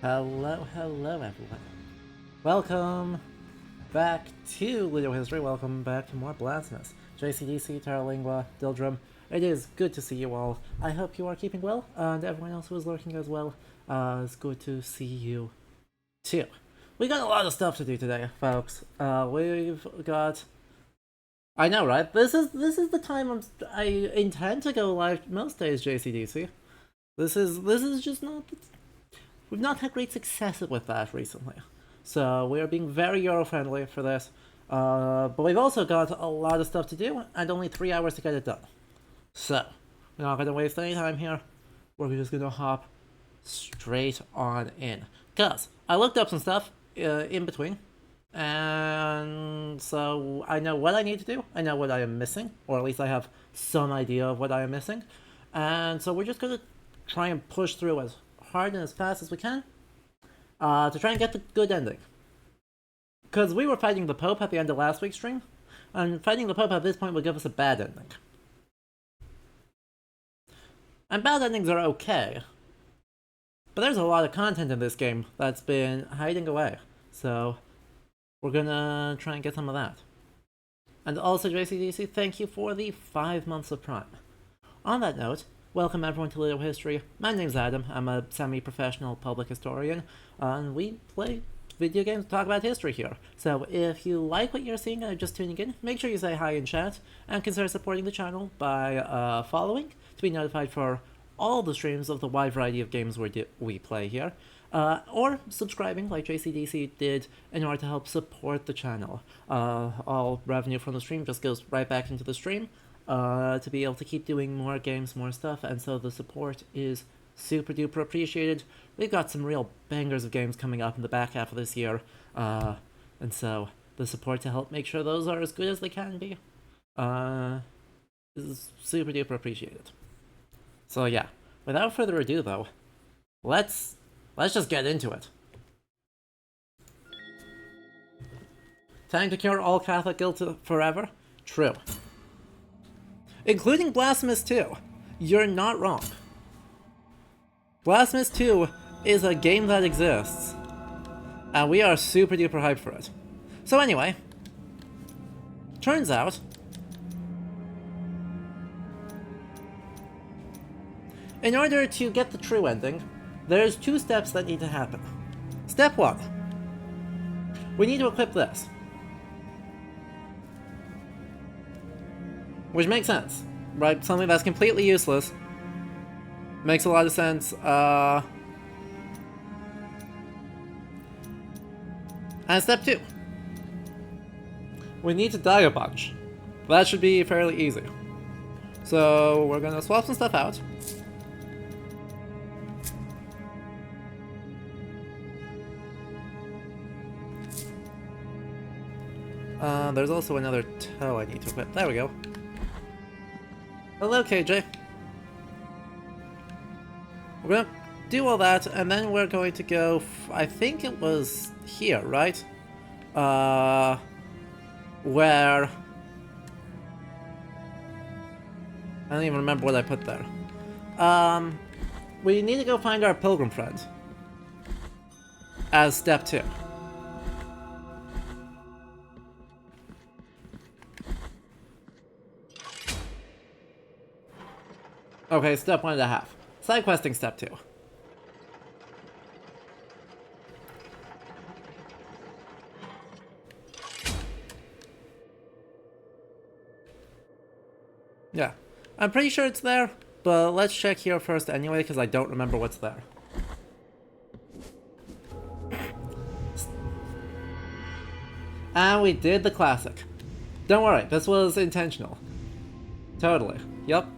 Hello, everyone. Welcome back to Ludo History. Welcome back to more Blasphemous. JCDC, Terralingua, Dildrum. It is good to see you all. I hope you are keeping well, and everyone else who is lurking as well. It's good to see you too. We got a lot of stuff to do today, folks. We've got. I know, right? This is the time I intend to go live most days. JCDC. This is just not. We've not had great success with that recently. So we are being very Euro-friendly for this. But we've also got a lot of stuff to do and only 3 hours to get it done. So, we're not going to waste any time here. We're just going to hop straight on in. Because I looked up some stuff in between. And so I know what I need to do. I know what I am missing. Or at least I have some idea of what I am missing. And so we're just going to try and push through as hard and as fast as we can to try and get the good ending. Because we were fighting the Pope at the end of last week's stream, and fighting the Pope at this point would give us a bad ending. And bad endings are okay, but there's a lot of content in this game that's been hiding away, so we're gonna try and get some of that. And also, JCDC, thank you for the 5 months of Prime. On that note, welcome everyone to Ludo History. My name's Adam. I'm a semi-professional public historian, and we play video games, talk about history here. So if you like what you're seeing and are just tuning in, make sure you say hi in chat, and consider supporting the channel by following to be notified for all the streams of the wide variety of games we play here, or subscribing like JCDC did in order to help support the channel. All revenue from the stream just goes right back into the stream, to be able to keep doing more games, more stuff, and so the support is super duper appreciated. We've got some real bangers of games coming up in the back half of this year, and so the support to help make sure those are as good as they can be is super duper appreciated. So yeah, without further ado though, let's just get into it. Time to cure all Catholic guilt forever? True. Including Blasphemous 2. You're not wrong. Blasphemous 2 is a game that exists, and we are super duper hyped for it. So anyway, turns out in order to get the true ending, there's 2 steps that need to happen. Step 1. We need to equip this. Which makes sense, right? Something that's completely useless. Makes a lot of sense. And step 2. We need to die a bunch. That should be fairly easy. So we're gonna swap some stuff out. There's also another toe I need to equip. There we go. Hello, KJ. We're gonna do all that, and then we're going to go. I think it was here, right? Where I don't even remember what I put there. We need to go find our pilgrim friend as step 2. Okay, step 1.5. Side questing step 2. Yeah, I'm pretty sure it's there, but let's check here first anyway, because I don't remember what's there. And we did the classic. Don't worry, this was intentional. Totally. Yup.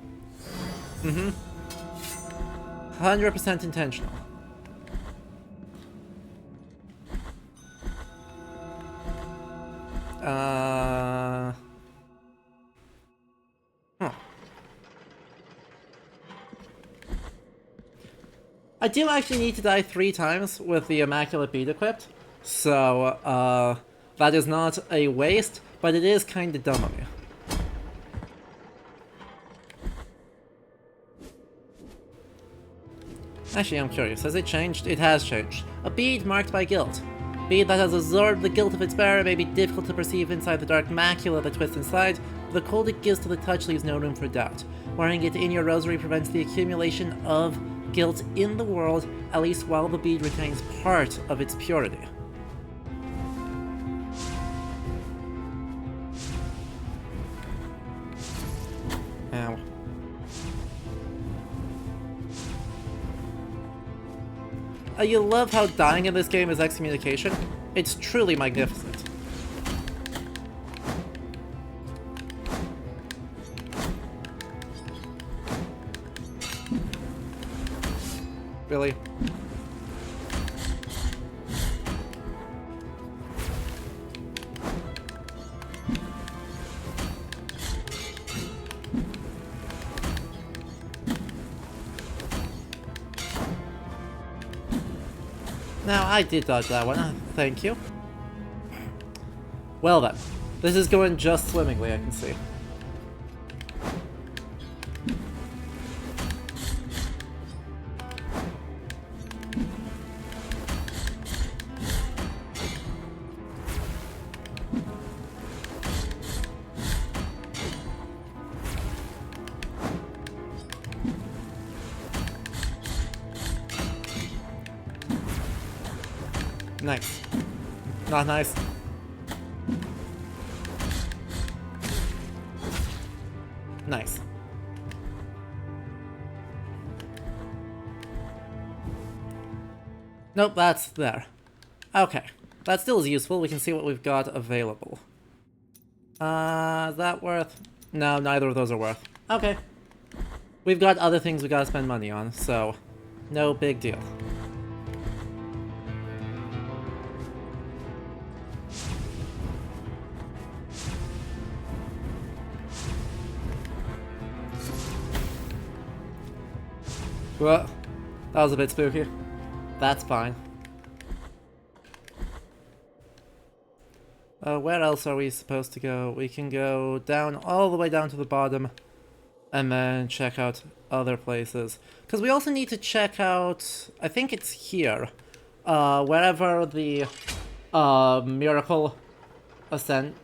100% intentional. I do actually need to die 3 times with the Immaculate Bead equipped, so that is not a waste, but it is kinda dumb of me. Actually, I'm curious. Has it changed? It has changed. A bead marked by guilt. Bead that has absorbed the guilt of its bearer may be difficult to perceive inside the dark macula that twists inside, but the cold it gives to the touch leaves no room for doubt. Wearing it in your rosary prevents the accumulation of guilt in the world, at least while the bead retains part of its purity. Ow. You love how dying in this game is excommunication? It's truly magnificent. Really? Now, I did dodge that one, thank you. Well then, this is going just swimmingly, I can see. Nice. Not nice. Nice. Nope, that's there. Okay. That still is useful. We can see what we've got available. Is that worth? No, neither of those are worth. Okay. We've got other things we gotta spend money on, so no big deal. Well, that was a bit spooky. That's fine. Where else are we supposed to go? We can go down, all the way down to the bottom, and then check out other places. Because we also need to check out, I think it's here, wherever the miracle ascent,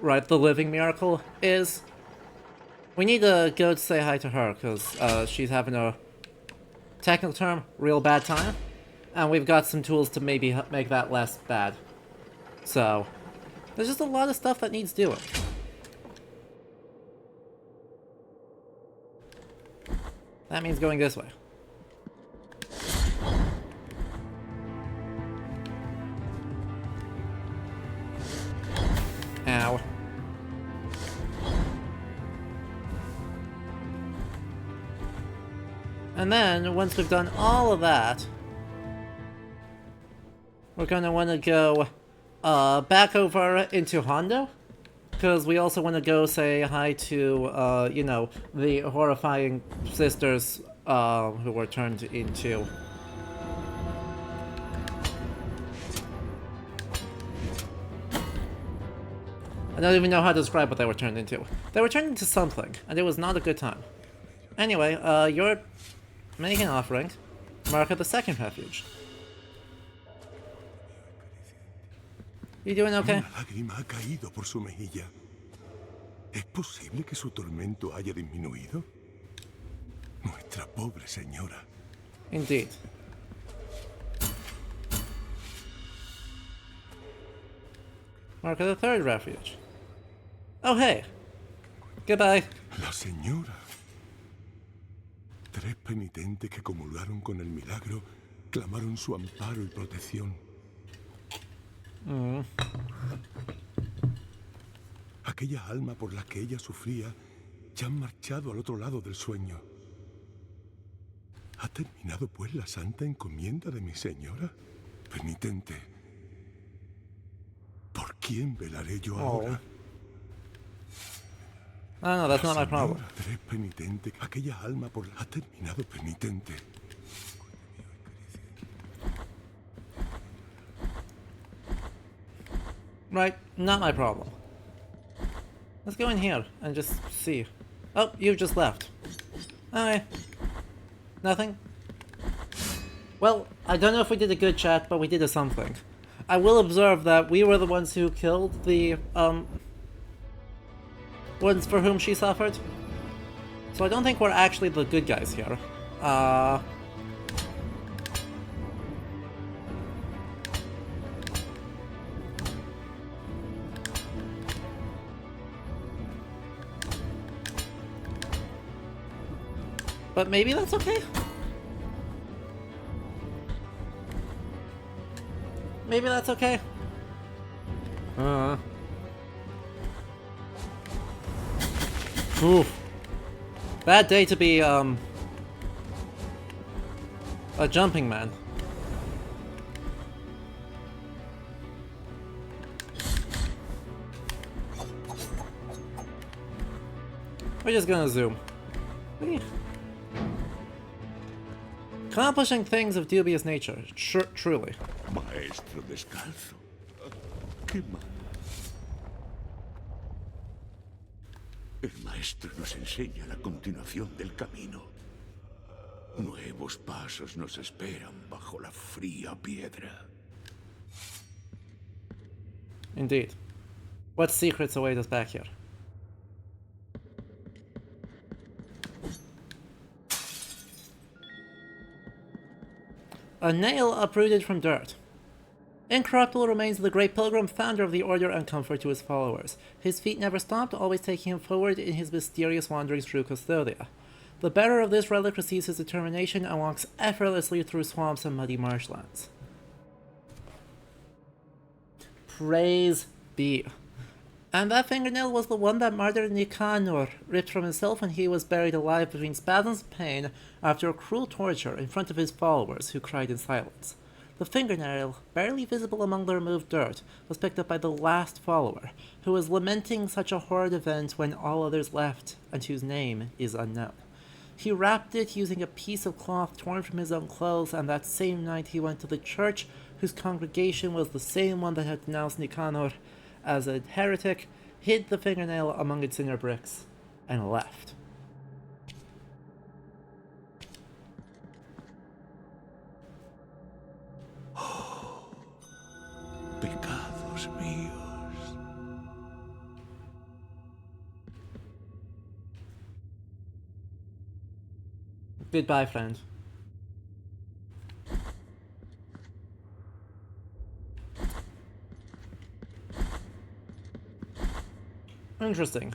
right, the living miracle is. We need to go to say hi to her, because she's having a, technical term, real bad time. And we've got some tools to maybe make that less bad. So, there's just a lot of stuff that needs doing. That means going this way. Ow. And then, once we've done all of that, we're gonna want to go back over into Hondo, because we also want to go say hi to, you know, the horrifying sisters who were turned into... I don't even know how to describe what they were turned into. They were turned into something, and it was not a good time. Anyway, you're making an offering. Mark of the second refuge. You doing okay? Una lágrima ha caído por su mejilla. ¿Es posible que su tormento haya disminuido? Nuestra pobre señora. Indeed. Mark of the third refuge. Oh, hey. Goodbye. La señora. 3 penitentes que comulgaron con el milagro clamaron su amparo y protección. Aquellas almas por las que ella sufría ya han marchado al otro lado del sueño. ¿Ha terminado pues la santa encomienda de mi señora? Penitente, ¿por quién velaré yo ahora? No, that's not my problem. 3 penitentes, aquella alma por la... Ha terminado penitente. Right, not my problem. Let's go in here and just see. Oh, you've just left. Okay. Nothing? Well, I don't know if we did a good chat, but we did a something. I will observe that we were the ones who killed the, ones for whom she suffered. So I don't think we're actually the good guys here. But maybe that's okay? Maybe that's okay? Oof. Bad day to be, a jumping man. We're just gonna zoom. Accomplishing things of dubious nature, truly. Maestro descalzo. Qué mal. El maestro nos enseña la continuación del camino. Nuevos pasos nos esperan bajo la fría piedra. Indeed. What secrets await us back here? A nail uprooted from dirt. Incorruptible remains of the great pilgrim, founder of the order and comfort to his followers. His feet never stopped, always taking him forward in his mysterious wanderings through Custodia. The bearer of this relic receives his determination and walks effortlessly through swamps and muddy marshlands. Praise be. And that fingernail was the one that martyr Nicanor ripped from himself when he was buried alive between spasms of pain after a cruel torture in front of his followers, who cried in silence. The fingernail, barely visible among the removed dirt, was picked up by the last follower, who was lamenting such a horrid event when all others left, and whose name is unknown. He wrapped it using a piece of cloth torn from his own clothes, and that same night he went to the church, whose congregation was the same one that had denounced Nicanor as a heretic, hid the fingernail among its inner bricks, and left. Pecados míos. Goodbye, friend. Interesting.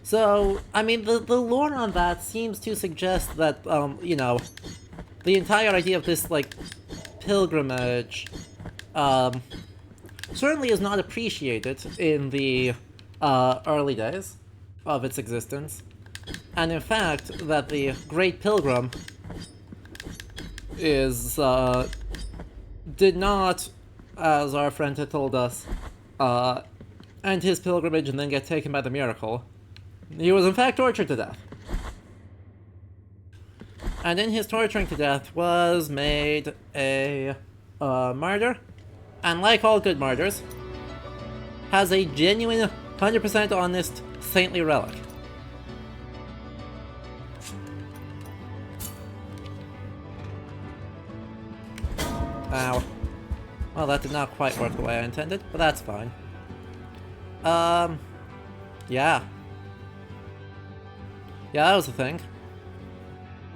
So, I mean, the lore on that seems to suggest that, you know, the entire idea of this, like, pilgrimage, certainly is not appreciated in the, early days of its existence. And in fact, that the Great Pilgrim is, did not, as our friend had told us, end his pilgrimage and then get taken by the miracle. He was in fact tortured to death. And in his torturing to death was made a martyr, and like all good martyrs, has a genuine 100% honest saintly relic. Ow. Well, that did not quite work the way I intended, but that's fine. Yeah. Yeah, that was the thing.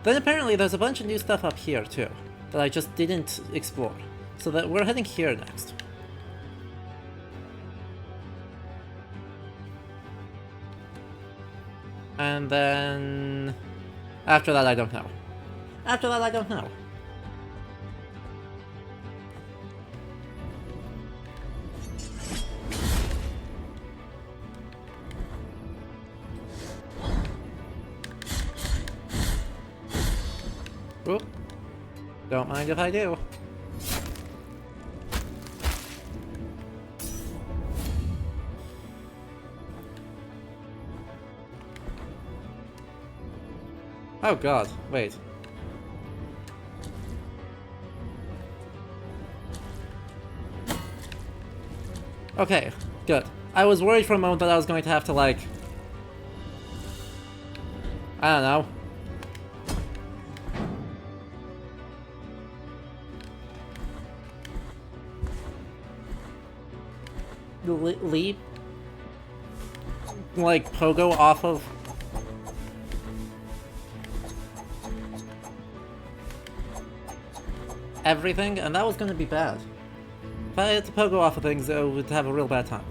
Then apparently there's a bunch of new stuff up here, too, that I just didn't explore. So that we're heading here next. And then... after that, I don't know. After that, I don't know. Oop. Don't mind if I do. Oh god, wait. Okay, good. I was worried for a moment that I was going to have to, like... I don't know. leap, like, pogo off of everything, and that was gonna be bad. If I had to pogo off of things, I would have a real bad time.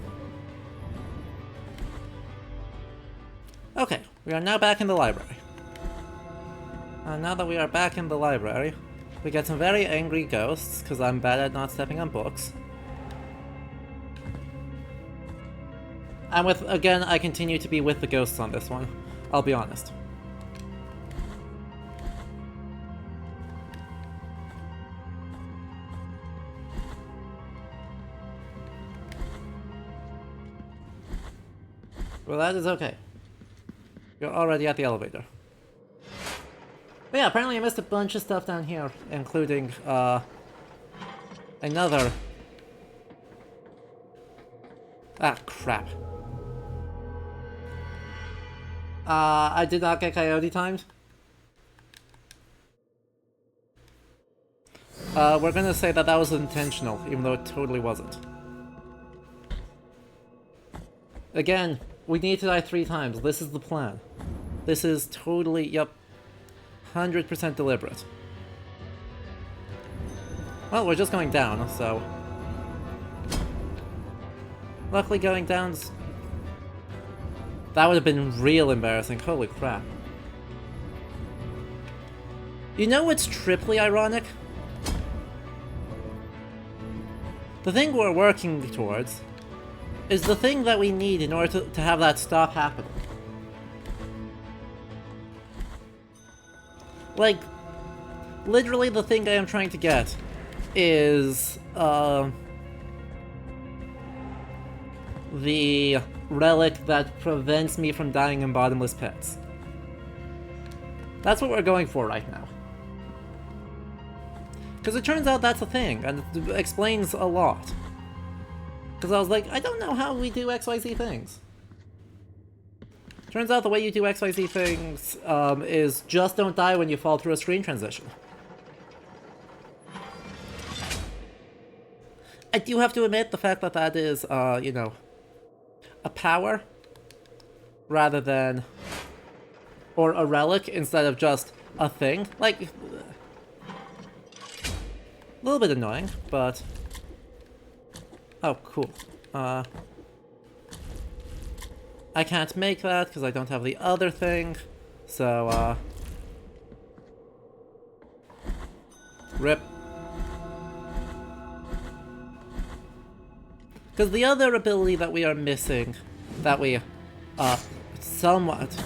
Okay, we are now back in the library. And now that we are back in the library, we get some very angry ghosts, because I'm bad at not stepping on books. And again, I continue to be with the ghosts on this one, I'll be honest. Well, that is okay. You're already at the elevator. But yeah, apparently I missed a bunch of stuff down here, including, another... Ah, crap. I did not get coyote timed. We're gonna say that that was intentional, even though it totally wasn't. Again, we need to die 3 times. This is the plan. This is totally, yep, 100% deliberate. Well, we're just going down, so... Luckily going down's... That would have been real embarrassing, holy crap. You know what's triply ironic? The thing we're working towards is the thing that we need in order to have that stop happening. Like, literally the thing I am trying to get is, the relic that prevents me from dying in bottomless pits. That's what we're going for right now. Because it turns out that's a thing, and it explains a lot. Because I was like, I don't know how we do XYZ things. Turns out the way you do XYZ things is just don't die when you fall through a screen transition. I do have to admit the fact that that is, you know, a power rather than... or a relic instead of just a thing. Like, a little bit annoying, but... Oh, cool. I can't make that because I don't have the other thing, so, rip. Because the other ability that we are missing, that we, somewhat...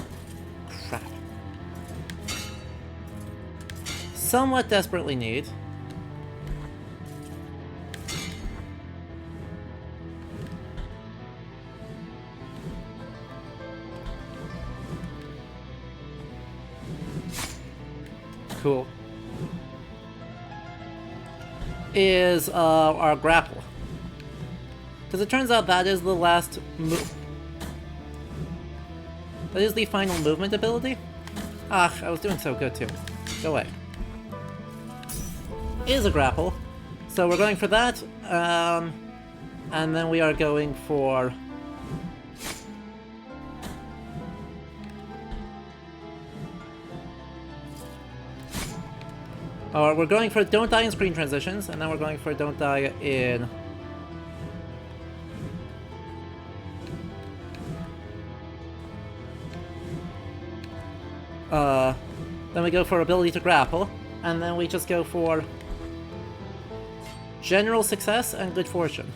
Crap. Somewhat desperately need... Cool. Is, our grapple. Because it turns out that is the last move. That is the final movement ability? Ah, I was doing so good too. Go away. Is a grapple. So we're going for that, and then we are going for... Or we're going for don't die in screen transitions, and then we're going for don't die in... Then we go for ability to grapple, and then we just go for general success and good fortune.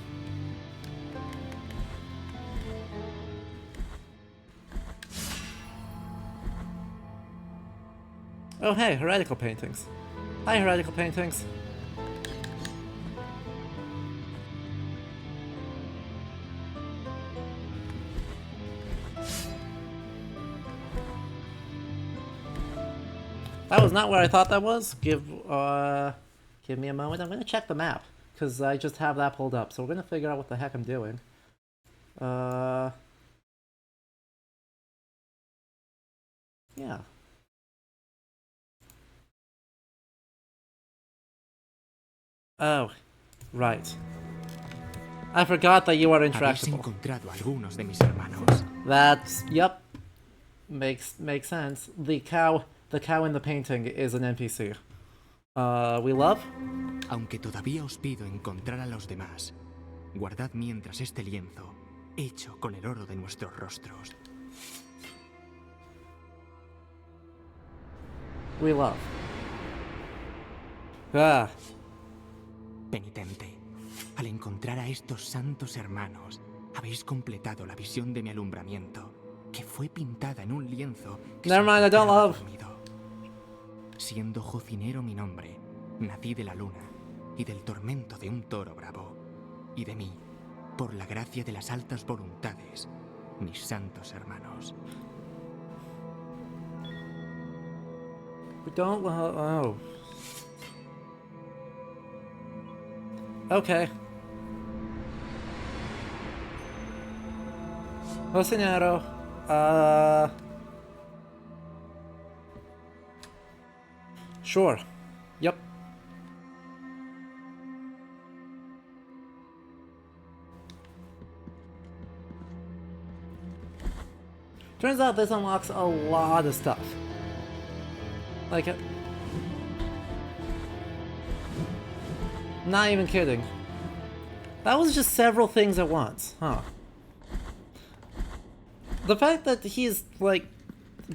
Oh hey, heretical paintings. Hi, heretical paintings. That was not where I thought that was. Give me a moment. I'm gonna check the map because I just have that pulled up. So we're gonna figure out what the heck I'm doing. Yeah. Oh, right. I forgot that you are Habéis intractable. encontrado a algunos de mis hermanos. That's, yep. Makes sense. The cow in the painting is an NPC. We love? Aunque todavía os pido encontrar a los demás, guardad mientras este lienzo, hecho con el oro de nuestros rostros. We love. Ah. Penitente, al encontrar a estos santos hermanos, habéis completado la visión de mi alumbramiento, que fue pintada en un lienzo que Never mind, I don't encontraba love. dormido. Siendo Jocinero mi nombre, nací de la luna y del tormento de un toro bravo, y de mí, por la gracia de las altas voluntades, mis santos hermanos. We don't love. Oh. Okay. Jocinero. Sure. Yep. Turns out this unlocks a lot of stuff. Like it. Not even kidding. That was just several things at once, huh? The fact that he's, like,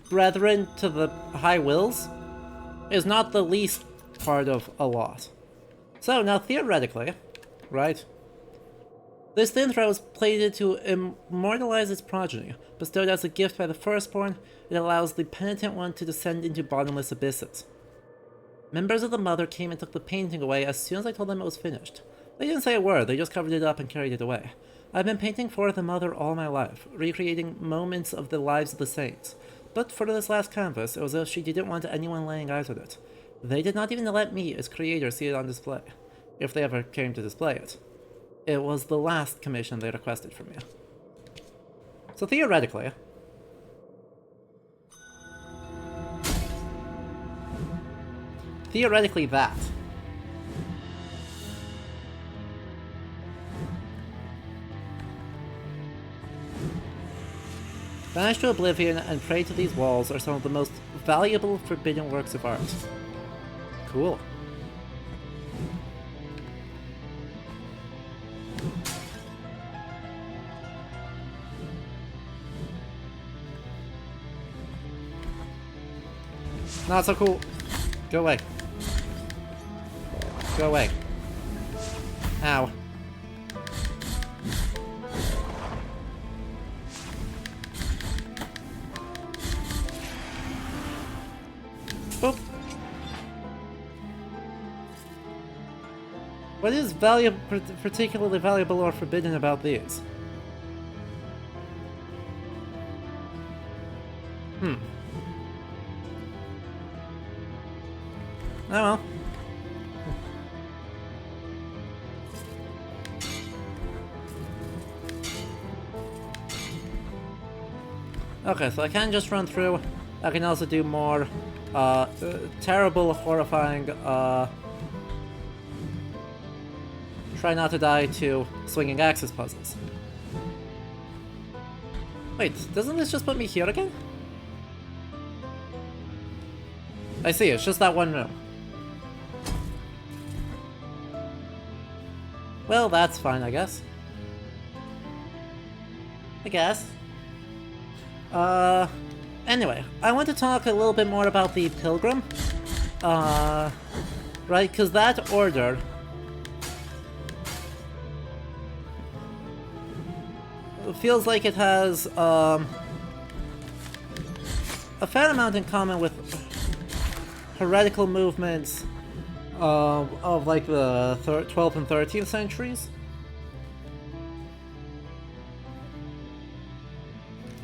brethren to the High Wills is not the least part of a lot. So, now theoretically, right? This thin thread was plated to immortalize its progeny. Bestowed as a gift by the firstborn, it allows the penitent one to descend into bottomless abysses. Members of the Mother came and took the painting away as soon as I told them it was finished. They didn't say a word, they just covered it up and carried it away. I've been painting for the Mother all my life, recreating moments of the lives of the saints. But for this last canvas, it was as if she didn't want anyone laying eyes on it. They did not even let me, as creator, see it on display. If they ever came to display it. It was the last commission they requested from me. So theoretically, that. Banished to oblivion and prayed to these walls are some of the most valuable forbidden works of art. Cool. Not so cool. Go away. Go away. Ow. Boop. What is particularly valuable or forbidden about these? Oh well. Okay, so I can just run through. I can also do more terrible, horrifying, try not to die to swinging axes puzzles. Wait, doesn't this just put me here again? I see, it's just that one room. Well, that's fine, I guess. Anyway, I want to talk a little bit more about the Pilgrim. Right, because that order feels like it has, a fair amount in common with heretical movements of like the 12th and 13th centuries.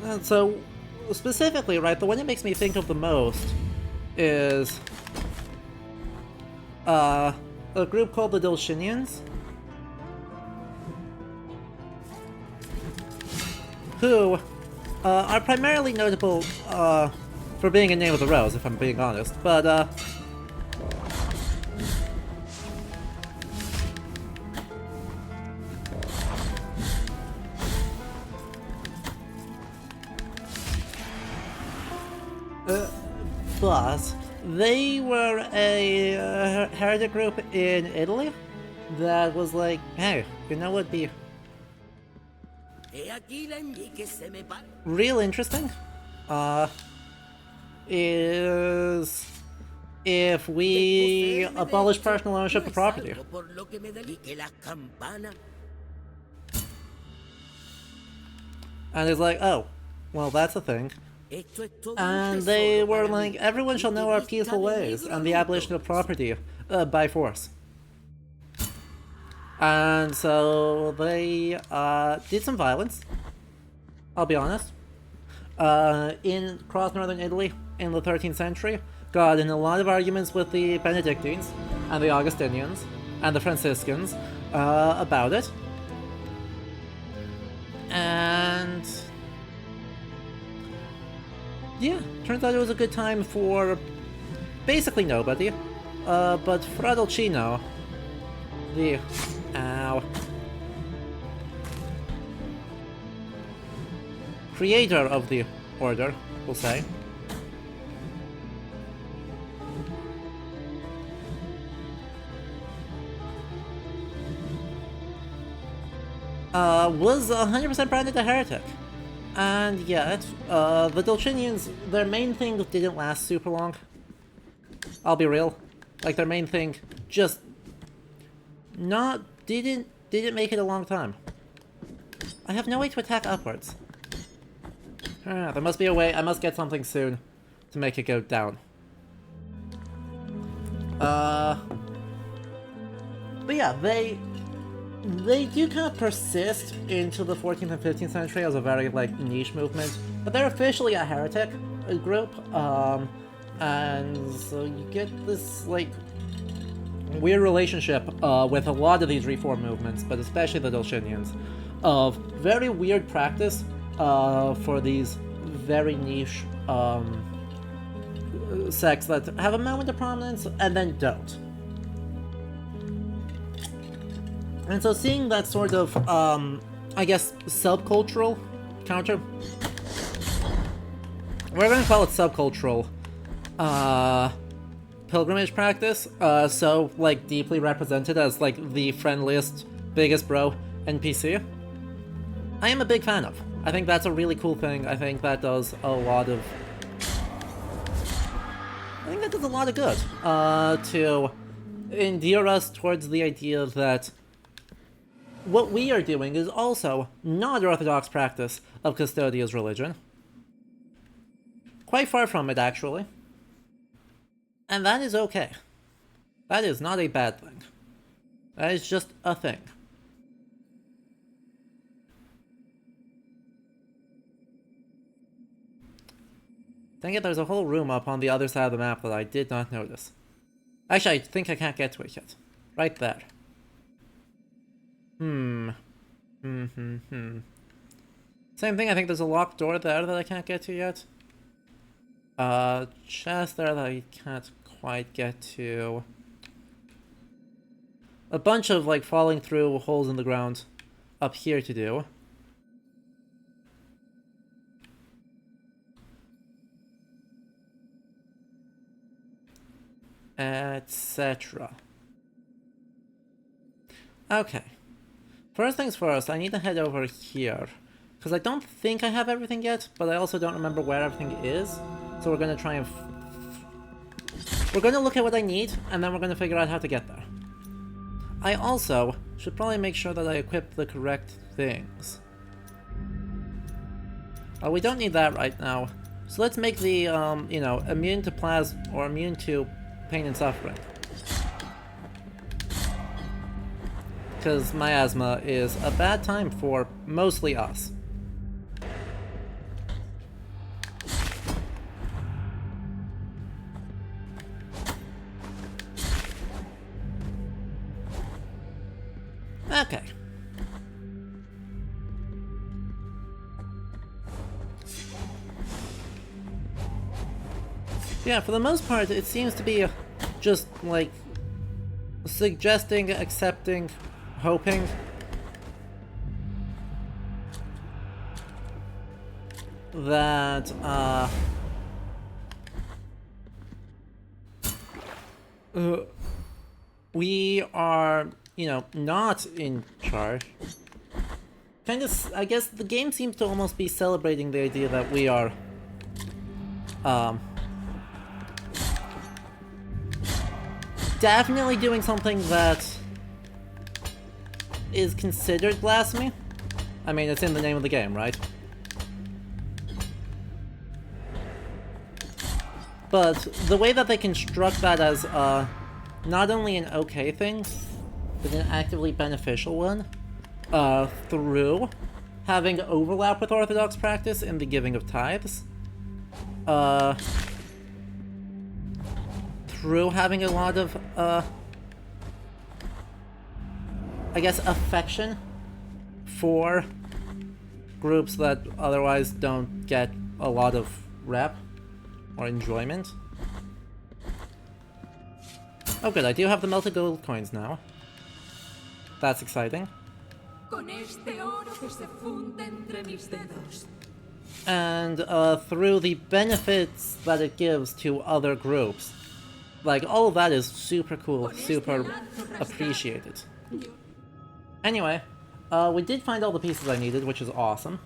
And so, specifically, right, the one that makes me think of the most is a group called the Dulcinians, who are primarily notable for being a Name of the Rose, if I'm being honest, but But they were a heretic group in Italy that was like, hey, you know what would be real interesting? Is if we abolish personal ownership of property. And it's like, oh, well, that's a thing. And they were like, everyone shall know our peaceful ways and the abolition of property by force. And so they did some violence, I'll be honest, in cross-northern Italy in the 13th century. Got in a lot of arguments with the Benedictines and the Augustinians and the Franciscans about it. And yeah, turns out it was a good time for basically nobody. But Fradolcino, the creator of the order, we'll say, was 100% branded a heretic. And yet, the Dulcinians, their main thing didn't last super long. I'll be real. Like, their main thing just didn't make it a long time. I have no way to attack upwards. There must be a way. I must get something soon to make it go down. But yeah, they do kind of persist into the 14th and 15th century as a very, like, niche movement. But they're officially a heretic group, and so you get this, like, weird relationship with a lot of these reform movements, but especially the Dulcinians, of very weird practice for these very niche sects that have a moment of prominence and then don't. And so seeing that sort of, I guess, subcultural counter... We're going to call it subcultural pilgrimage practice, so, like, deeply represented as, like, the friendliest, biggest bro NPC. I am a big fan of. I think that's a really cool thing. I think that does a lot of... good, to endear us towards the idea that what we are doing is also not orthodox practice of Custodia's religion. Quite far from it, actually. And that is okay. That is not a bad thing. That is just a thing. Dang it, there's a whole room up on the other side of the map that I did not notice. Actually, I think I can't get to it yet. Right there. Same thing, I think there's a locked door there that I can't get to yet. Chest there that I can't quite get to. A bunch of, like, falling through holes in the ground up here to do. Etc. Okay. First things first, I need to head over here. Because I don't think I have everything yet, but I also don't remember where everything is. So we're going to try and... we're going to look at what I need, and then we're going to figure out how to get there. I also should probably make sure that I equip the correct things. Oh, we don't need that right now. So let's make the, you know, immune to plasma, or immune to pain and suffering. Because miasma is a bad time for mostly us. Okay. Yeah, for the most part, it seems to be just, like, suggesting, accepting, hoping. That, we are, you know, not in charge. Kind of, I guess the game seems to almost be celebrating the idea that we are, definitely doing something that is considered blasphemy. I mean, it's in the name of the game, right? But the way that they construct that as, not only an okay thing, but an actively beneficial one, through having overlap with Orthodox practice in the giving of tithes, through having a lot of, I guess, affection for groups that otherwise don't get a lot of rep or enjoyment. Oh good, I do have the melted gold coins now. That's exciting. And through the benefits that it gives to other groups. Like, all of that is super cool, super appreciated. Anyway, we did find all the pieces I needed, which is awesome.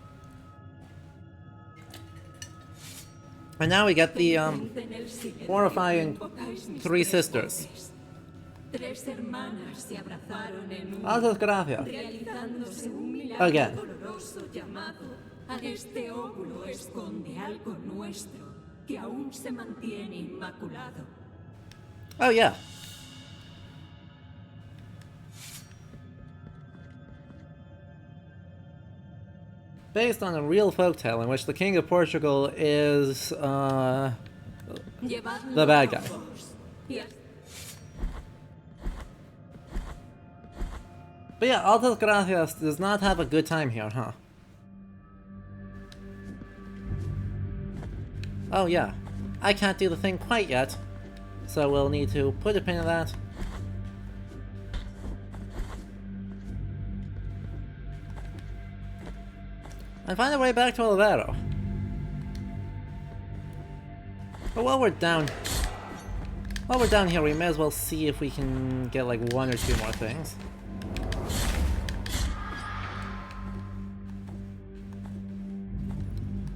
And now we get the, horrifying Three Sisters. Muchas gracias. Again. Oh yeah. Based on a real folktale in which the King of Portugal is, the bad guy. But yeah, Altas Gracias does not have a good time here, huh? Oh yeah, I can't do the thing quite yet, so we'll need to put a pin in that. And find our way back to Olivero. But while we're down here, we may as well see if we can get like one or two more things.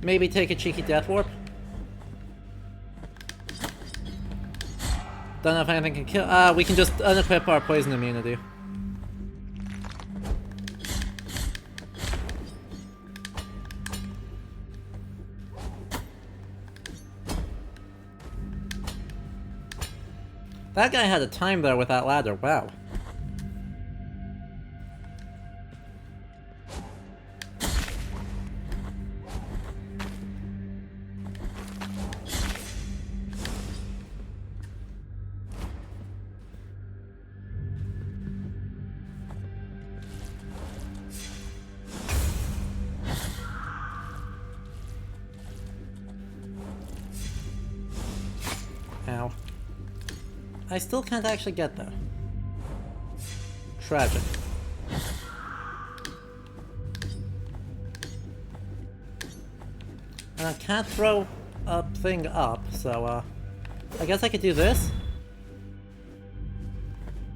Maybe take a cheeky death warp. Don't know if anything can kill. We can just unequip our poison immunity. That guy had a time there with that ladder, wow. Ow. I still can't actually get there. Tragic. And I can't throw a thing up, so, I guess I could do this.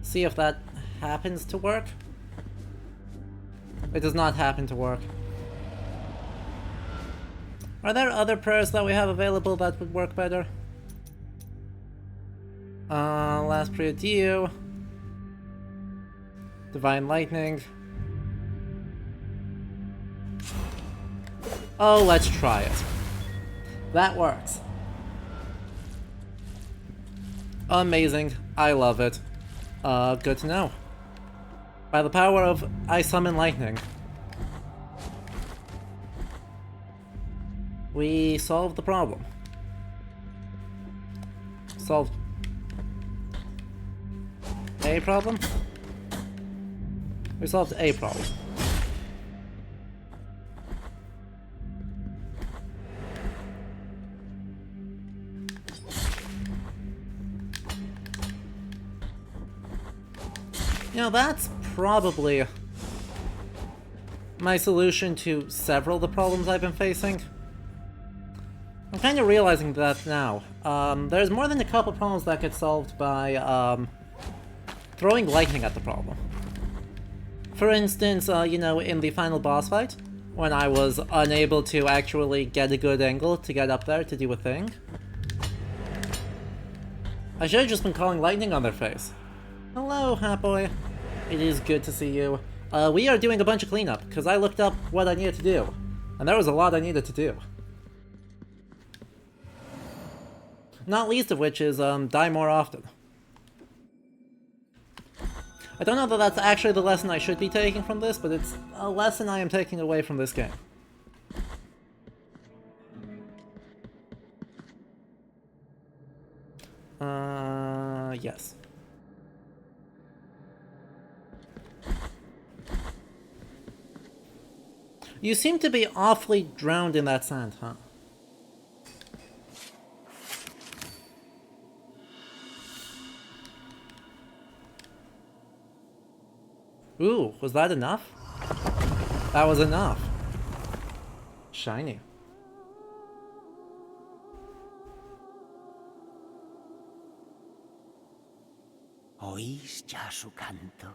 See if that happens to work. It does not happen to work. Are there other prayers that we have available that would work better? Last prayer to you. Divine Lightning. Oh, let's try it. That works. Amazing. I love it. Good to know. By the power of I Summon Lightning, we solved the problem. Solved a problem? We solved a problem. You know, that's probably my solution to several of the problems I've been facing. I'm kind of realizing that now. There's more than a couple problems that get solved by throwing lightning at the problem. For instance, you know, in the final boss fight, when I was unable to actually get a good angle to get up there to do a thing, I should have just been calling lightning on their face. Hello, Hat Boy. It is good to see you. We are doing a bunch of cleanup, because I looked up what I needed to do. And there was a lot I needed to do. Not least of which is, die more often. I don't know that that's actually the lesson I should be taking from this, but it's a lesson I am taking away from this game. Yes. You seem to be awfully drowned in that sand, huh? Ooh, was that enough? That was enough. Shiny. ¿Oís ya su canto?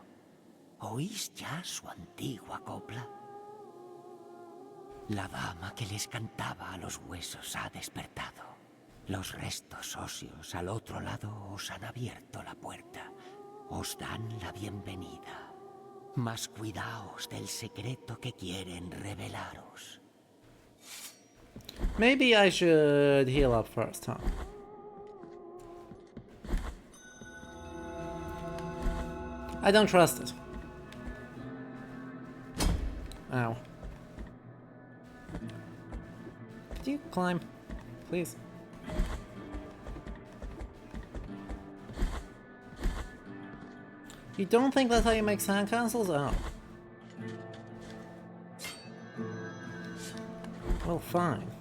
¿Oís ya su antigua copla? La dama que les cantaba a los huesos ha despertado. Los restos óseos al otro lado os han abierto la puerta. Os dan la bienvenida. Mas cuidaos del secreto que quieren revelaros. Maybe I should heal up first, huh? I don't trust it. Ow. Could you climb? Please. You don't think that's how you make sandcastles? Oh. Well, fine.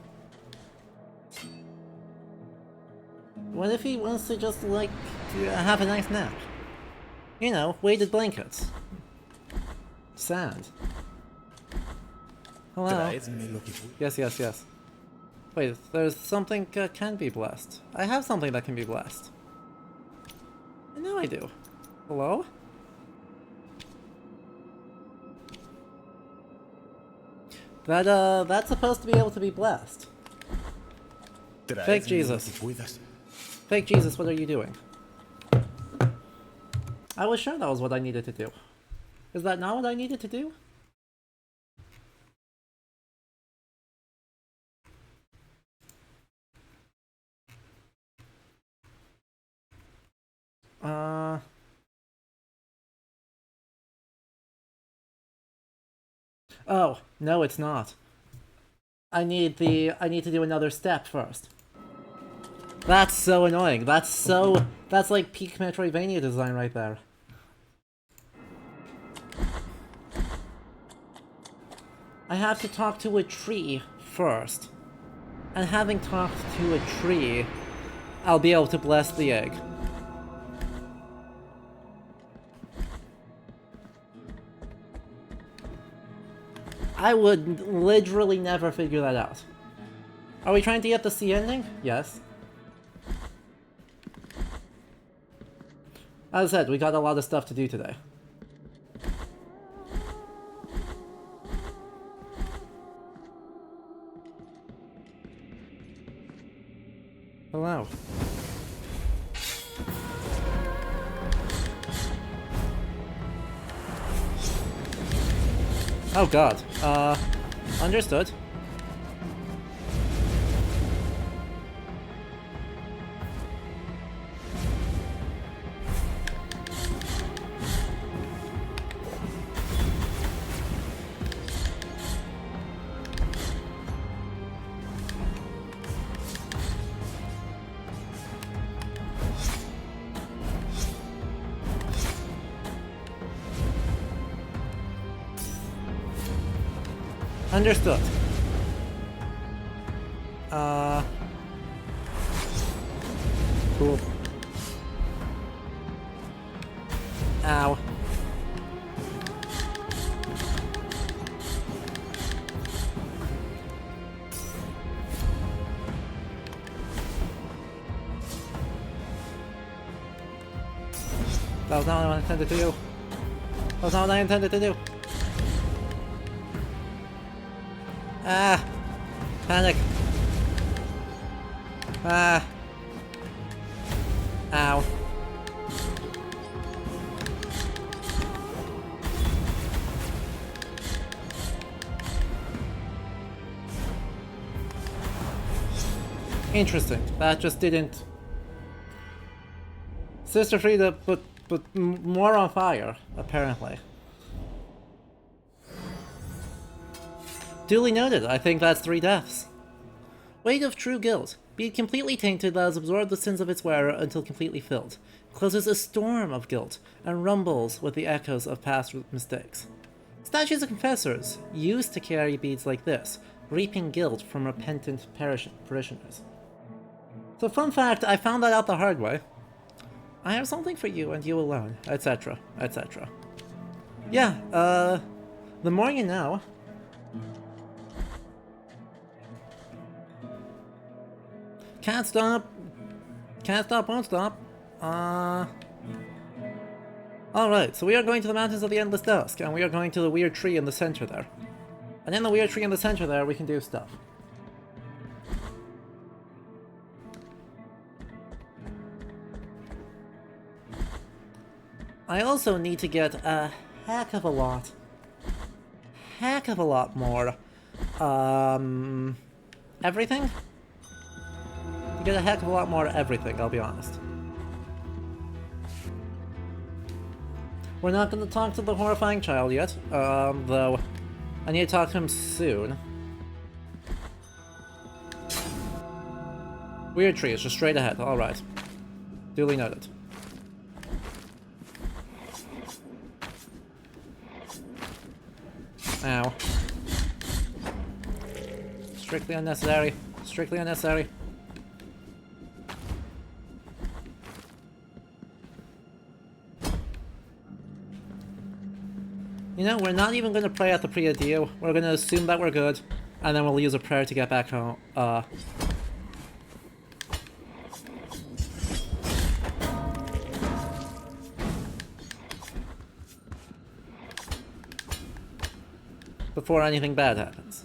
What if he wants to just, like, have a nice nap? You know, weighted blankets. Sand. Hello? Yes, yes, yes. Wait, there's something can be blessed. I have something that can be blessed. I know I do. Hello? That's supposed to be able to be blessed. Fake Jesus. Fake Jesus, what are you doing? I was sure that was what I needed to do. Is that not what I needed to do? Oh, no it's not. I need to do another step first. That's so annoying. That's like peak Metroidvania design right there. I have to talk to a tree first. And having talked to a tree, I'll be able to bless the egg. I would literally never figure that out. Are we trying to get the C ending? Yes. As I said, we got a lot of stuff to do today. Hello. Oh god. Understood. Understood. Cool. Ow. That was not what I intended to do. That was not what I intended to do. Ah! Panic! Ah! Ow. Interesting. That just didn't... Sister Frida put more on fire, apparently. Duly noted. I think that's 3 deaths. Weight of true guilt. Be completely tainted that has absorbed the sins of its wearer until completely filled. Closes a storm of guilt and rumbles with the echoes of past mistakes. Statues of confessors used to carry beads like this, reaping guilt from repentant parishioners. So fun fact, I found that out the hard way. I have something for you and you alone, etc., etc. Yeah, the more you know. Can't stop, won't stop. Alright, so we are going to the Mountains of the Endless Dusk, and we are going to the weird tree in the center there. And in the weird tree in the center there, we can do stuff. I also need to get a heck of a lot more, everything? To get a heck of a lot more everything, I'll be honest. We're not going to talk to the horrifying child yet, though I need to talk to him soon. Weird tree, it's just straight ahead, alright. Duly noted. Ow. Strictly unnecessary. Strictly unnecessary. You know, we're not even going to pray at the Pria-Dio. We're going to assume that we're good, and then we'll use a prayer to get back home. Before anything bad happens.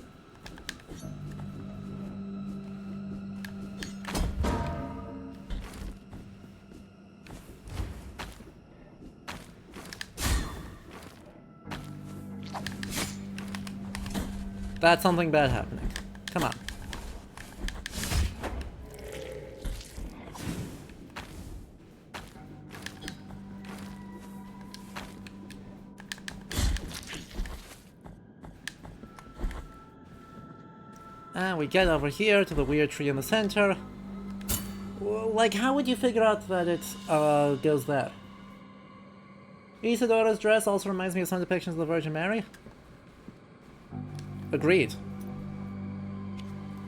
That's something bad happening. Come on. And we get over here to the weird tree in the center. Like, how would you figure out that it goes there? Isidora's dress also reminds me of some depictions of the Virgin Mary. Agreed.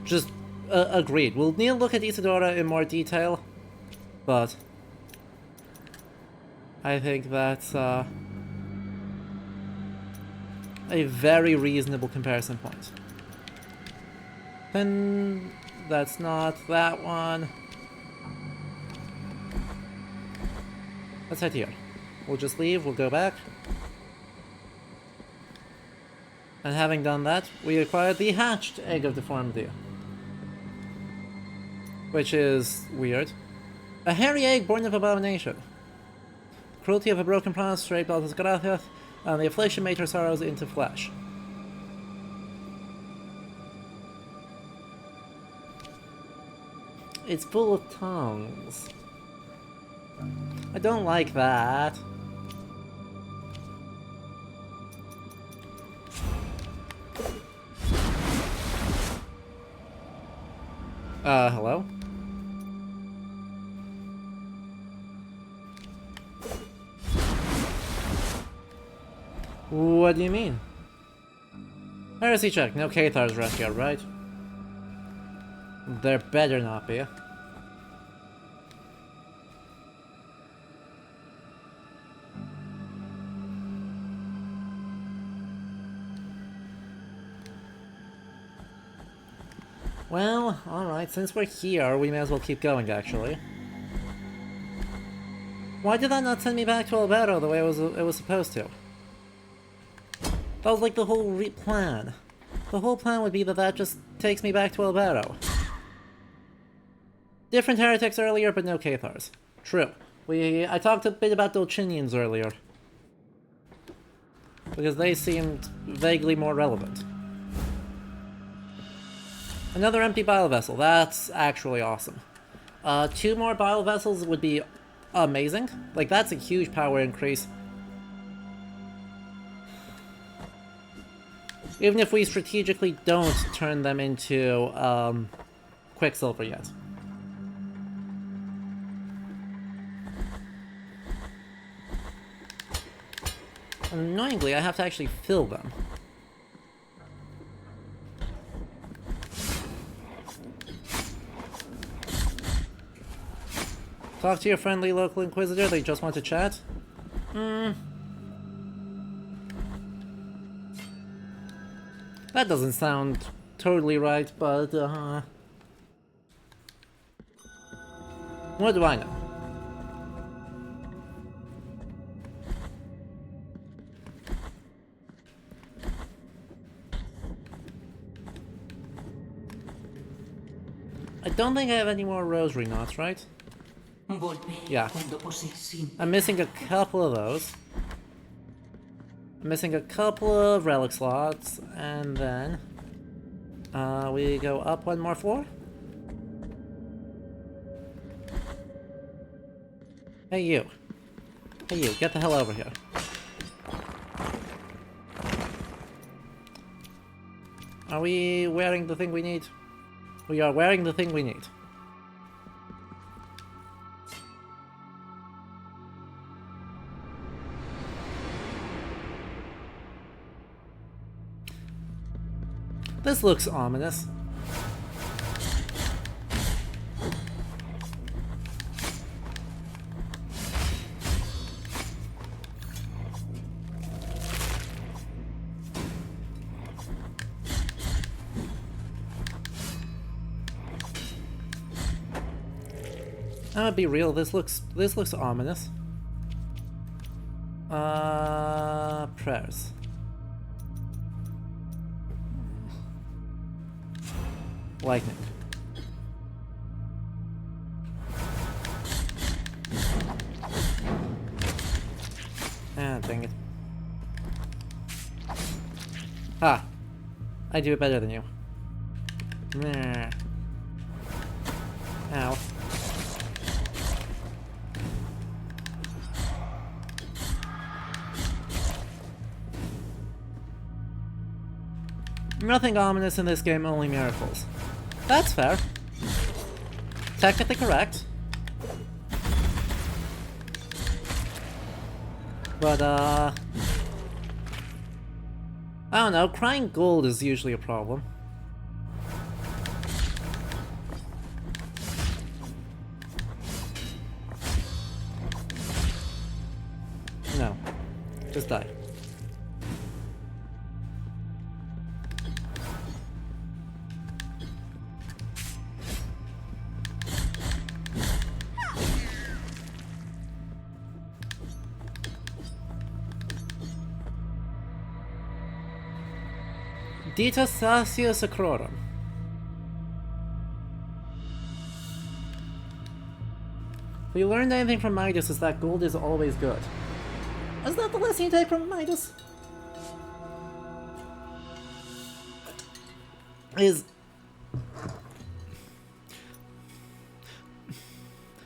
Just, agreed. We'll need to look at Isidora in more detail, but I think that's, a very reasonable comparison point. Then, that's not that one. Let's head here. We'll just leave, we'll go back. And having done that, we acquired the hatched egg of deformity. Which is weird. A hairy egg born of abomination. Cruelty of a broken promise, straight Baltus Gracias, and the affliction made her sorrows into flesh. It's full of tongues. I don't like that. Hello? What do you mean? Heresy check. No Cathars rescued, right? There better not be. Well, alright, since we're here, we may as well keep going, actually. Why did that not send me back to Alberto the way it was supposed to? That was like the whole plan. The whole plan would be that just takes me back to Alberto. Different heretics earlier, but no Cathars. True. I talked a bit about Dulcinians earlier. Because they seemed vaguely more relevant. Another empty bile vessel. That's actually awesome. 2 more bile vessels would be amazing. Like, that's a huge power increase. Even if we strategically don't turn them into Quicksilver yet. Annoyingly, I have to actually fill them. Talk to your friendly local inquisitor, they just want to chat? That doesn't sound totally right, but what do I know? I don't think I have any more rosary knots, right? Yeah. I'm missing a couple of those. I'm missing a couple of relic slots, and then we go up 1 more floor. Hey you. Hey you, get the hell over here. Are we wearing the thing we need? We are wearing the thing we need. This looks ominous. I'm gonna be real, this looks ominous. Prayers. Lightning. Ah, dang it. Ah! I do it better than you. Nah. Ow. Nothing ominous in this game, only miracles. That's fair. Technically correct. But, I don't know, crying gold is usually a problem. No. Just die. Dita sacia sacrorum. If we learned anything from Midas, is that gold is always good. Is that the lesson you take from Midas? Is...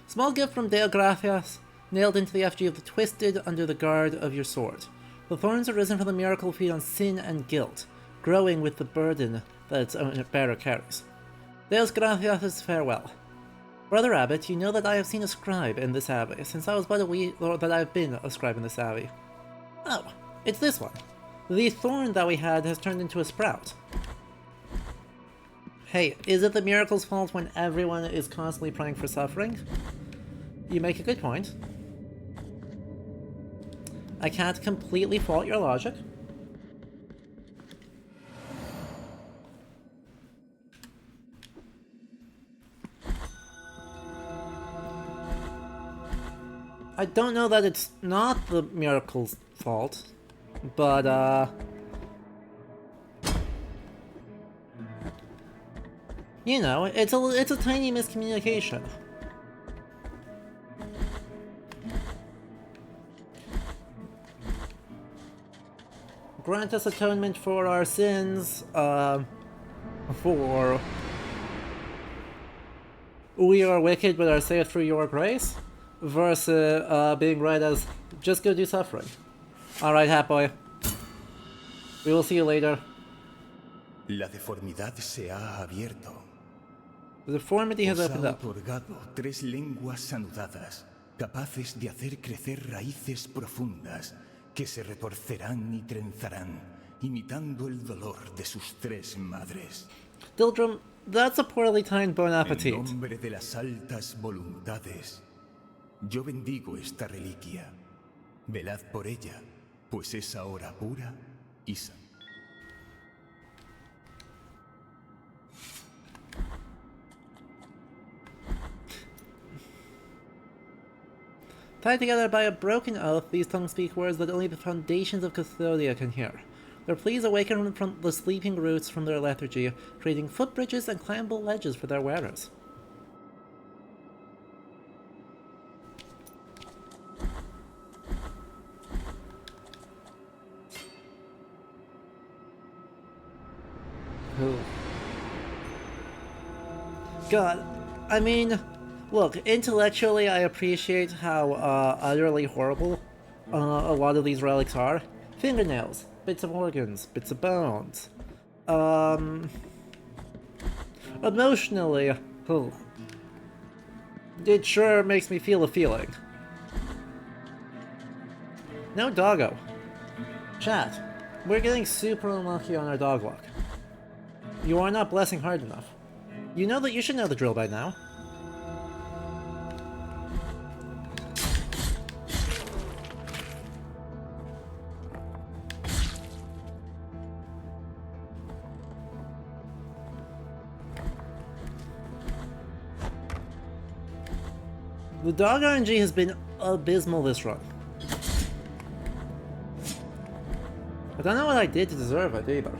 Small gift from Deo Gracias, nailed into the effigy of the twisted under the guard of your sword. The thorns arisen from the miracle feed on sin and guilt, growing with the burden that its own bearer carries. Deus Gratias, farewell. Brother Abbot, you know that I have seen a scribe in this abbey, since I was but a wee, or that I have been a scribe in this abbey. Oh, it's this one. The thorn that we had has turned into a sprout. Hey, is it the miracle's fault when everyone is constantly praying for suffering? You make a good point. I can't completely fault your logic. I don't know that it's not the miracle's fault, but you know, it's a tiny miscommunication. Grant us atonement for our sins, for we are wicked but are saved through your grace, versus being read as just go do suffering. Alright, Hat Boy. We will see you later. La deformidad se ha abierto. The deformity has Os opened ha up. otorgado 3 lenguas anudadas, capaces de hacer crecer raíces profundas, que se retorcerán y trenzarán, imitando el dolor de sus 3 madres. Dildrum, that's a poorly timed bon En appetit. nombre de las altas voluntades, yo bendigo esta reliquia. Velad por ella, pues es ahora pura y santa. Tied together by a broken oath, these tongues speak words that only the foundations of Custhodia can hear. Their pleas awaken from the sleeping roots from their lethargy, creating footbridges and climbable ledges for their wearers. God, I mean, look, intellectually I appreciate how utterly horrible a lot of these relics are. Fingernails, bits of organs, bits of bones. Emotionally, it sure makes me feel a feeling. No doggo. Chat, we're getting super unlucky on our dog luck. You are not blessing hard enough. You know that you should know the drill by now. The dog RNG has been abysmal this run. I don't know what I did to deserve it either.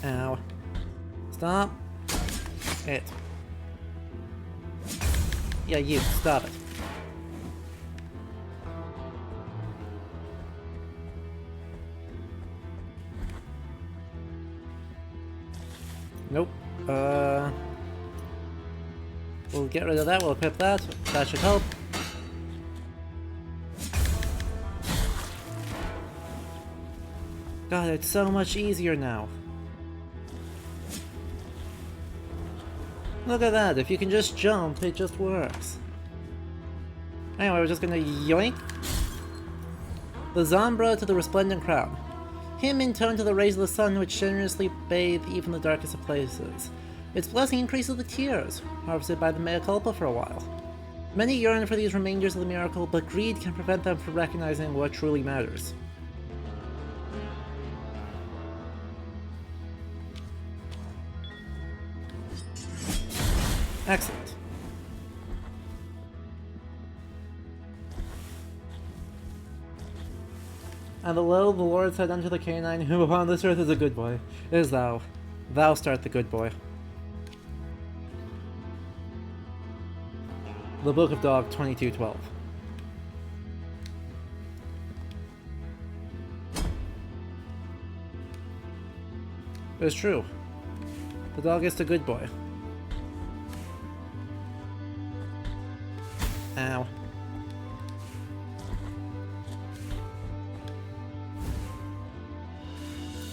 Ow. Stop. It. Yeah, you. Stop it. Nope. We'll get rid of that, we'll equip that. That should help. God, it's so much easier now. Look at that, if you can just jump, it just works. Anyway, we're just gonna yoink. The Zombra to the resplendent crown. Hymn in tone to the rays of the sun which generously bathe even the darkest of places. Its blessing increases the tears, harvested by the mea culpa for a while. Many yearn for these remainders of the miracle, but greed can prevent them from recognizing what truly matters. Excellent. And lo, the Lord said unto the canine, who upon this earth is a good boy, is thou. Thou start the good boy. The Book of Dog 22:12. It's true. The dog is the good boy. Ow.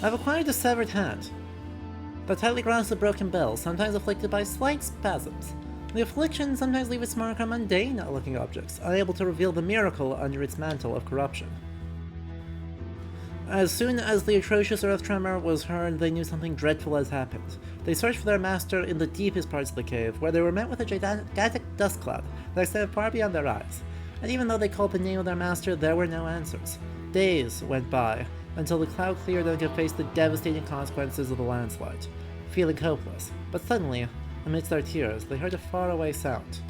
I've acquired a severed hand. The tightly grasps a broken bell, sometimes afflicted by slight spasms. The affliction sometimes leaves its mark on mundane-looking objects, unable to reveal the miracle under its mantle of corruption. As soon as the atrocious earth tremor was heard, they knew something dreadful has happened. They searched for their master in the deepest parts of the cave, where they were met with a gigantic dust cloud that extended far beyond their eyes. And even though they called the name of their master, there were no answers. Days went by, until the cloud cleared and could face the devastating consequences of the landslide. feeling hopeless, but suddenly, amidst their tears, they heard a faraway sound.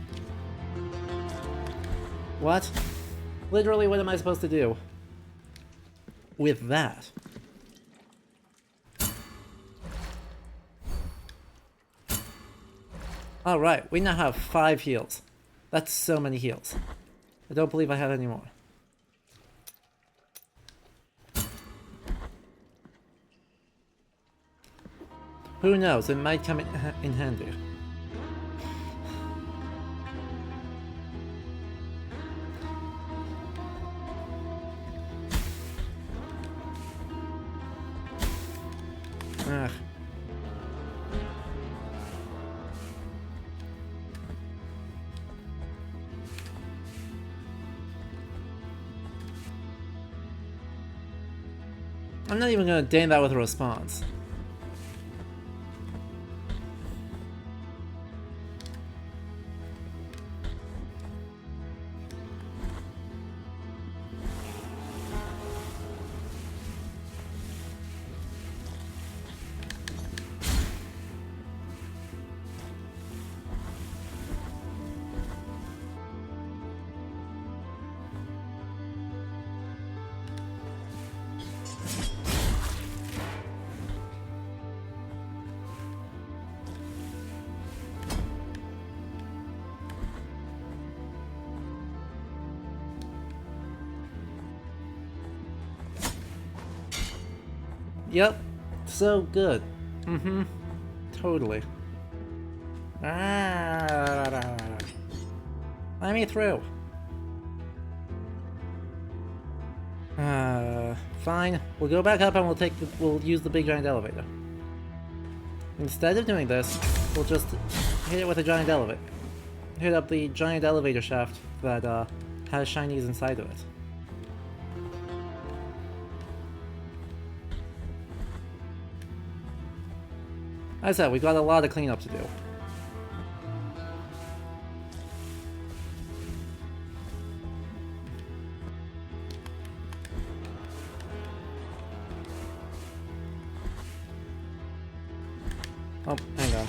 What? Literally, what am I supposed to do with that? Alright, we now have 5 heals. That's so many heals. I don't believe I have any more. Who knows, it might come in handy. Ugh. I'm not even gonna ding that with a response. Yep, so good. Mm-hmm. Totally. Let me through. Fine. We'll go back up and we'll use the big giant elevator. Instead of doing this, we'll just hit it with a giant elevator. Hit up the giant elevator shaft that has shinies inside of it. As I said, we got a lot of cleanup to do. Oh, hang on.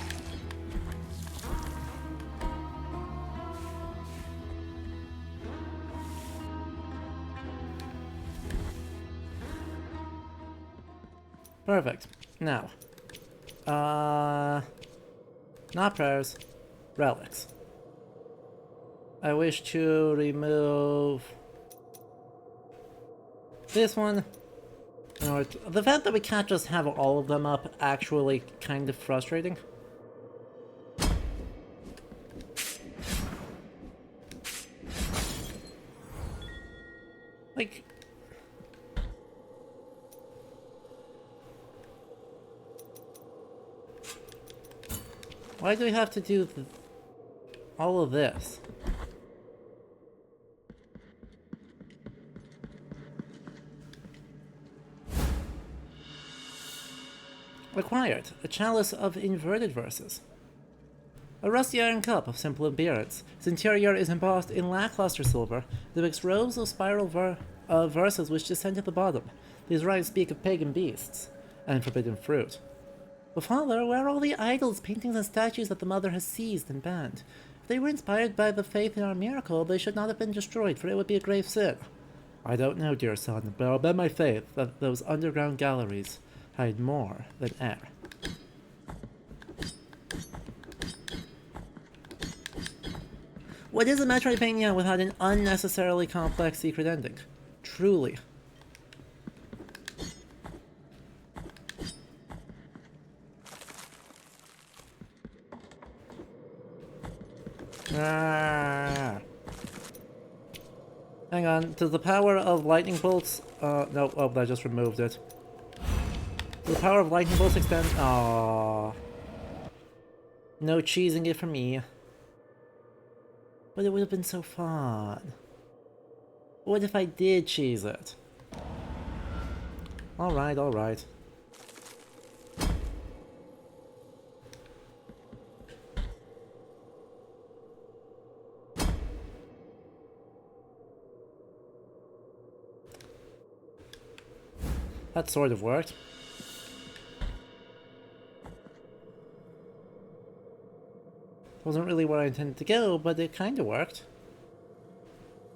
Perfect. Now, not prayers, relics. I wish to remove this one. The fact that we can't just have all of them up actually kind of frustrating. Like, why do we have to do all of this? Acquired, a chalice of inverted verses. A rusty iron cup of simple appearance. Its interior is embossed in lackluster silver, depicts rows of spiral verses which descend to the bottom. These rhymes speak of pagan beasts and forbidden fruit. But Father, where are all the idols, paintings, and statues that the Mother has seized and banned? If they were inspired by the faith in our miracle, they should not have been destroyed, for it would be a grave sin. I don't know, dear son, but I'll bet my faith that those underground galleries hide more than air. What is a Metroidvania without an unnecessarily complex secret ending? Truly. Hang on, does the power of lightning bolts... no, oh, I just removed it. Does the power of lightning bolts extend... Aww. No cheesing it for me. But it would have been so fun. What if I did cheese it? Alright, alright. That sort of worked. Wasn't really where I intended to go, but it kinda worked.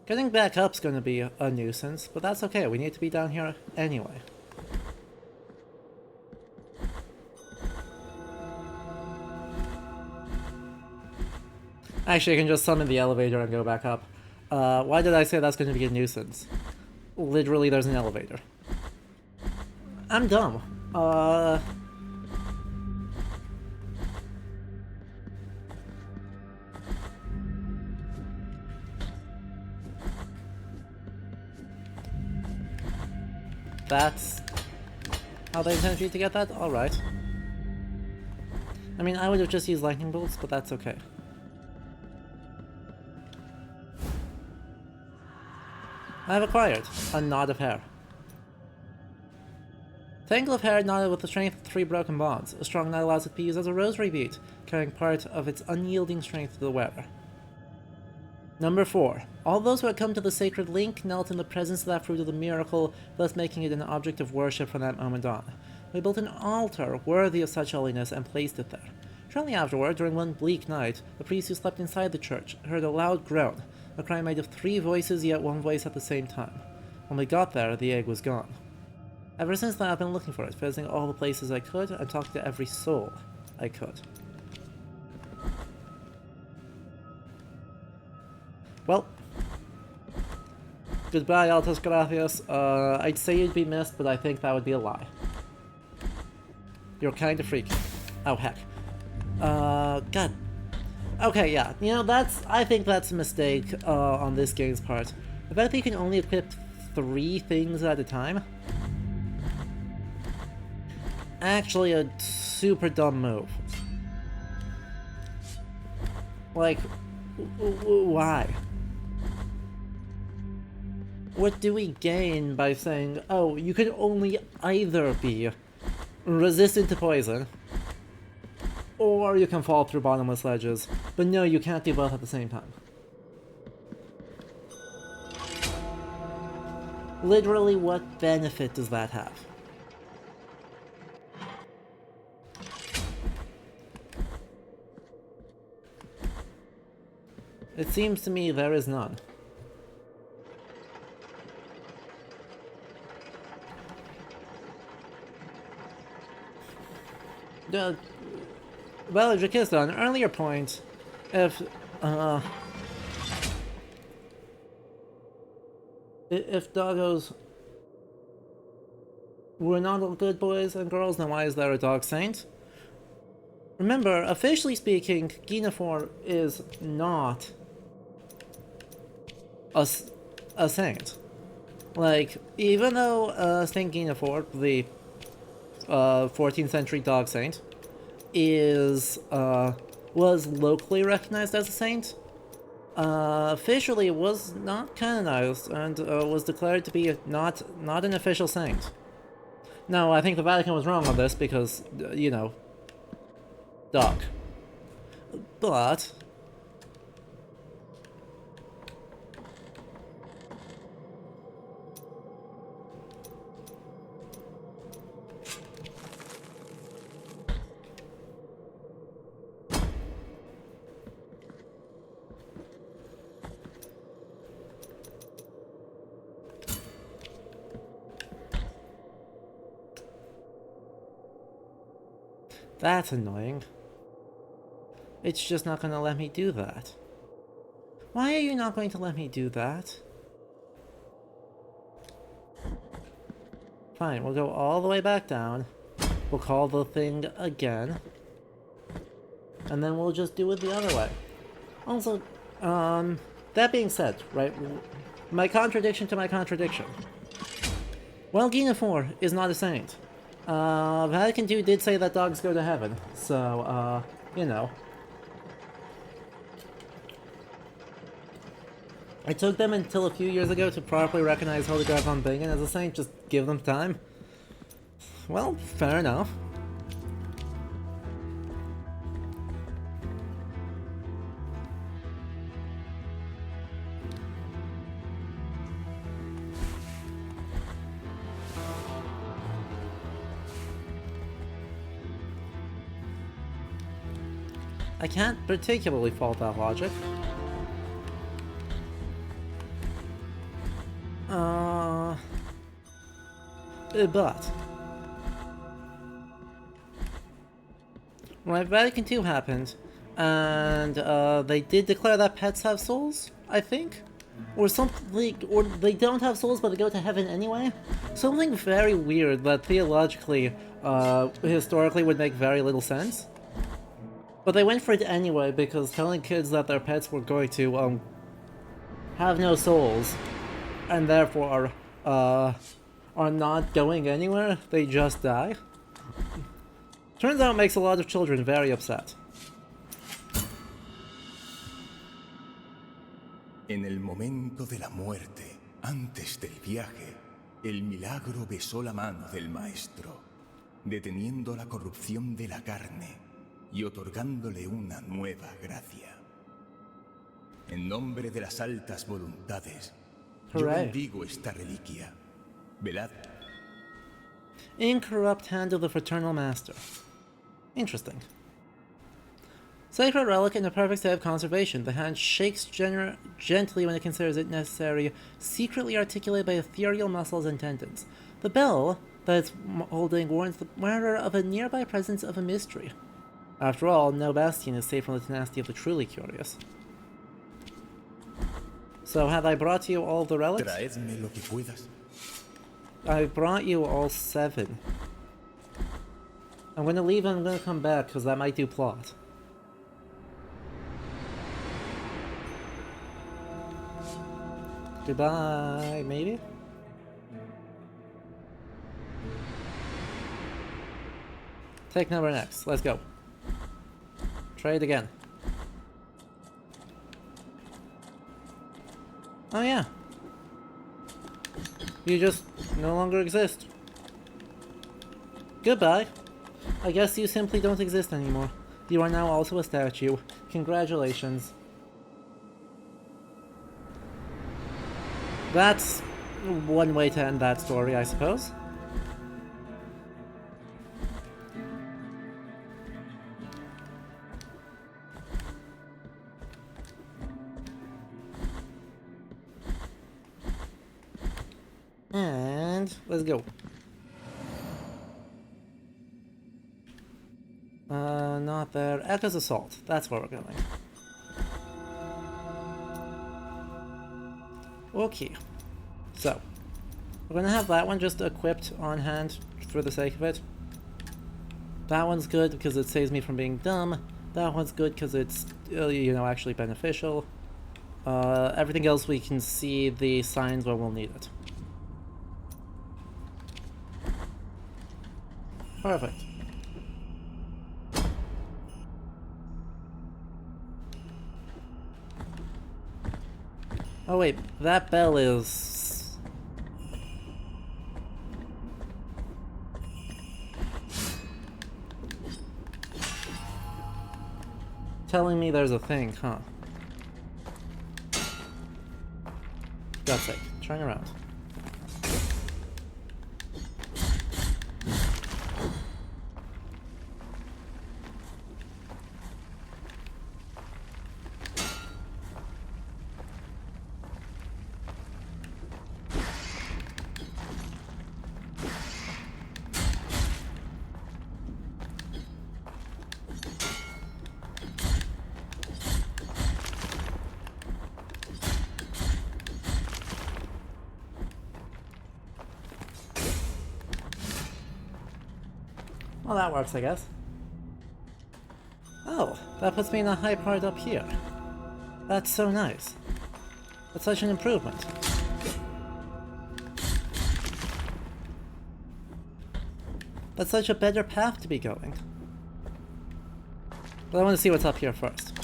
Getting back up's gonna be a nuisance, but that's okay, we need to be down here anyway. Actually, I can just summon the elevator and go back up. Why did I say that's gonna be a nuisance? Literally, there's an elevator. I'm dumb. That's how they intend for you to get that? Alright. I mean, I would have just used lightning bolts, but that's okay. I have acquired a knot of hair. Tangle of hair knotted with the strength of 3 broken bonds. A strong knot allows it to be used as a rosary bead, carrying part of its unyielding strength to the wearer. Number 4. All those who had come to the sacred link knelt in the presence of that fruit of the miracle, thus making it an object of worship from that moment on. We built an altar worthy of such holiness and placed it there. Shortly afterward, during one bleak night, the priest who slept inside the church heard a loud groan, a cry made of 3 voices, yet 1 voice at the same time. When we got there, the egg was gone. Ever since then, I've been looking for it, visiting all the places I could, and talking to every soul I could. Well, goodbye, Altas Gracias. I'd say you'd be missed, but I think that would be a lie. You're kinda freaky. Oh, heck. God. Okay, yeah. You know, I think that's a mistake, on this game's part. The fact that you can only equip 3 things at a time? Actually, a super dumb move. Like, why? What do we gain by saying, oh, you can only either be resistant to poison, or you can fall through bottomless ledges, but no, you can't do both at the same time. Literally, what benefit does that have? It seems to me there is none. Well, Jakista, an earlier point, if doggos were not all good boys and girls, then why is there a dog saint? Remember, officially speaking, Guinevere is not a saint. Like, even though Saint Guinevere, the 14th century dog saint, was locally recognized as a saint, officially was not canonized and was declared to be not an official saint. Now, I think the Vatican was wrong on this because, you know, dog. But that's annoying. It's just not going to let me do that. Why are you not going to let me do that? Fine, we'll go all the way back down. We'll call the thing again. And then we'll just do it the other way. Also, that being said, right, my contradiction to my contradiction. Well, Guinevere is not a saint. Vatican II did say that dogs go to heaven, so, you know. It took them until a few years ago to properly recognize Hildegard von Bingen as a saint, just give them time. Well, fair enough. I can't particularly fault that logic. But when Vatican II happened, and they did declare that pets have souls, I think? Or something, or they don't have souls but they go to heaven anyway? Something very weird that theologically, historically would make very little sense. But they went for it anyway because telling kids that their pets were going to, have no souls, and therefore, are not going anywhere, they just die. Turns out it makes a lot of children very upset. En el momento de la muerte, antes del viaje, el milagro besó la mano del Maestro, deteniendo la corrupción de la carne y otorgándole una nueva gracia. En nombre de las altas voluntades, yo Hooray. bendigo esta reliquia. Velad. Incorrupt hand of the Fraternal Master. Interesting. Sacred relic in a perfect state of conservation. The hand shakes gently when it considers it necessary, secretly articulated by ethereal muscles and tendons. The bell that it's holding warns the wearer of a nearby presence of a mystery. After all, no bastion is safe from the tenacity of the truly curious. So, have I brought you all the relics? Traedme lo que puedas. I brought you all 7. I'm gonna leave and I'm gonna come back, because that might do plot. Goodbye, maybe? Take number next. Let's go. Trade again. Oh yeah. You just no longer exist. Goodbye. I guess you simply don't exist anymore. You are now also a statue. Congratulations. That's one way to end that story, I suppose. And let's go. Not there. Echo's Assault. That's where we're going. Okay. So, we're gonna have that one just equipped on hand for the sake of it. That one's good because it saves me from being dumb. That one's good because it's, you know, actually beneficial. Everything else we can see the signs when we'll need it. Perfect. Oh wait, that bell is... telling me there's a thing, huh? God's sake, turn around. Well, that works, I guess. Oh, that puts me in a high part up here. That's so nice. That's such an improvement. That's such a better path to be going. But I want to see what's up here first.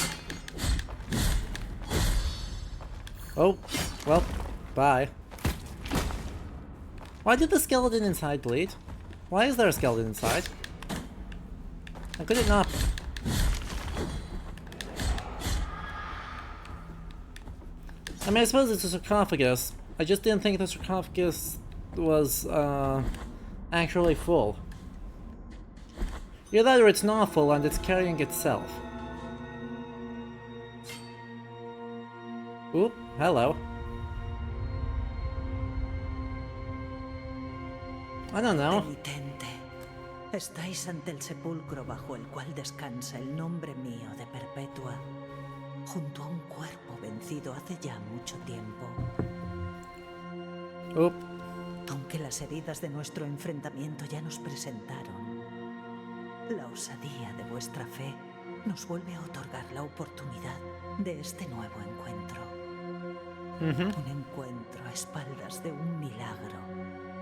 Oh, well, bye. Why did the skeleton inside bleed? Why is there a skeleton inside? How could it not be? I mean, I suppose it's a sarcophagus. I just didn't think the sarcophagus was, actually full. Either that or it's not full and it's carrying itself. Oop, hello. I don't know. Penitente, estáis ante el sepulcro bajo el cual descansa el nombre mío de Perpetua, junto a un cuerpo vencido hace ya mucho tiempo. Oop. Aunque las heridas de nuestro enfrentamiento ya nos presentaron, la osadía de vuestra fe nos vuelve a otorgar la oportunidad de este nuevo encuentro. Un encuentro a espaldas de un milagro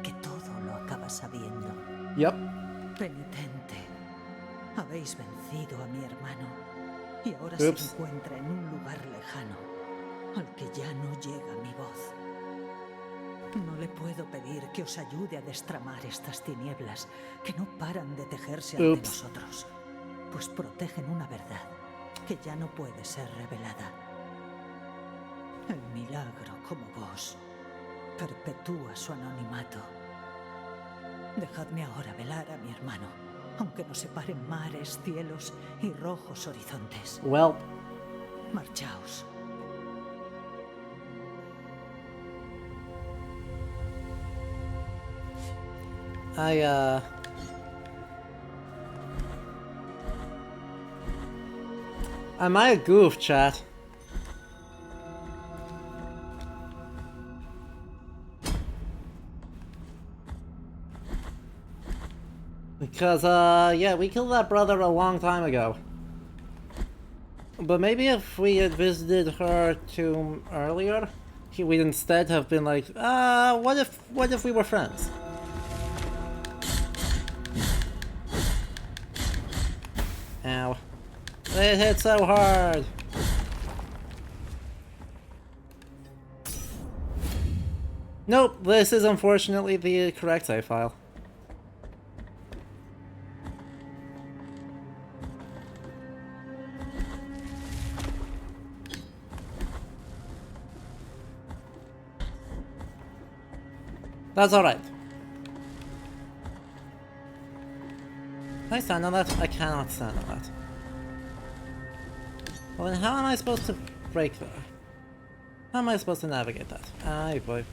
que todo lo acaba sabiendo. Yep. Penitente, habéis vencido a mi hermano y ahora Oops. se encuentra en un lugar lejano al que ya no llega mi voz. No le puedo pedir que os ayude a destramar estas tinieblas que no paran de tejerse ante Oops. nosotros, pues protegen una verdad que ya no puede ser revelada. El milagro, como vos, perpetúa su anonimato. Dejadme ahora velar a mi hermano, aunque nos separen mares, cielos y rojos horizontes. Well, Marchaos. I might have goofed, chat. Because, yeah, we killed that brother a long time ago. But maybe if we had visited her tomb earlier, we'd instead have been like, what if we were friends? Ow. It hit so hard! Nope, this is unfortunately the correct save file. That's alright. Can I stand on that? I cannot stand on that. Well then how am I supposed to break that? How am I supposed to navigate that? Aye boy.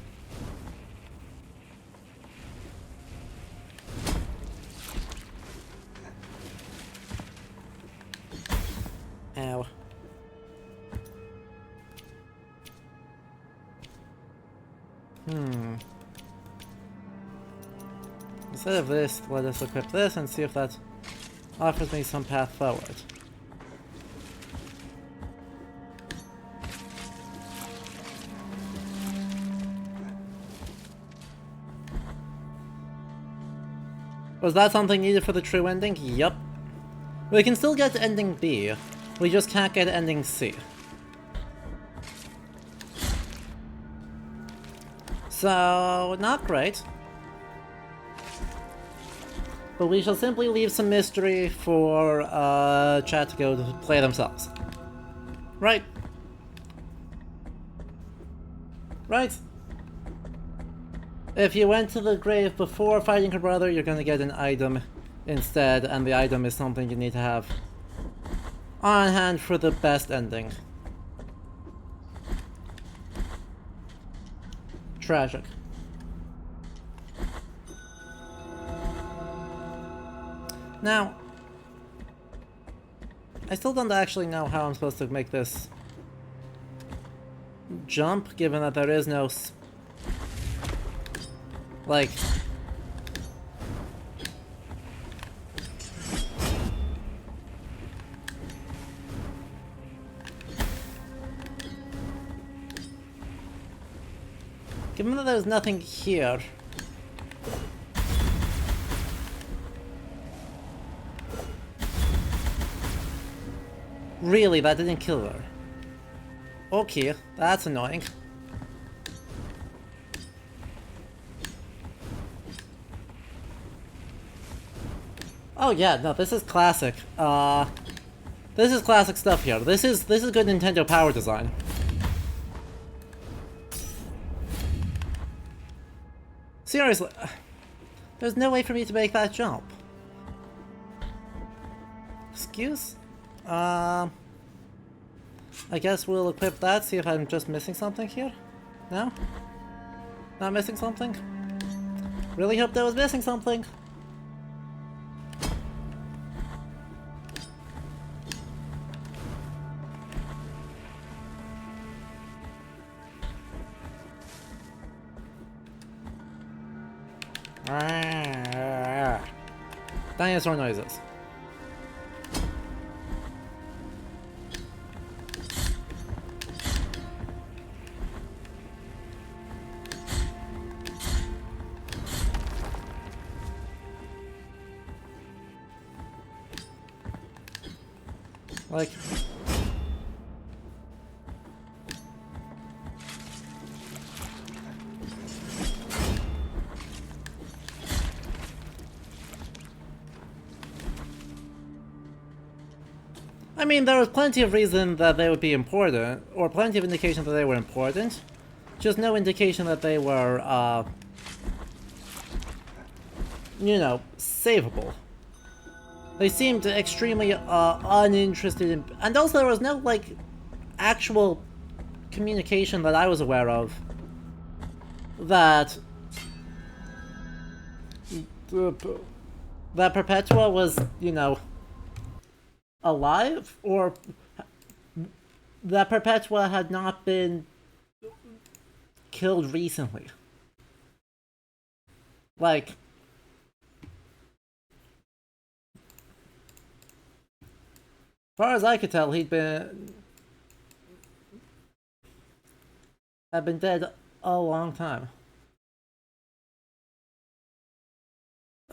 Ow. Instead of this, let us equip this and see if that offers me some path forward. Was that something needed for the true ending? Yup. We can still get to ending B, we just can't get ending C. So, not great. But we shall simply leave some mystery for chat to go to play themselves. Right. Right. If you went to the grave before fighting her brother, you're gonna get an item instead, and the item is something you need to have on hand for the best ending. Tragic. Now, I still don't actually know how I'm supposed to make this jump, given that there is no like... Given that there's nothing here... Really, that didn't kill her. Okay, that's annoying. Oh yeah, no, this is classic. This is classic stuff here. This is good Nintendo power design. Seriously, there's no way for me to make that jump. Excuse? I I guess we'll equip that, see if I'm just missing something here. No? Not missing something? Really hoped I was missing something. Dinosaur noises. Like... I mean, there was plenty of reason that they would be important, or plenty of indication that they were important. Just no indication that they were, you know, savable. They seemed extremely, uninterested in... And also there was no, like, actual communication that I was aware of that... that Perpetua was, you know, alive, or that Perpetua had not been killed recently. Like, as far as I could tell, had been dead a long time.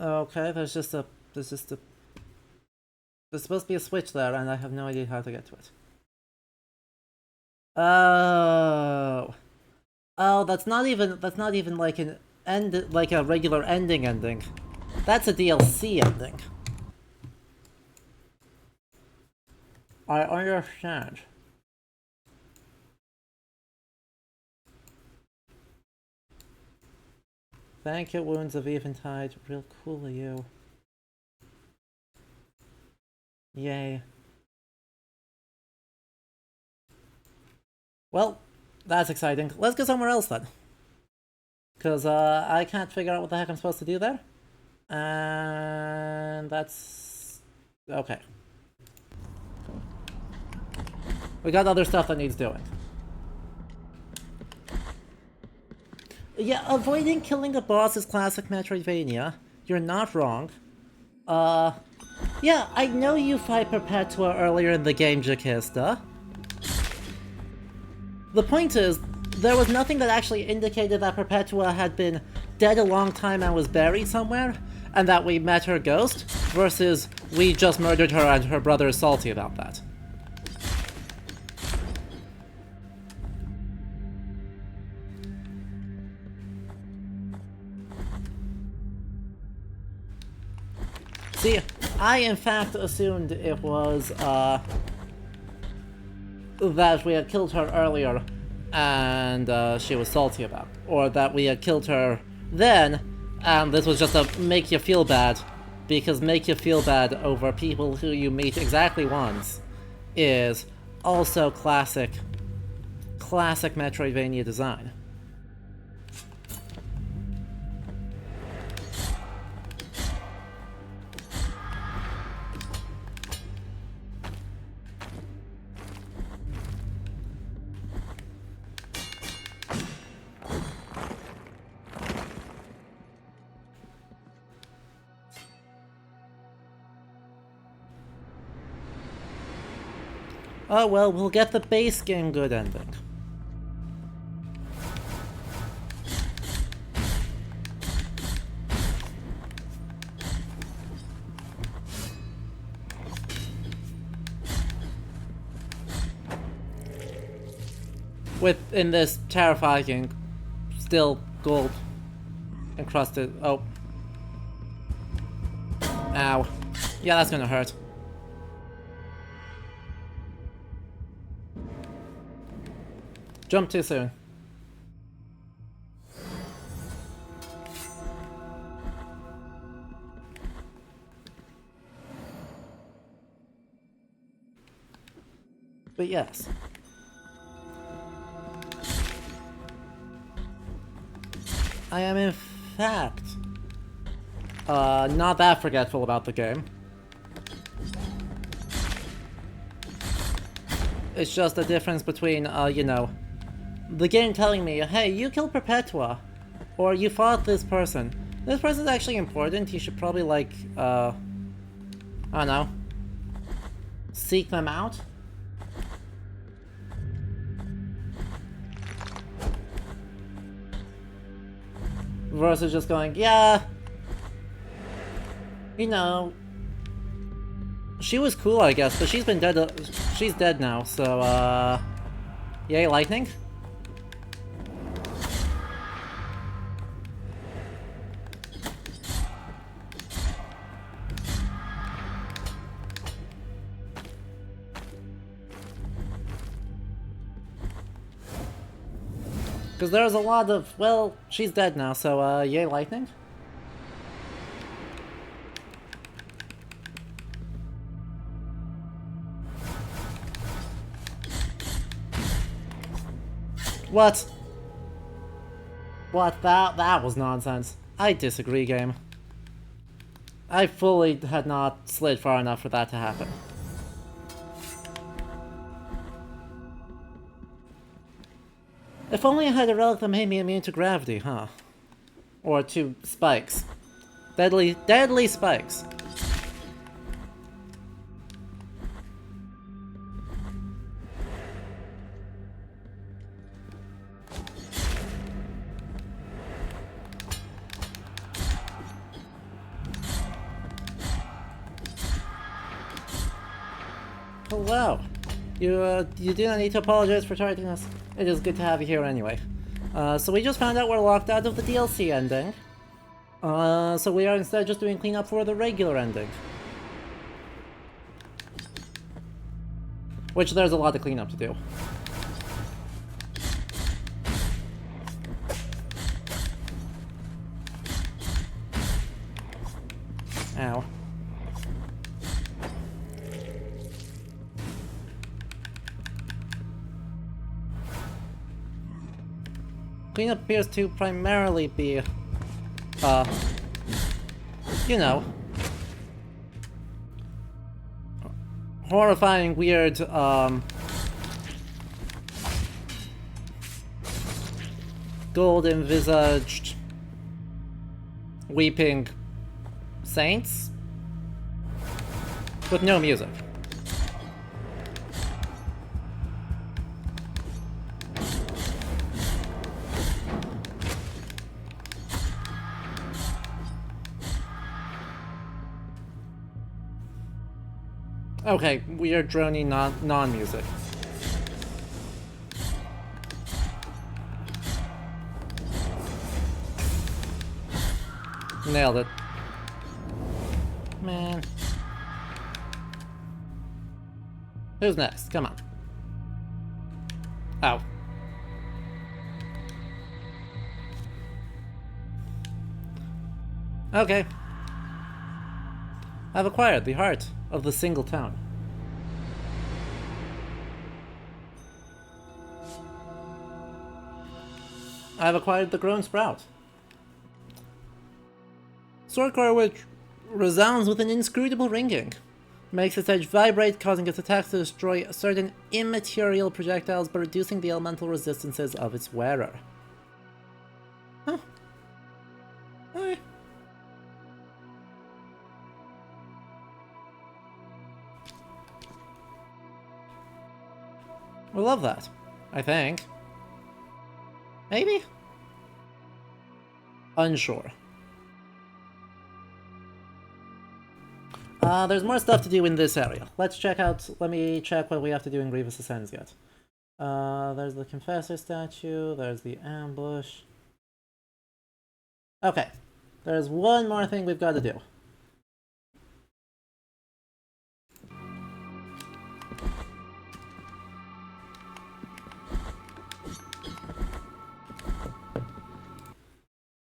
Okay, there's supposed to be a switch there, and I have no idea how to get to it. Oh. Oh, that's not even like an end, like a regular ending. That's a DLC ending. I understand. Thank you, Wounds of Eventide. Real cool of you. Yay. Well, that's exciting. Let's go somewhere else then. Because I can't figure out what the heck I'm supposed to do there. And that's... okay. We got other stuff that needs doing. Yeah, avoiding killing a boss is classic Metroidvania. You're not wrong. Yeah, I know you fight Perpetua earlier in the game, Jakista. The point is, there was nothing that actually indicated that Perpetua had been dead a long time and was buried somewhere, and that we met her ghost, versus we just murdered her and her brother is salty about that. See, I in fact assumed it was, that we had killed her earlier and she was salty about. Or that we had killed her then, and this was just a make you feel bad, because make you feel bad over people who you meet exactly once is also classic Metroidvania design. Oh well, we'll get the base game good ending. In this terrifying, still gold encrusted. Oh. Ow. Yeah, that's gonna hurt. Jump too soon. But yes. I am in fact not that forgetful about the game. It's just the difference between, you know, the game telling me, hey, you killed Perpetua, or you fought this person. This person's actually important, you should probably, like, I don't know, seek them out? Versus just going, yeah, you know, she was cool, I guess, but she's been dead, she's dead now, so, yay, lightning? Because there's a lot of, well, she's dead now, so, yay, lightning? What? What? That was nonsense. I disagree, game. I fully had not slid far enough for that to happen. If only I had a relic that made me immune to gravity, huh? Or to spikes. Deadly spikes. Hello. You do not need to apologize for targeting us. It is good to have you here anyway. So we just found out we're locked out of the DLC ending. So we are instead just doing cleanup for the regular ending. Which there's a lot of cleanup to do. Ow. Cleanup appears to primarily be, you know, horrifying, weird, golden-visaged, weeping saints with no music. Okay, weird drony non-music. Nailed it. Man. Who's next? Come on. Oh. Okay. I've acquired the heart of the single town. I've acquired the grown sprout. Swordcore, which resounds with an inscrutable ringing, makes its edge vibrate, causing its attacks to destroy certain immaterial projectiles but reducing the elemental resistances of its wearer. Huh. Alright. We love that, I think. Maybe? Unsure. There's more stuff to do in this area. Let me check what we have to do in Grievous Ascends yet. There's the Confessor statue, there's the ambush. Okay, there's one more thing we've got to do.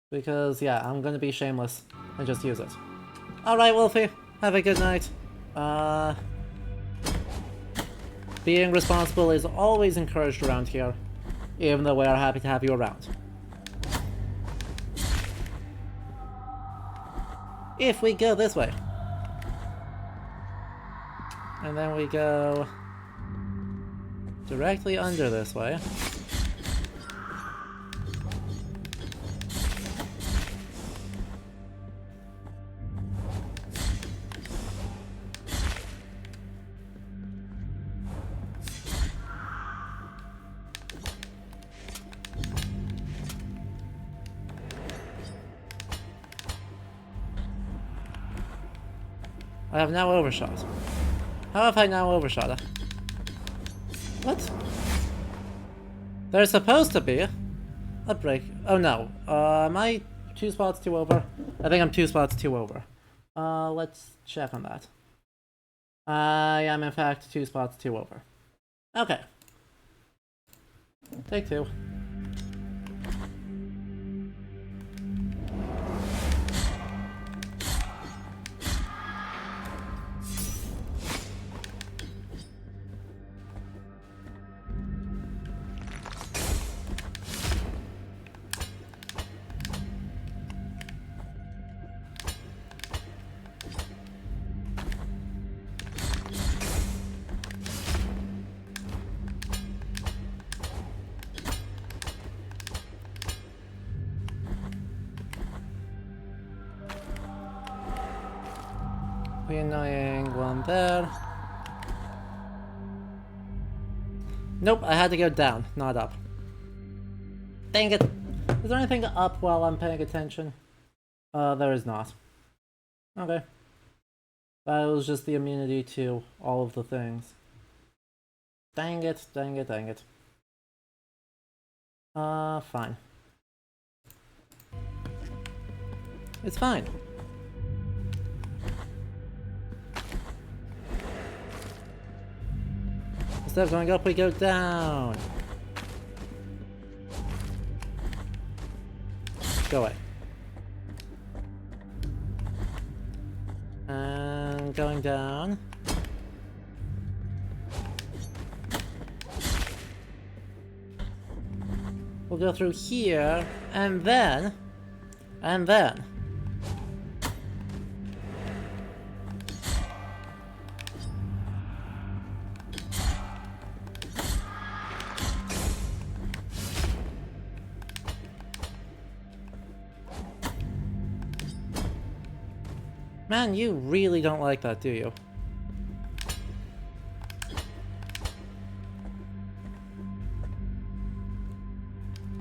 Because, yeah, I'm gonna be shameless and just use it. Alright, Wolfie, have a good night. Being responsible is always encouraged around here, even though we are happy to have you around. If we go this way. And then we go directly under this way. I have now overshot. How have I now overshot? What? There's supposed to be a break. Oh no. Am I 2 spots too over? I think I'm 2 spots too over. Let's check on that. I am in fact 2 spots too over. Okay. Take 2. The annoying one there. Nope, I had to go down, not up. Dang it! Is there anything up while I'm paying attention? There is not. Okay. That was just the immunity to all of the things. Dang it, dang it, dang it. Fine. It's fine. Instead of going up, we go down. Go away. And going down. We'll go through here, and then... Man, you really don't like that, do you?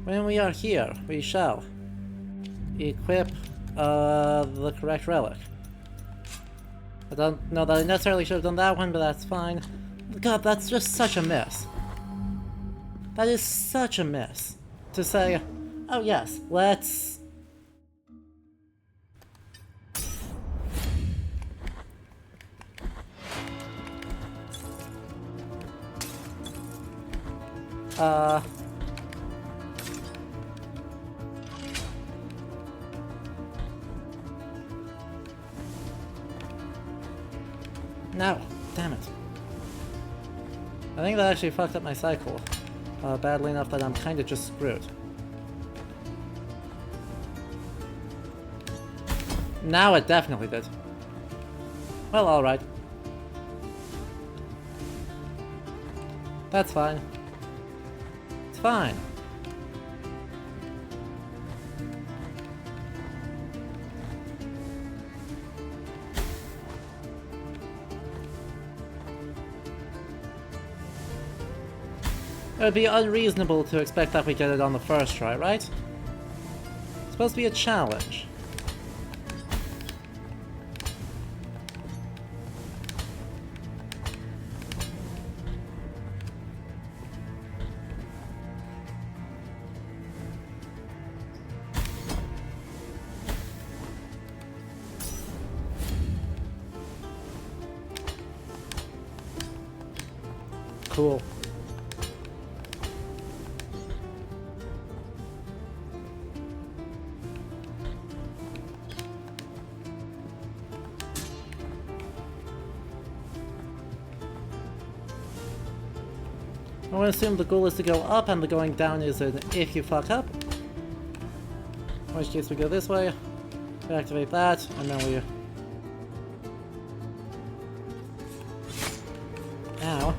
When we are here, we shall equip the correct relic. I don't know that I necessarily should have done that one, but that's fine. God, that's just such a miss. That is such a miss. To say, oh yes, let's... No, damn it. I think that actually fucked up my cycle. Badly enough that I'm kinda just screwed. Now it definitely did. Well, alright. That's fine. It's fine. It would be unreasonable to expect that we get it on the first try, right? It's supposed to be a challenge. Cool. I want to assume the goal is to go up and the going down is an if you fuck up. In which case we go this way. Activate that, and then we... Ow.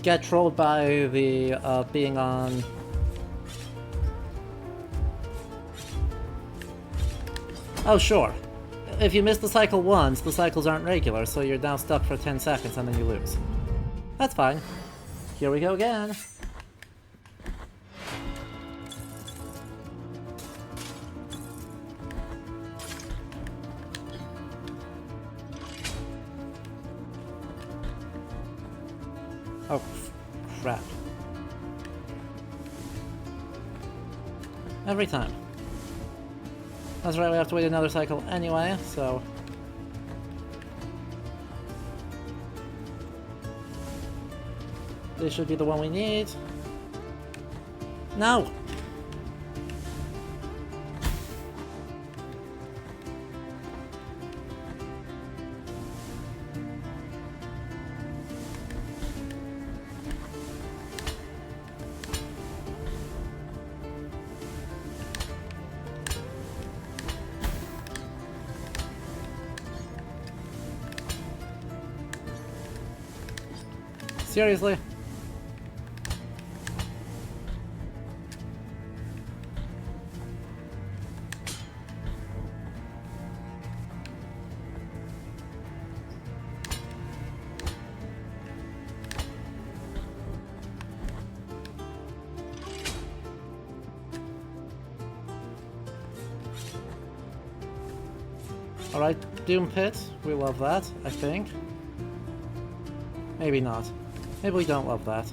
Get trolled by the, being on... Oh, sure. If you miss the cycle once, the cycles aren't regular, so you're now stuck for 10 seconds and then you lose. That's fine. Here we go again. Oh, crap. Every time. That's right, we have to wait another cycle anyway, so... This should be the one we need. No! Seriously? Alright, Doom Pit, we love that, I think. Maybe not. Maybe we don't love that.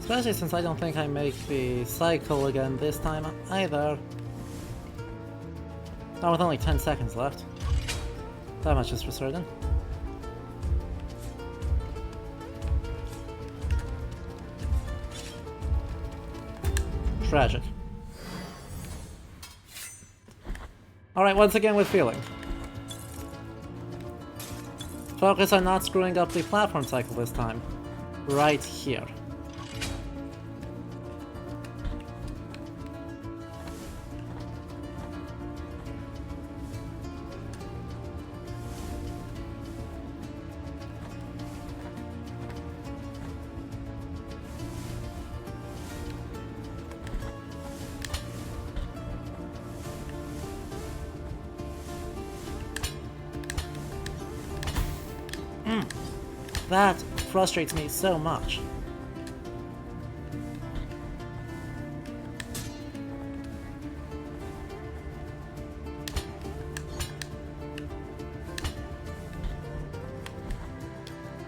Especially since I don't think I make the cycle again this time either. Not with only 10 seconds left. That much is for certain. Tragic. Alright, once again with feeling. Focus on not screwing up the platform cycle this time. Right here. That frustrates me so much.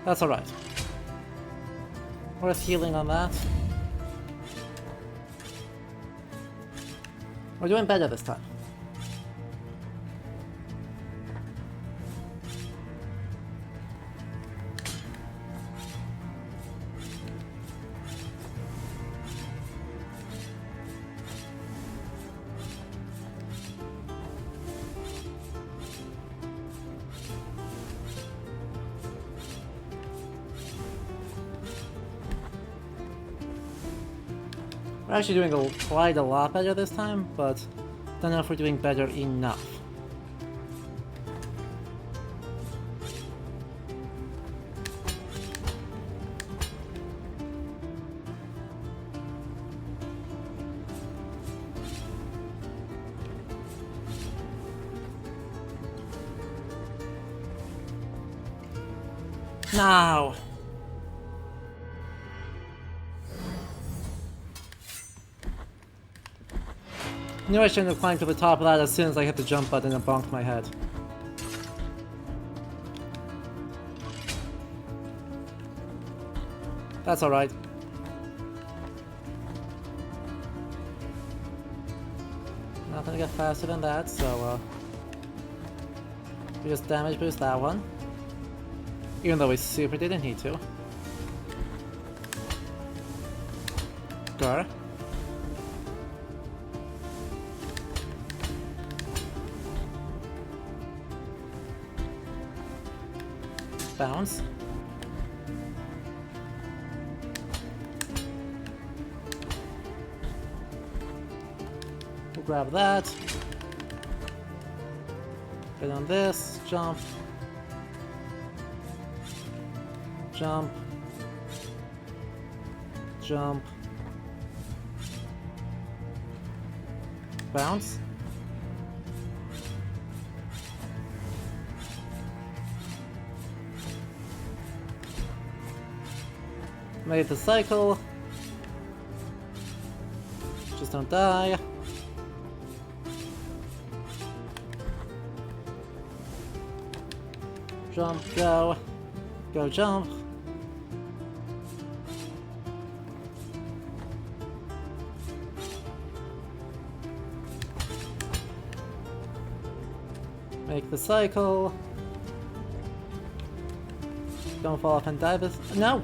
That's alright. Worth healing on that. We're doing better this time. We're actually doing quite a lot better this time, but don't know if we're doing better enough. No! Knew I shouldn't have climbed to the top of that as soon as I hit the jump button and bonked my head. That's alright. Not gonna get faster than that, so we just damage boost that one. Even though we super didn't need to. Gar. Bounce. We'll grab that. Get on this. Jump. Jump. Jump. Bounce. Made the cycle. Just don't die. Jump, go. Go jump. Make the cycle. Don't fall off and die this. No!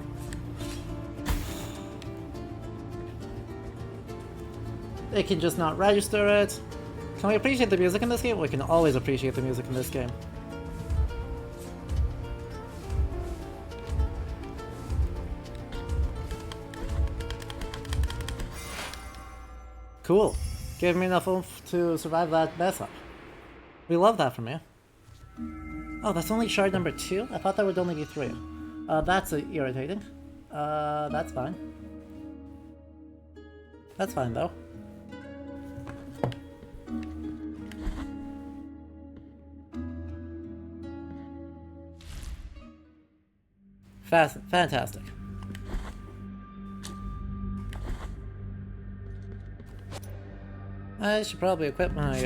It can just not register it. Can we appreciate the music in this game? We can always appreciate the music in this game. Cool. Gave me enough oomph to survive that mess up. We love that from you. Oh, that's only shard number 2? I thought that would only be 3. That's irritating. That's fine. That's fine, though. Fantastic. I should probably equip my,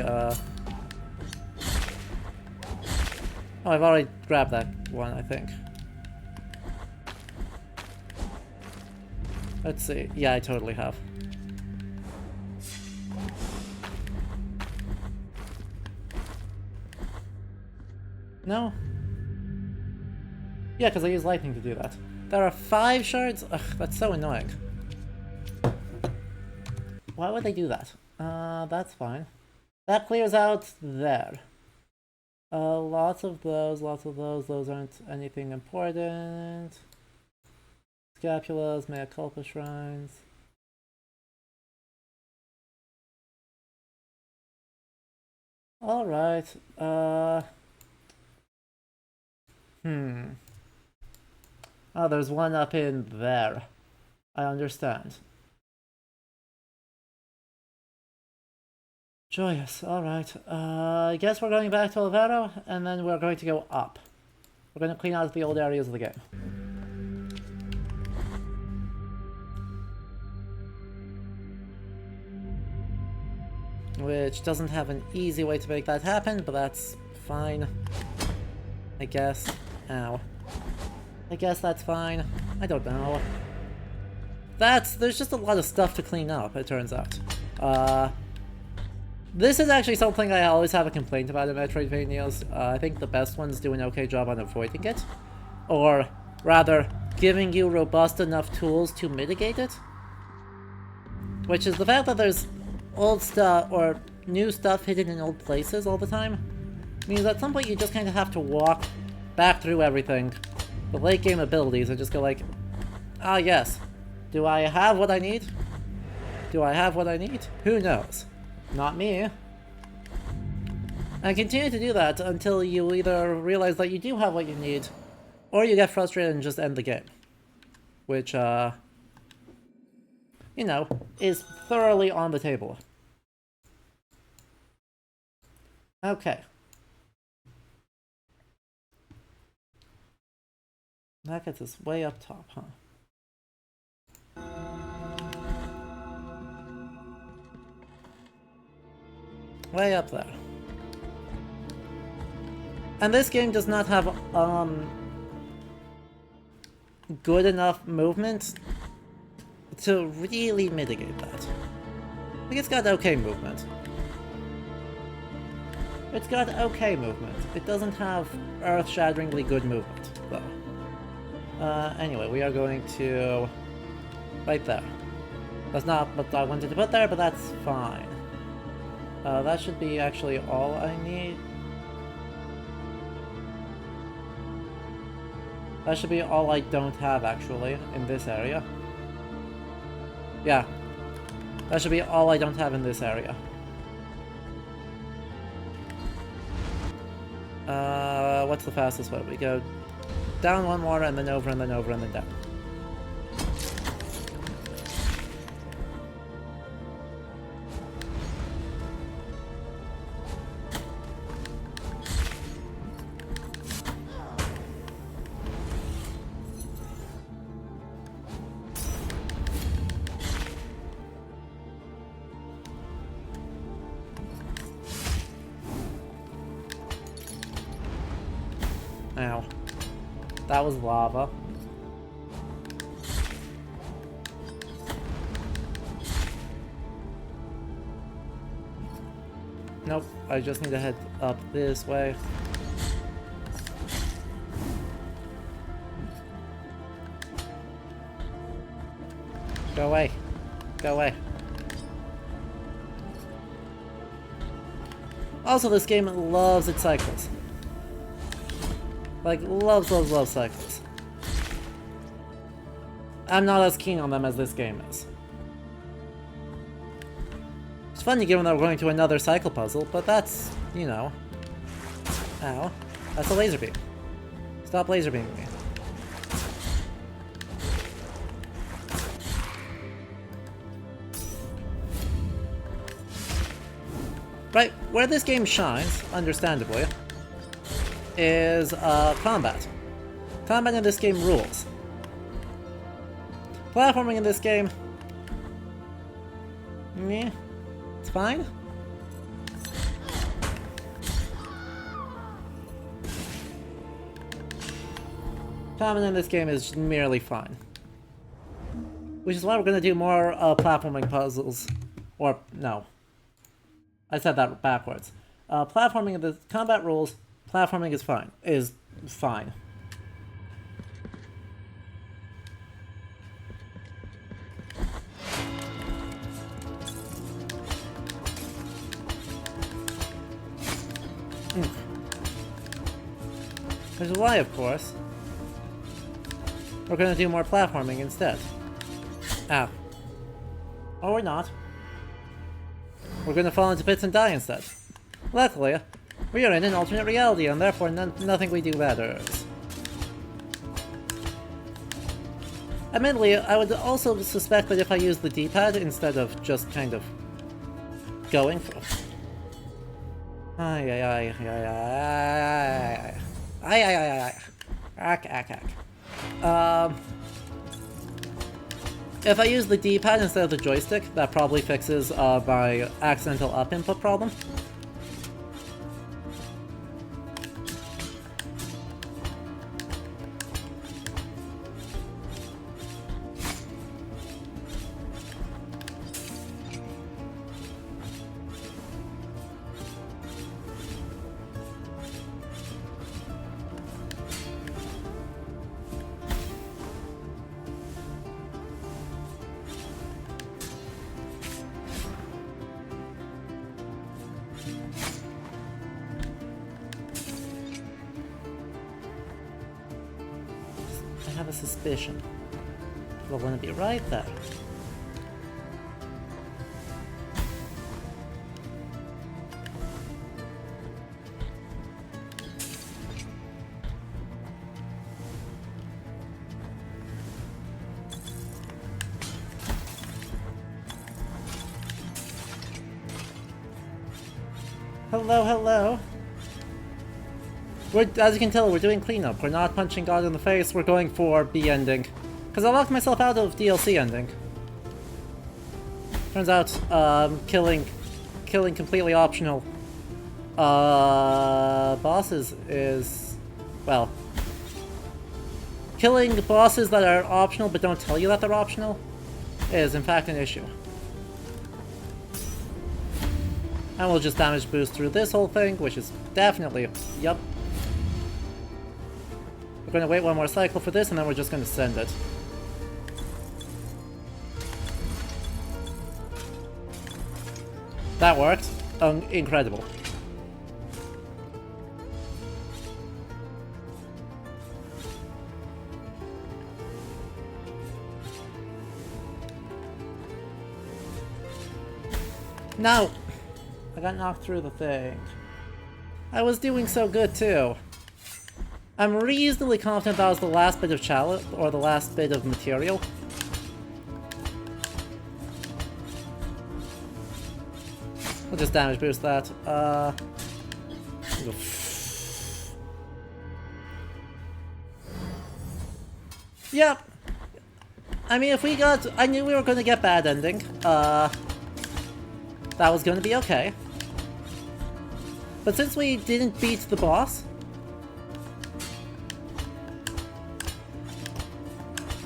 Oh, I've already grabbed that one, I think. Let's see. Yeah, I totally have. No? Yeah, because I use lightning to do that. There are 5 shards? Ugh, that's so annoying. Why would they do that? That's fine. That clears out there. Lots of those, those aren't anything important. Scapulas, mea culpa shrines. Alright, Oh, there's one up in there. I understand. Joyous, alright. I guess we're going back to Alvaro, and then we're going to go up. We're going to clean out the old areas of the game. Which doesn't have an easy way to make that happen, but that's fine. I guess. Ow. I guess that's fine. I don't know. There's just a lot of stuff to clean up, it turns out. This is actually something I always have a complaint about in Metroidvanias. I think the best ones do an okay job on avoiding it. Or, rather, giving you robust enough tools to mitigate it. Which is the fact that there's old stuff, or new stuff hidden in old places all the time. Means at some point you just kind of have to walk back through everything, the late game abilities, and just go like, ah yes, do I have what I need? Do I have what I need? Who knows? Not me. And continue to do that until you either realize that you do have what you need, or you get frustrated and just end the game. Which, you know, is thoroughly on the table. Okay. That gets us way up top, huh? Way up there. And this game does not have, good enough movement to really mitigate that. I think it's got okay movement. It's got okay movement. It doesn't have earth-shatteringly good movement, though. Anyway, we are going to... right there. That's not what I wanted to put there, but that's fine. That should be actually all I need. That should be all I don't have, actually, in this area. Yeah. That should be all I don't have in this area. What's the fastest way? We go down one more, and then over, and then over, and then down. Ow. That was lava. Nope, I just need to head up this way. Go away. Go away. Also, this game loves its cycles. Like, loves cycles. I'm not as keen on them as this game is. It's funny given that we're going to another cycle puzzle, but that's, you know... Ow. That's a laser beam. Stop laser beaming me. Right, where this game shines, understandably, is combat. Combat in this game rules. Platforming in this game... meh. It's fine. Combat in this game is merely fine. Which is why we're gonna do more platforming puzzles. Or, no. I said that backwards. Platforming in the combat rules, platforming is fine. Which is why, of course, we're gonna do more platforming instead. Ow. Or we're not. We're gonna fall into pits and die instead. Luckily, we are in an alternate reality, and therefore nothing we do matters. Admittedly, I would also suspect that if I use the D-pad instead of just kind of going for... If I use the D-pad instead of the joystick, that probably fixes my accidental up input problem. I have a suspicion. We're gonna be right there. Hello, hello. As you can tell, we're doing cleanup. We're not punching God in the face, we're going for B ending. Because I locked myself out of DLC ending. Turns out, killing completely optional bosses is... well... killing bosses that are optional but don't tell you that they're optional is in fact an issue. And we'll just damage boost through this whole thing, which is definitely... yup. We're gonna wait one more cycle for this, and then we're just gonna send it. That worked. Incredible. No! I got knocked through the thing. I was doing so good too. I'm reasonably confident that was the last bit of chalice, or the last bit of material. We'll just damage boost that. Yep. I mean, if we got... I knew we were going to get bad ending. That was going to be okay. But since we didn't beat the boss,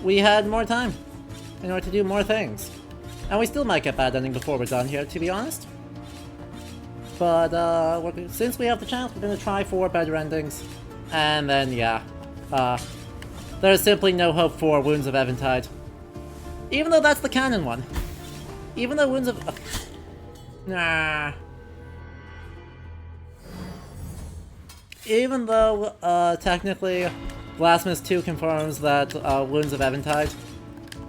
we had more time in order to do more things. And we still might get bad ending before we're done here, to be honest. But since we have the chance, we're going to try 4 better endings. And then, yeah. There's simply no hope for Wounds of Eventide. Even though that's the canon one. Even though Wounds of... Nah. Even though, technically, Blasphemous 2 confirms that Wounds of Eventide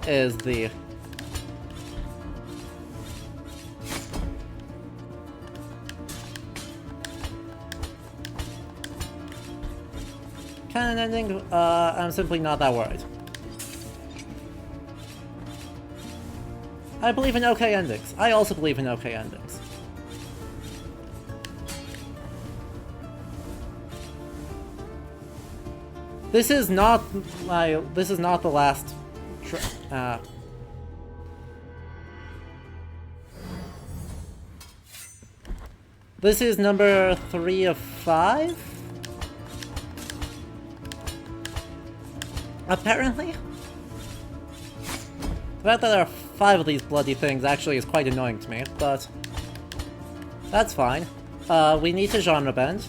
is the... canon ending, I'm simply not that worried. I believe in okay endings. I also believe in okay endings. This is not the last this is number 3 of 5? Apparently? The fact that there are 5 of these bloody things actually is quite annoying to me, but that's fine. We need to genre bend.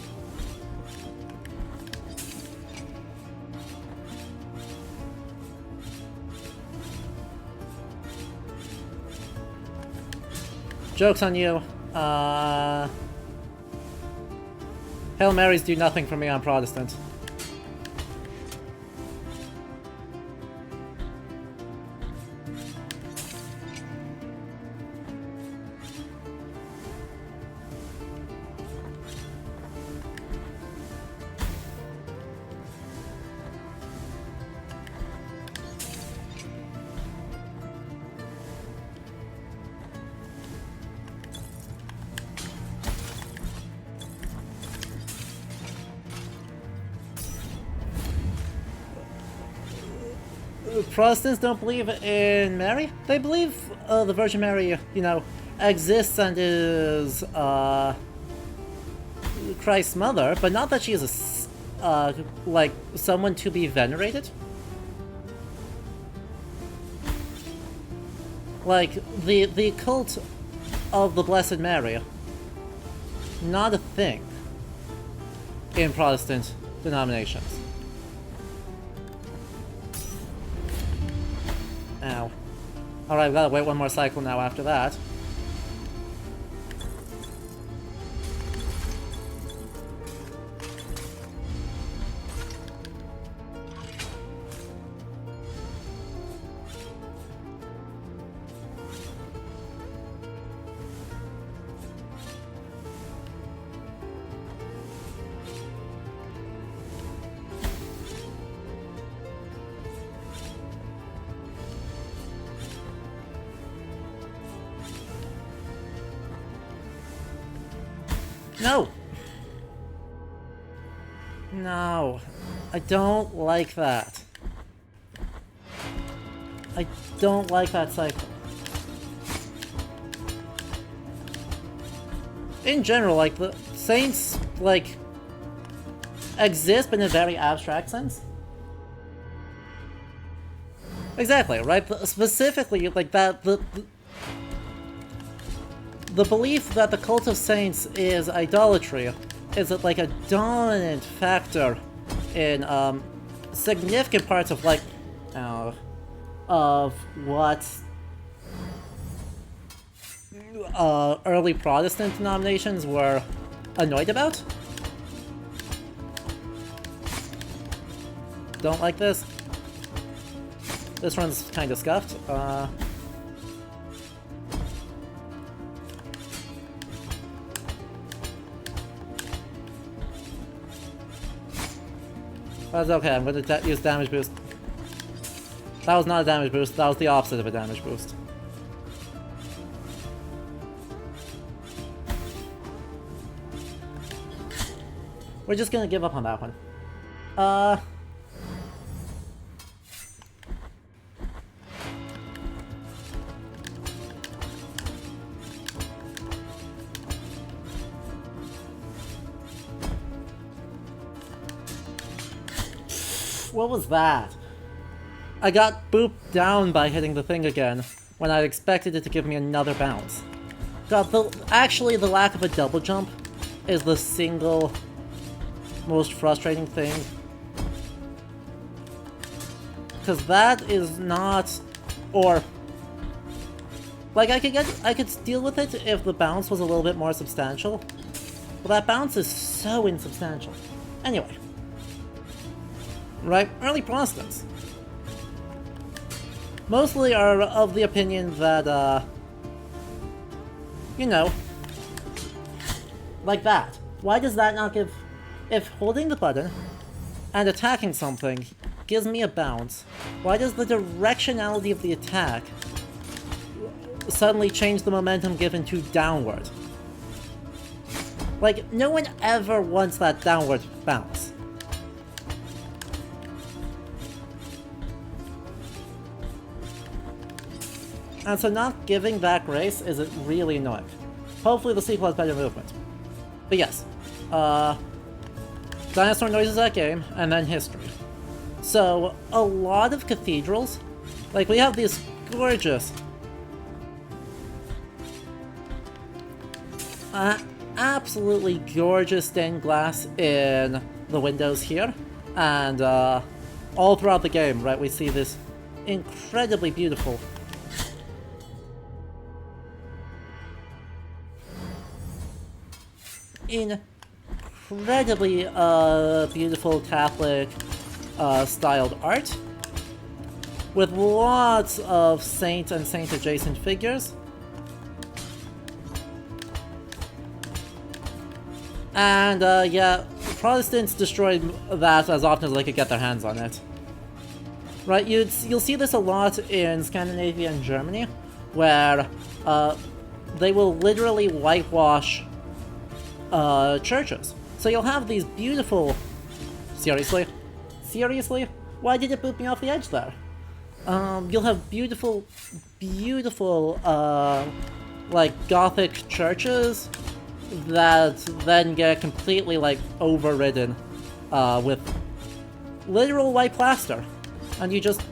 Joke's on you. Hail Marys do nothing for me on Protestant. Protestants don't believe in Mary. They believe the Virgin Mary, you know, exists and is Christ's mother, but not that she is a like someone to be venerated. Like the cult of the Blessed Mary, not a thing in Protestant denominations. Ow. Alright, we've gotta wait one more cycle now after that. No! No. I don't like that. I don't like that cycle. In general, like, the Saints, like, exist but in a very abstract sense. Exactly, right? Specifically, like, that, the belief that the cult of saints is idolatry is like a dominant factor in significant parts of like of what early Protestant denominations were annoyed about. Don't like this. This one's kind of scuffed. That's okay, I'm gonna use damage boost. That was not a damage boost, that was the opposite of a damage boost. We're just gonna give up on that one. What was that? I got booped down by hitting the thing again, when I expected it to give me another bounce. God, actually the lack of a double jump is the single most frustrating thing. Because that is not... or... like, I could deal with it if the bounce was a little bit more substantial. But that bounce is so insubstantial. Anyway. Right, early Protestants mostly are of the opinion that, you know, like that. Why does that not give... if holding the button and attacking something gives me a bounce, why does the directionality of the attack suddenly change the momentum given to downward? Like, no one ever wants that downward bounce. And so not giving that grace is really annoying. Hopefully the sequel has better movement. But yes, dinosaur noises that game, and then history. So, a lot of cathedrals, like we have these gorgeous, absolutely gorgeous stained glass in the windows here, and all throughout the game, right, we see this incredibly beautiful beautiful Catholic styled art with lots of saint and saint adjacent figures. And yeah, Protestants destroyed that as often as they could get their hands on it. Right, you'll see this a lot in Scandinavia and Germany, where they will literally whitewash churches. So you'll have these beautiful... Seriously? Seriously? Why did it boot me off the edge there? You'll have beautiful, beautiful, like, Gothic churches that then get completely, like, overridden with literal white plaster. And you just...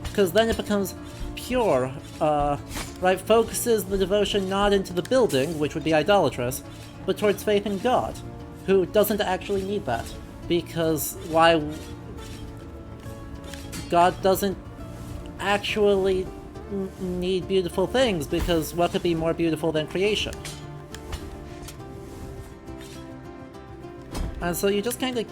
because then it becomes pure, right, focuses the devotion not into the building, which would be idolatrous, but towards faith in God, who doesn't actually need that. Because why... God doesn't actually need beautiful things, because what could be more beautiful than creation? And so you just kind of...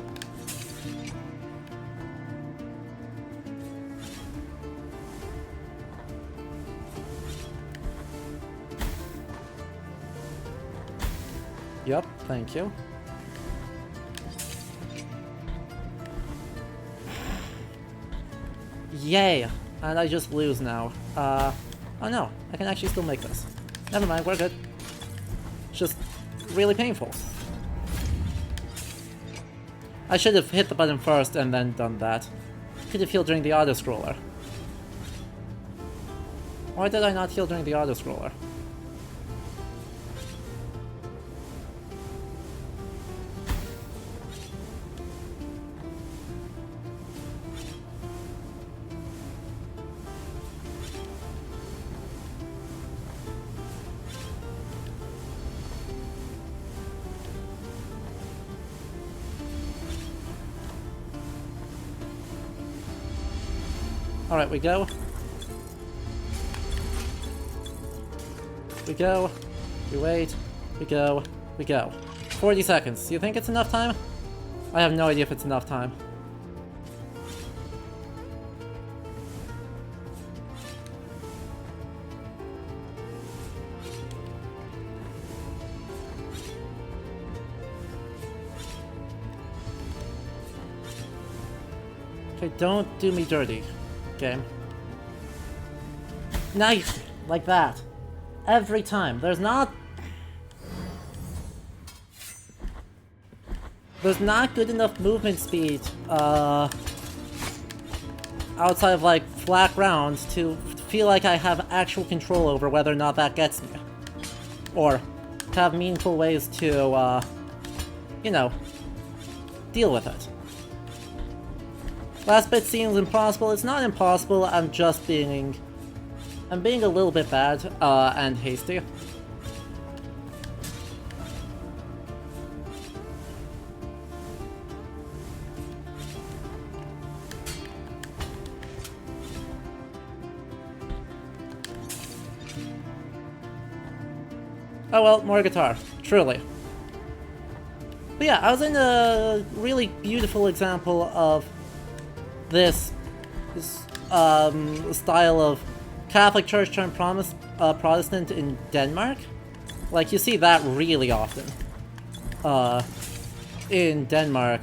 Yep, thank you. Yay! And I just lose now. Oh no, I can actually still make this. Never mind, we're good. It's just really painful. I should have hit the button first and then done that. Could have healed during the auto-scroller. Why did I not heal during the auto-scroller? Alright, we go. We go. We wait. We go. We go. 40 seconds. Do you think it's enough time? I have no idea if it's enough time. Okay, don't do me dirty, game. Nice! Like that. Every time. There's not good enough movement speed, outside of, like, flat ground to feel like I have actual control over whether or not that gets me. Or to have meaningful ways to, you know, deal with it. Last bit seems impossible. It's not impossible, I'm being a little bit bad, and hasty. Oh well, more guitar. Truly. But yeah, I was in a really beautiful example of this style of Catholic Church turned Protestant in Denmark. Like, you see that really often. In Denmark.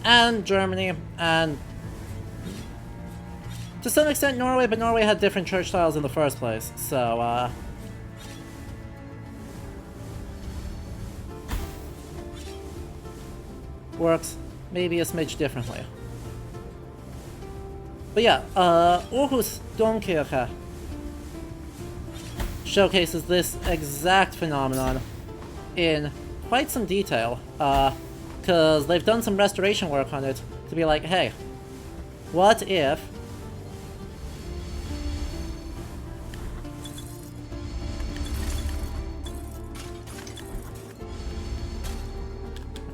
And Germany, and to some extent Norway, but Norway had different church styles in the first place, so, works maybe a smidge differently. But yeah, Aarhus Domkirke showcases this exact phenomenon in quite some detail, because they've done some restoration work on it to be like, hey, what if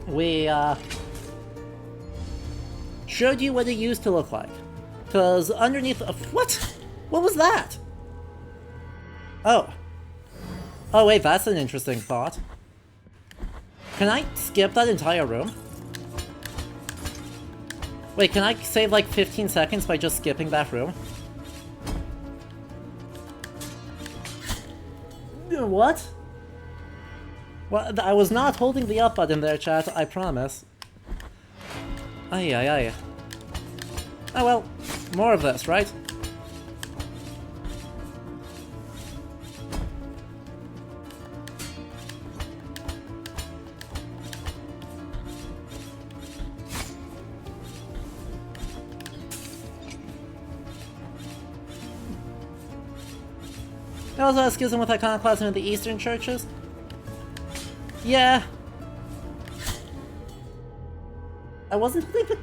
we showed you what it used to look like? Because underneath... what? What was that? Oh. Oh wait, that's an interesting thought. Can I skip that entire room? Wait, can I save like 15 seconds by just skipping that room? What? Well, I was not holding the up button there, chat, I promise. Ay, ay, ay. Oh well, more of this, right? There was a schism with iconoclasm in the Eastern churches. Yeah. I wasn't thinking...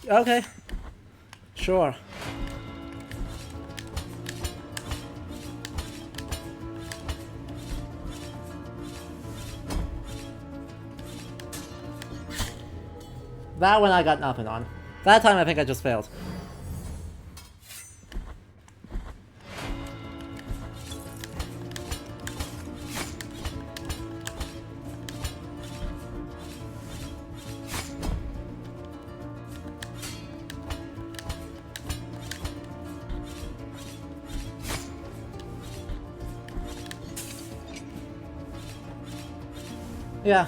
Okay. Sure. That one I got nothing on. That time I think I just failed. Yeah.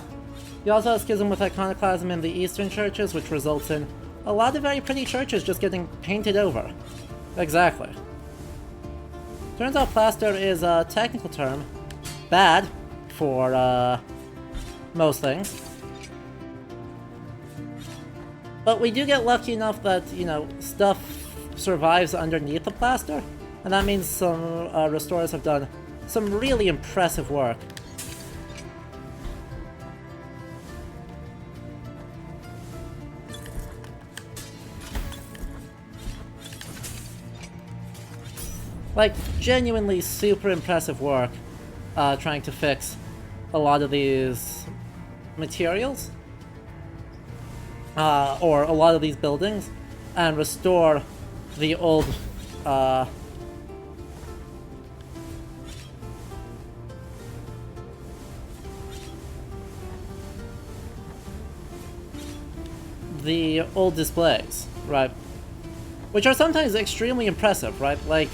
You also have schism with iconoclasm in the Eastern churches, which results in a lot of very pretty churches just getting painted over. Exactly. Turns out plaster is a technical term. Bad for, most things. But we do get lucky enough that, you know, stuff survives underneath the plaster. And that means some restorers have done some really impressive work. Like, genuinely super impressive work trying to fix a lot of these materials. Or a lot of these buildings. And restore the old... the old displays, right? Which are sometimes extremely impressive, right? Like...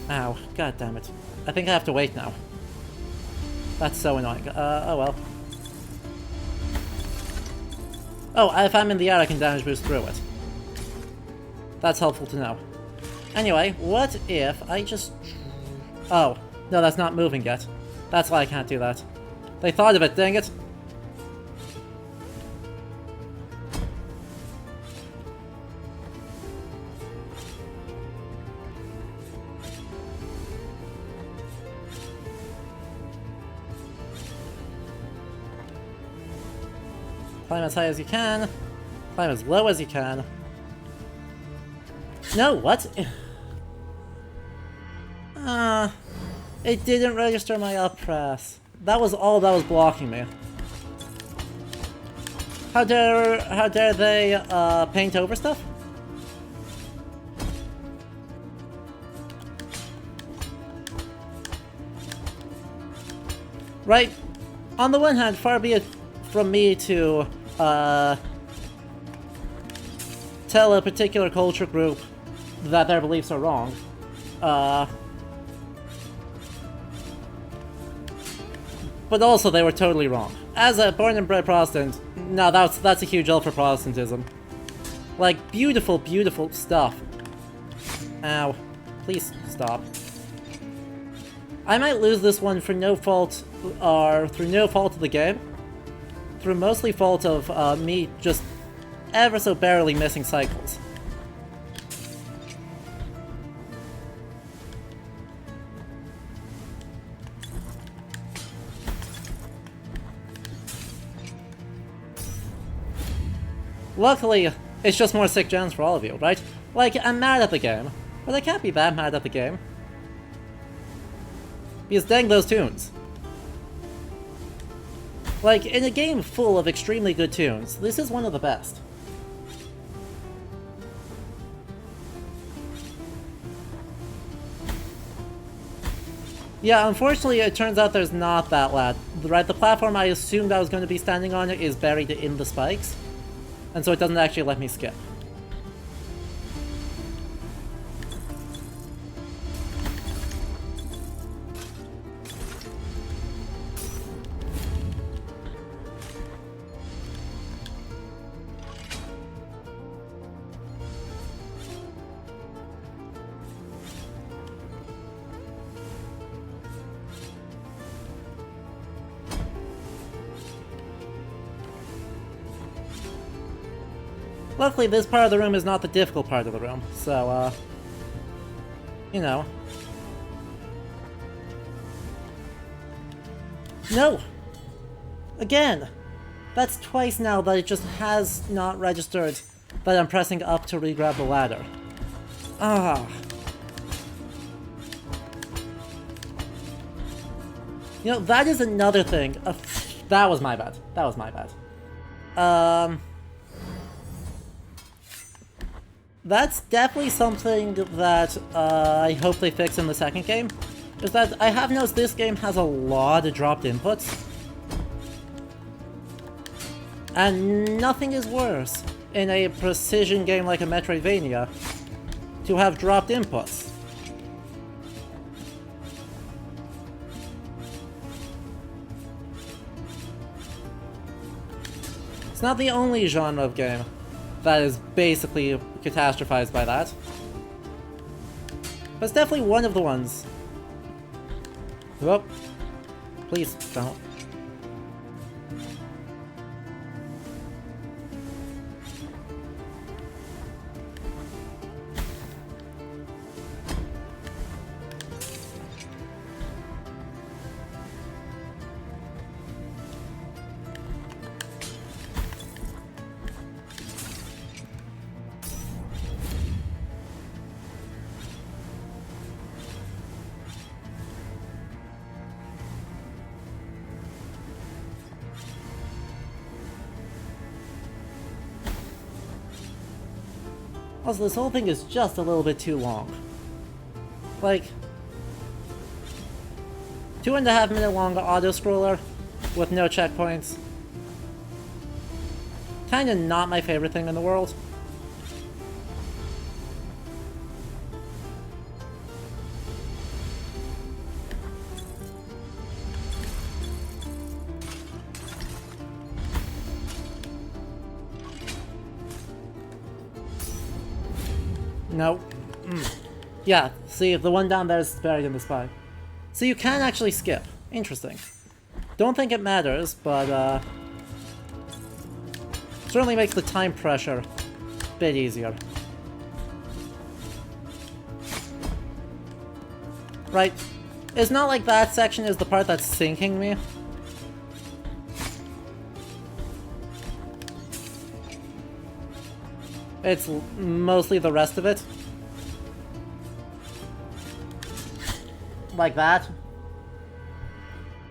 Ow, god damn it. I think I have to wait now. That's so annoying. Oh well. Oh, if I'm in the air, I can damage boost through it. That's helpful to know. Anyway, what if I just... Oh, no, that's not moving yet. That's why I can't do that. They thought of it, dang it! Climb as high as you can. Climb as low as you can. No, what? It didn't register my up press. That was all that was blocking me. How dare they, paint over stuff? Right, on the one hand, far be it from me to, tell a particular culture group that their beliefs are wrong. But also they were totally wrong. As a born and bred Protestant, no, that's a huge L for Protestantism. Like, beautiful, beautiful stuff. Ow. Please stop. I might lose this one for no fault, or through no fault of the game. Through mostly fault of me just ever so barely missing cycles. Luckily, it's just more sick gens for all of you, right? Like, I'm mad at the game, but I can't be that mad at the game. Because dang those tunes. Like, in a game full of extremely good tunes, this is one of the best. Yeah, unfortunately it turns out there's not that lag. Right, the platform I assumed I was going to be standing on is buried in the spikes. And so it doesn't actually let me skip. Luckily, this part of the room is not the difficult part of the room, so, you know. No! Again! That's twice now that it just has not registered that I'm pressing up to re-grab the ladder. Ah. You know, that is another thing. That was my bad. That was my bad. That's definitely something that I hope they fix in the second game. Is that I have noticed this game has a lot of dropped inputs. And nothing is worse in a precision game like a Metroidvania to have dropped inputs. It's not the only genre of game that is basically catastrophized by that. But it's definitely one of the ones. Whoop. Please don't. Also, this whole thing is just a little bit too long. Like, 2.5 minute long auto-scroller with no checkpoints. Kinda not my favorite thing in the world. No. Yeah, see, the one down there is buried in the spike. So you can actually skip. Interesting. Don't think it matters, but certainly makes the time pressure a bit easier. Right. It's not like that section is the part that's sinking me. It's mostly the rest of it. Like that.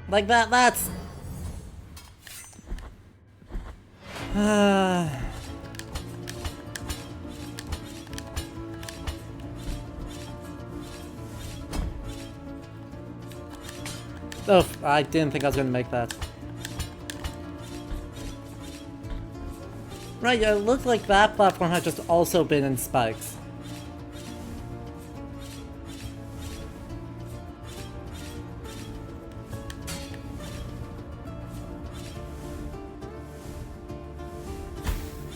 Like that, that's... Oh, I didn't think I was gonna make that. Right, yeah, it looked like that platform had just also been in spikes.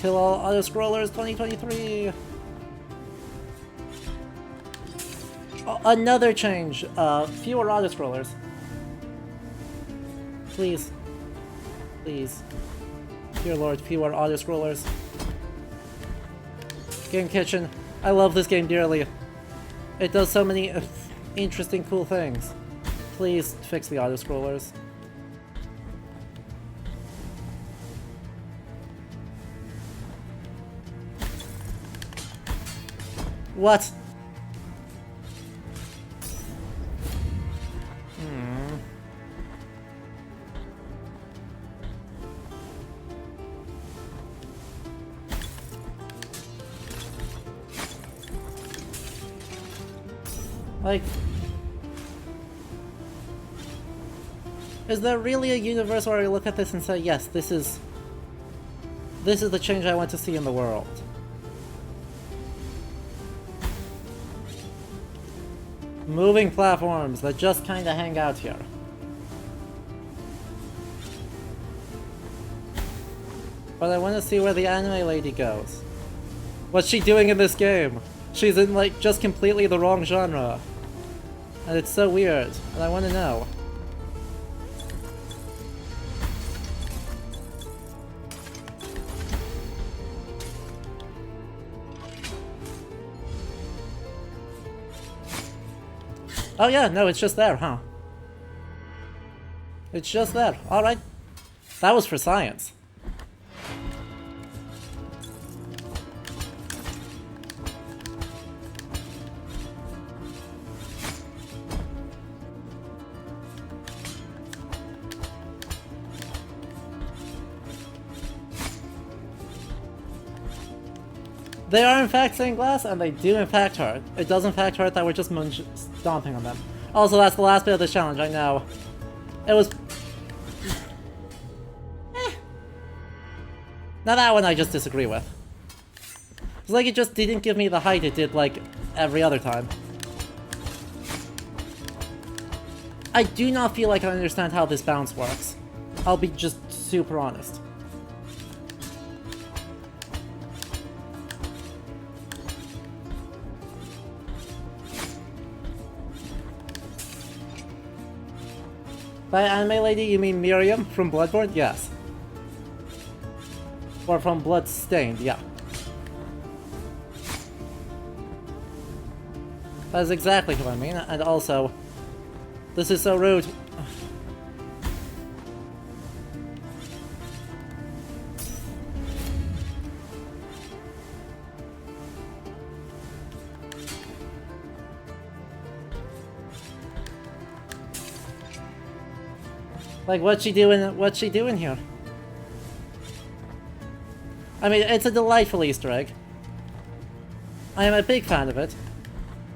Kill all auto-scrollers 2023! Oh, another change! Fewer auto-scrollers. Please. Please. Dear Lord, fewer auto-scrollers. Game Kitchen. I love this game dearly. It does so many interesting, cool things. Please fix the auto-scrollers. What? Like, is there really a universe where I look at this and say, yes, this is the change I want to see in the world? Moving platforms that just kinda hang out here. But I want to see where the anime lady goes. What's she doing in this game? She's in, like, just completely the wrong genre. And it's so weird, and I want to know. Oh yeah, no, it's just there, huh? It's just there. Alright. That was for science. They are in fact stained glass, and they do in fact hurt. It does in fact hurt that we're just stomping on them. Also, that's the last bit of this challenge, I know. It was... Now that one I just disagree with. It's like it just didn't give me the height it did, like, every other time. I do not feel like I understand how this bounce works. I'll be just super honest. By anime lady, you mean Miriam from Bloodborne? Yes. Or from Bloodstained, yeah. That is exactly who I mean, and also, this is so rude. Like, what's she doing here? I mean, it's a delightful Easter egg. I am a big fan of it.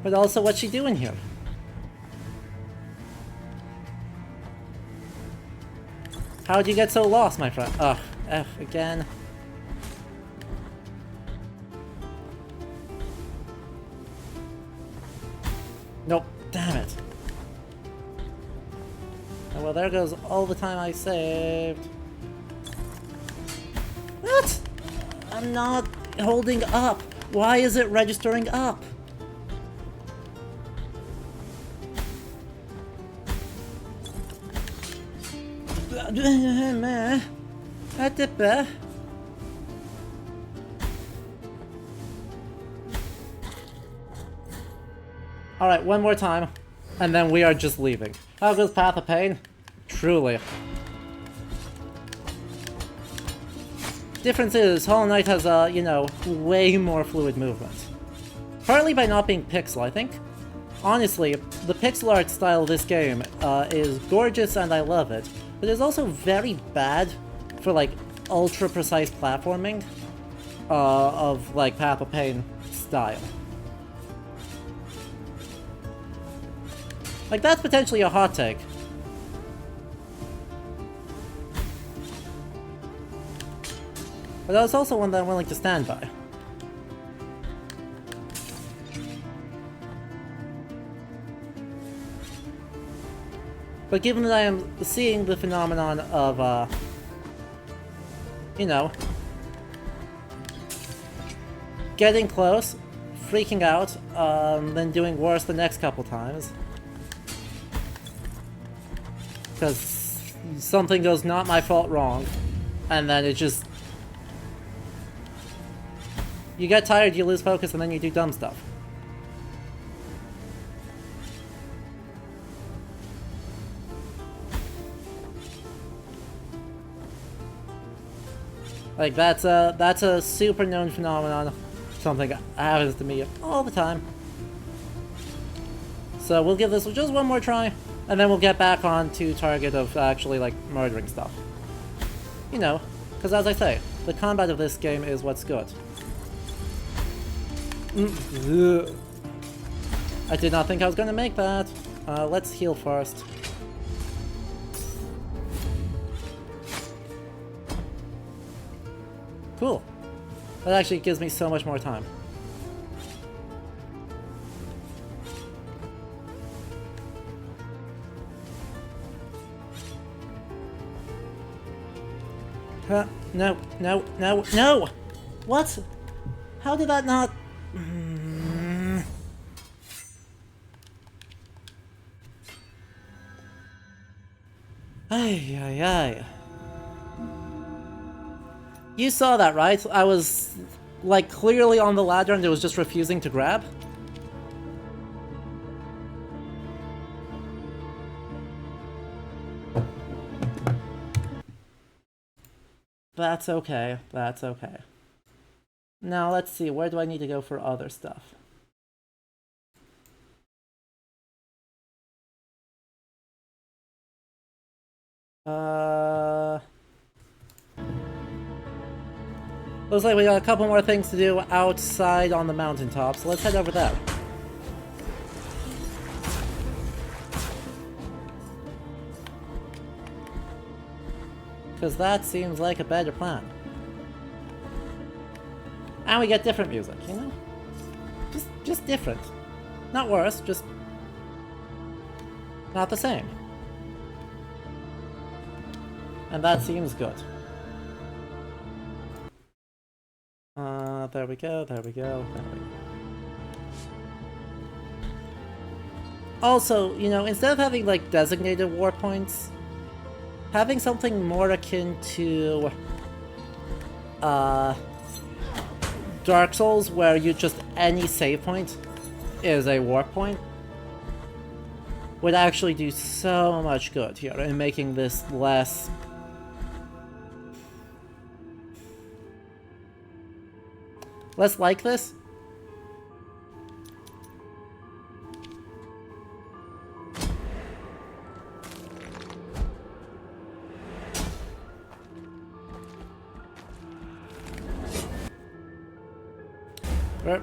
But also, what's she doing here? How'd you get so lost, my friend? Ugh, F again. Nope, damn it. Oh, well, there goes all the time I saved. What? I'm not holding up. Why is it registering up? Alright, one more time, and then we are just leaving. How goes Path of Pain? Truly. Difference is, Hollow Knight has, you know, way more fluid movement. Partly by not being pixel, I think. Honestly, the pixel art style of this game is gorgeous and I love it, but it's also very bad for, like, ultra-precise platforming of, like, Path of Pain style. Like, that's potentially a hot take. But that's also one that I'm willing to stand by. But given that I am seeing the phenomenon of, you know, getting close, freaking out, then doing worse the next couple times. Because something goes not my fault wrong, and then it just... You get tired, you lose focus, and then you do dumb stuff. Like, that's a super known phenomenon. Something happens to me all the time. So we'll give this just one more try, and then we'll get back on to target of actually, like, murdering stuff. You know, because as I say, the combat of this game is what's good. I did not think I was going to make that. Let's heal first. Cool. That actually gives me so much more time. No, no, no, no! What? How did that not... Ay, ay, ay. You saw that, right? I was, like, clearly on the ladder and it was just refusing to grab? That's okay. That's okay. Now, let's see. Where do I need to go for other stuff? Looks like we got a couple more things to do outside on the mountaintop, so let's head over there. Because that seems like a better plan. And we get different music, you know? Just different. Not worse, just... not the same. And that seems good. There we go, there we go, there we go. Also, you know, instead of having, like, designated war points, having something more akin to, Dark Souls, where you just, any save point is a war point, would actually do so much good here in making this less... less like this? Right.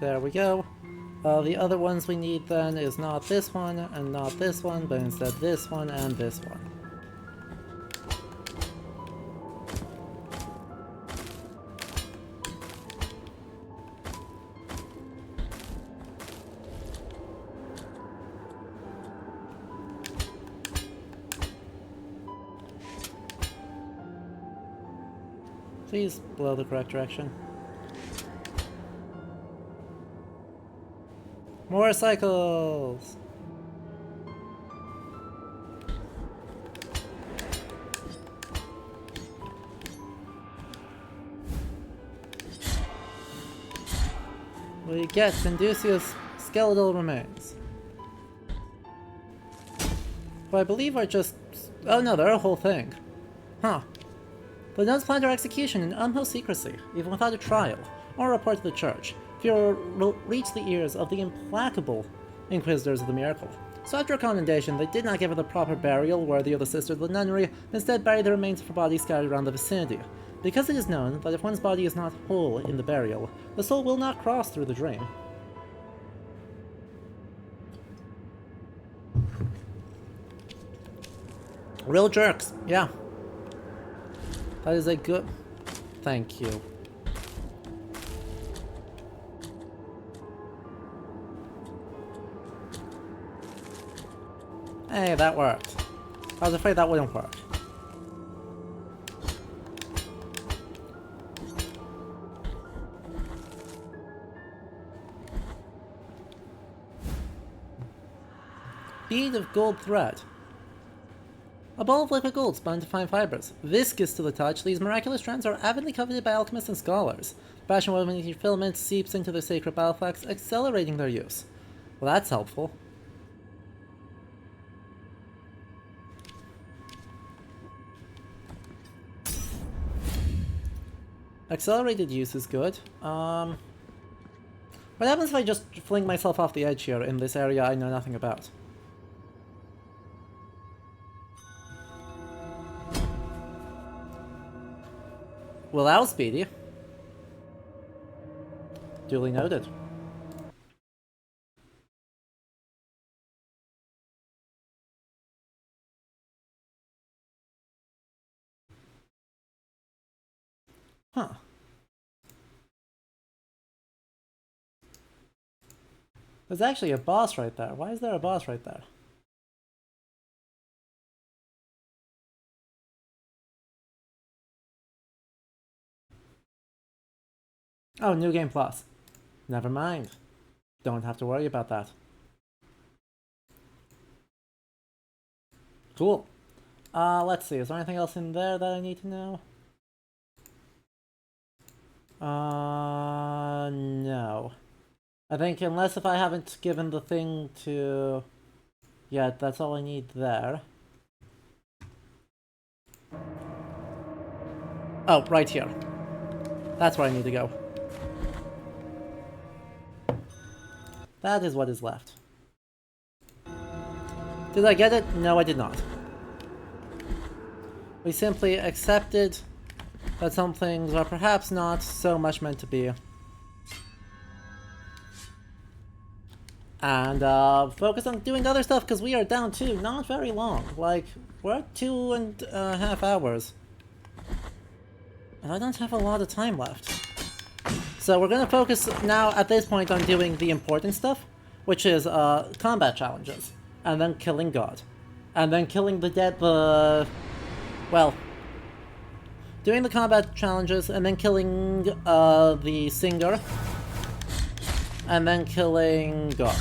There we go. The other ones we need then is not this one and not this one, but instead this one and this one. Please blow the correct direction. More cycles! We get Synducius skeletal remains. But I believe are just... Oh no, they're a whole thing. Huh. The nuns planned her execution in utmost secrecy, even without a trial, or a report to the church. Fear will reach the ears of the implacable inquisitors of the miracle. So after a commendation, they did not give her the proper burial worthy of the sisters of the nunnery, instead buried the remains of her body scattered around the vicinity. Because it is known that if one's body is not whole in the burial, the soul will not cross through the dream. Real jerks, yeah. That is a good... Thank you. Hey, that worked. I was afraid that wouldn't work. Bead of gold thread. A ball of liquid gold spun into fine fibers. Viscous to the touch, these miraculous strands are avidly coveted by alchemists and scholars. Passion woven filament seeps into their sacred battle flax, accelerating their use. Well, that's helpful. Accelerated use is good. What happens if I just fling myself off the edge here in this area I know nothing about? Well, that was speedy. Duly noted. Huh. There's actually a boss right there. Why is there a boss right there? Oh, New Game Plus. Never mind. Don't have to worry about that. Cool. Let's see. Is there anything else in there that I need to know? No. I think unless if I haven't given the thing to... yet, that's all I need there. Oh, right here. That's where I need to go. That is what is left. Did I get it? No, I did not. We simply accepted that some things are perhaps not so much meant to be. And focus on doing other stuff because we are down to not very long. Like, we're at 2.5 hours. And I don't have a lot of time left. So we're going to focus now at this point on doing the important stuff, which is combat challenges, and then killing God. And then killing the well, doing the combat challenges, and then killing the singer, and then killing God.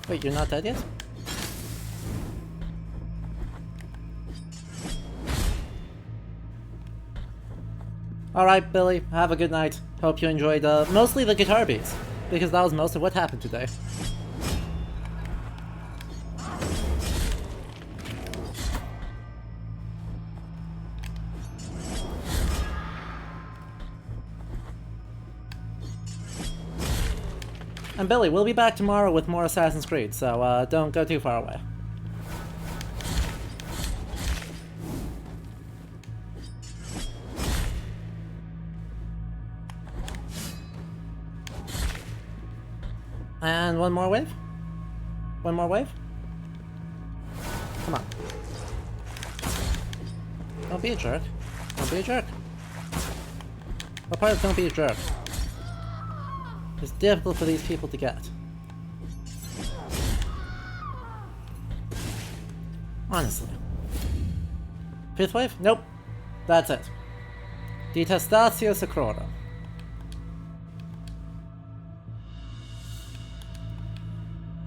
Wait, you're not dead yet? Alright, Billy, have a good night. Hope you enjoyed mostly the guitar beats, because that was most of what happened today. And Billy, we'll be back tomorrow with more Assassin's Creed, so don't go too far away. And one more wave? One more wave? Come on. Don't be a jerk. Don't be a jerk. What part of don't be a jerk? It's difficult for these people to get. Honestly. Fifth wave? Nope. That's it. Detestatio Sacrorum.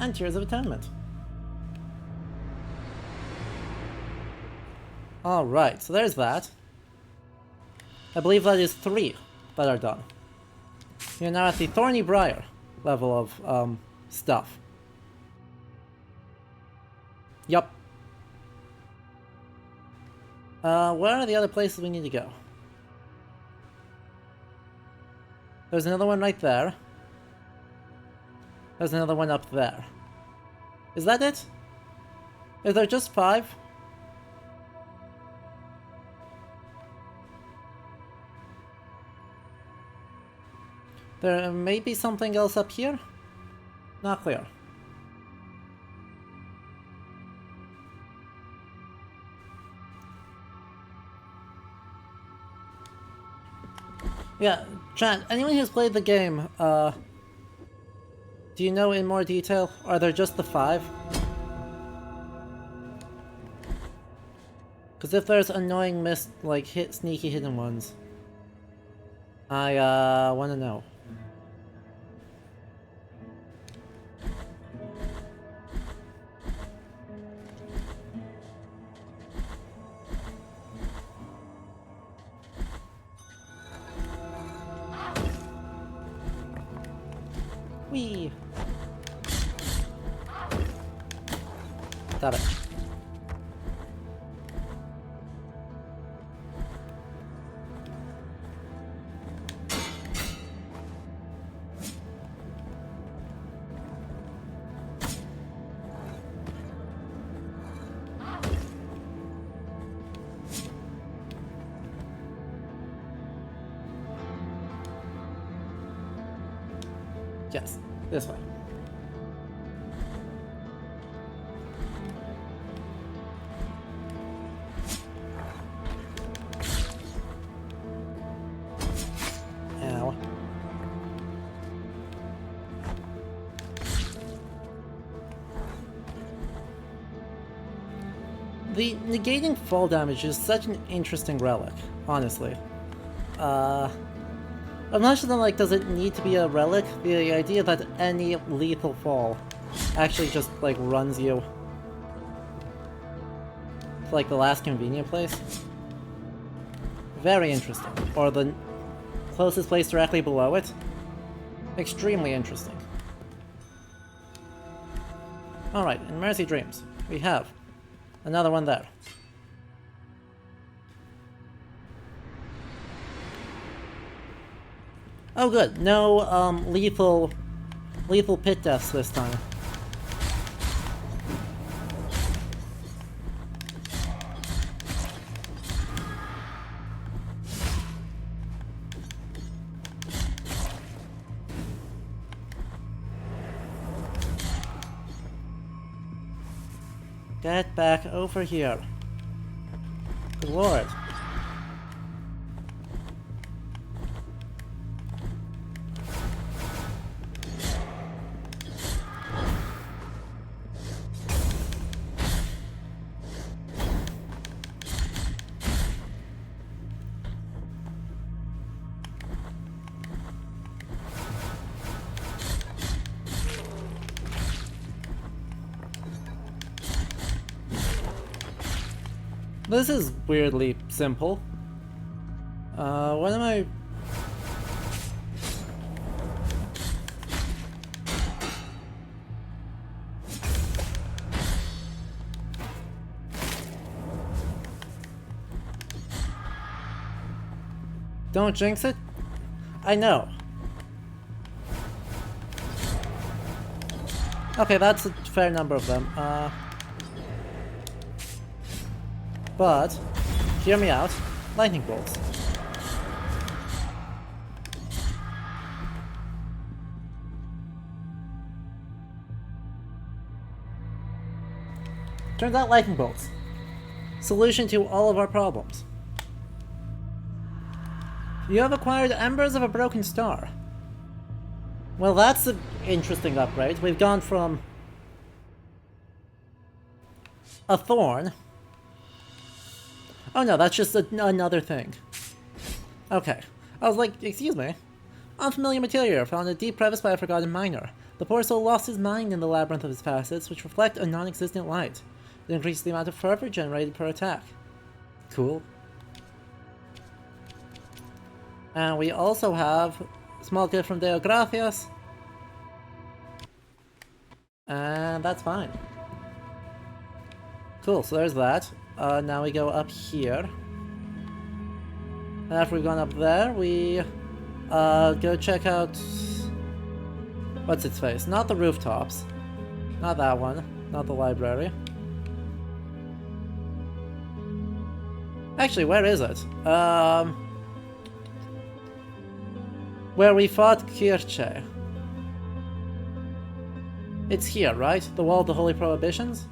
And Tears of Atonement. Alright, so there's that. I believe that is 3 that are done. You're now at the Thorny Briar level of, stuff. Yup. Where are the other places we need to go? There's another one right there. There's another one up there. Is that it? Is there just 5? There may be something else up here? Not clear. Yeah, chat, anyone who's played the game, do you know in more detail? Are there just the 5? Because if there's annoying sneaky hidden ones, I, want to know. Whee! Stop it. Yes, this way. Ow. The negating fall damage is such an interesting relic, honestly. I'm not sure, does it need to be a relic? The idea that any lethal fall actually just, runs you to, the last convenient place. Very interesting. Or the closest place directly below it. Extremely interesting. Alright, in Mercy Dreams, we have another one there. Oh good, no lethal pit deaths this time. Get back over here. Good lord. This is weirdly simple. What am I... Don't jinx it? I know. Okay, that's a fair number of them. But, hear me out. Lightning bolts. Turns out lightning bolts. Solution to all of our problems. You have acquired embers of a broken star. Well, that's an interesting upgrade. We've gone from a thorn. Oh no, that's just another thing. Okay. I was like, excuse me. Unfamiliar material found in a deep crevice by a forgotten miner. The poor soul lost his mind in the labyrinth of his facets, which reflect a non-existent light. It increases the amount of fervor generated per attack. Cool. And we also have a small gift from Deo Gracias. And that's fine. Cool, so there's that. Now we go up here. And after we've gone up there, we go check out... What's its face? Not the rooftops. Not that one. Not the library. Actually, where is it? Where we fought Kirche. It's here, right? The Wall of the Holy Prohibitions?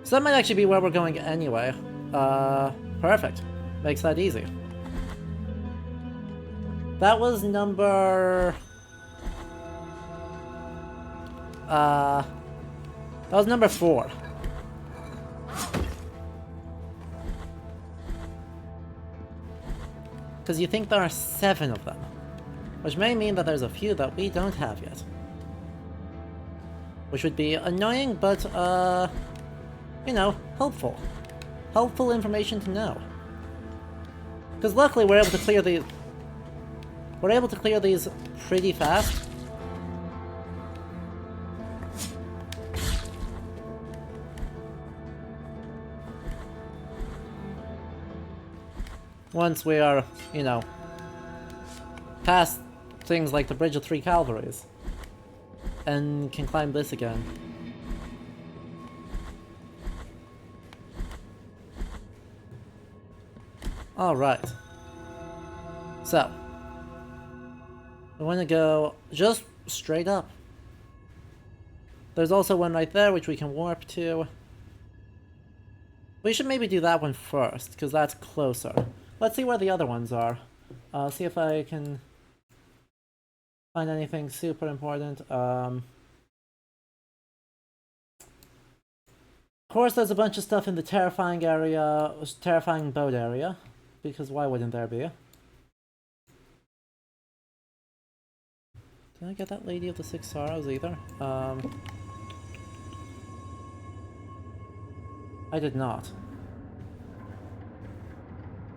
So that might actually be where we're going anyway. Perfect. Makes that easy. That was number... that was number 4. Because you think there are 7 of them. Which may mean that there's a few that we don't have yet. Which would be annoying, but, you know, helpful. Helpful information to know. Because luckily we're able to clear these... We're able to clear these pretty fast. Once we are, you know, past things like the Bridge of Three Calvaries. And can climb this again. Alright. So. We want to go just straight up. There's also one right there which we can warp to. We should maybe do that one first, because that's closer. Let's see where the other ones are. See if I can find anything super important. Of course, there's a bunch of stuff in the terrifying area, terrifying boat area, because why wouldn't there be? Did I get that Lady of the Six Sorrows either? I did not.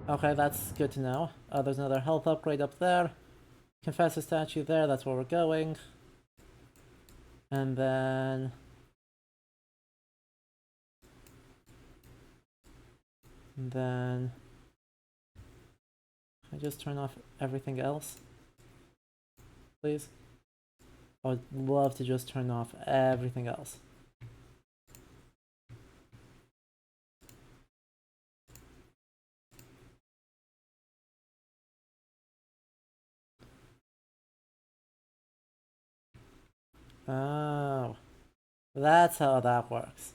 Okay, that's good to know. There's another health upgrade up there. Confessor statue there, that's where we're going. And then... I just turn off everything else? Please? I would love to just turn off everything else. Oh, that's how that works.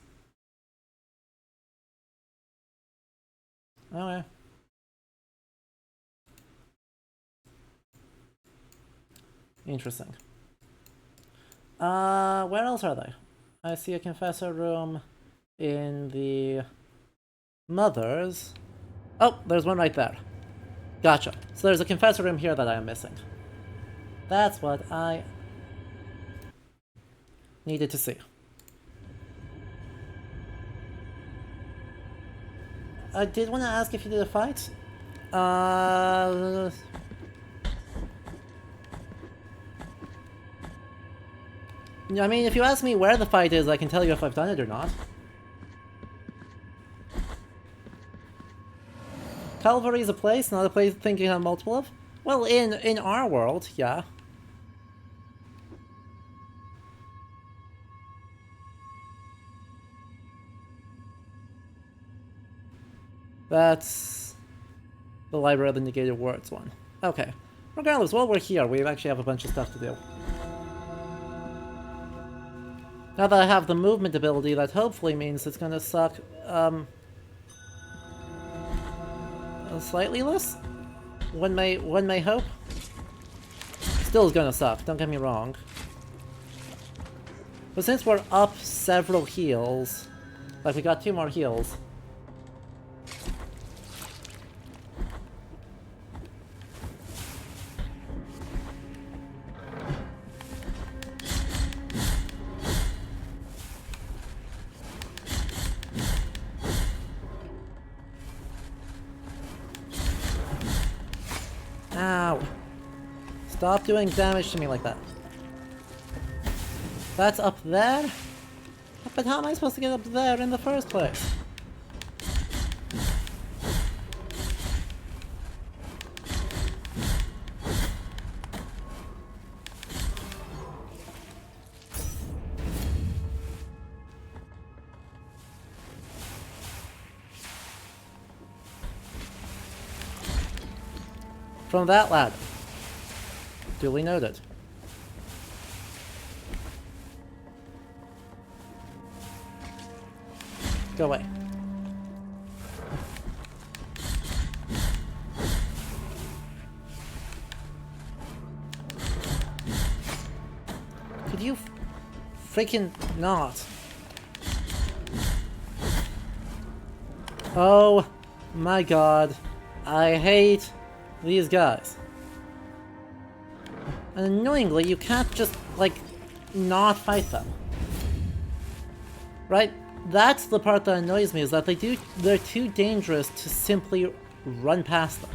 Okay. Interesting. Where else are they? I see a confessor room in the Mothers. Oh, there's one right there. Gotcha. So there's a confessor room here that I am missing. That's what I needed to see. I did want to ask if you did a fight. I mean, if you ask me where the fight is, I can tell you if I've done it or not. Calvary is a place, not a place thinking of multiple of? Well, in our world, yeah. That's the Library of the Negated Words one. Okay. Regardless, while we're here, we actually have a bunch of stuff to do. Now that I have the movement ability, that hopefully means it's gonna suck, slightly less? One may hope? Still is gonna suck, don't get me wrong. But since we're up several heals, like we got 2 more heals. Ow. Stop doing damage to me like that. That's up there? But how am I supposed to get up there in the first place? From that ladder. Duly noted. Go away. Could you freaking not? Oh my god. I hate these guys. And annoyingly, you can't just, like, not fight them. Right? That's the part that annoys me, is that they're too dangerous to simply run past them.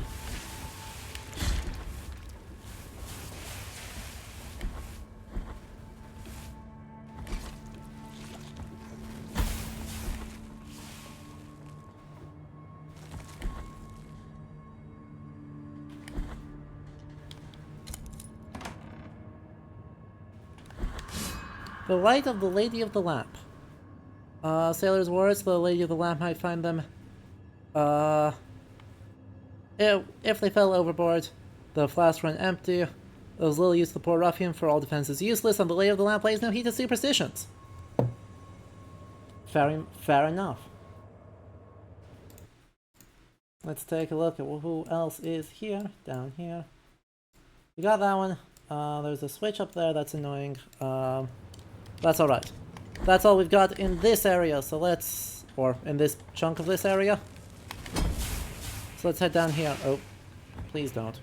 The light of the Lady of the Lamp. Sailor's words, the Lady of the Lamp might find them, if they fell overboard, the flasks run empty, those little use of the poor ruffian for all defense is useless, and the Lady of the Lamp lays no heed to superstitions. Fair enough. Let's take a look at who else is here, down here. We got that one. There's a switch up there, that's annoying. That's alright. That's all we've got in this area, so let's... or in this chunk of this area. So let's head down here. Oh, please don't.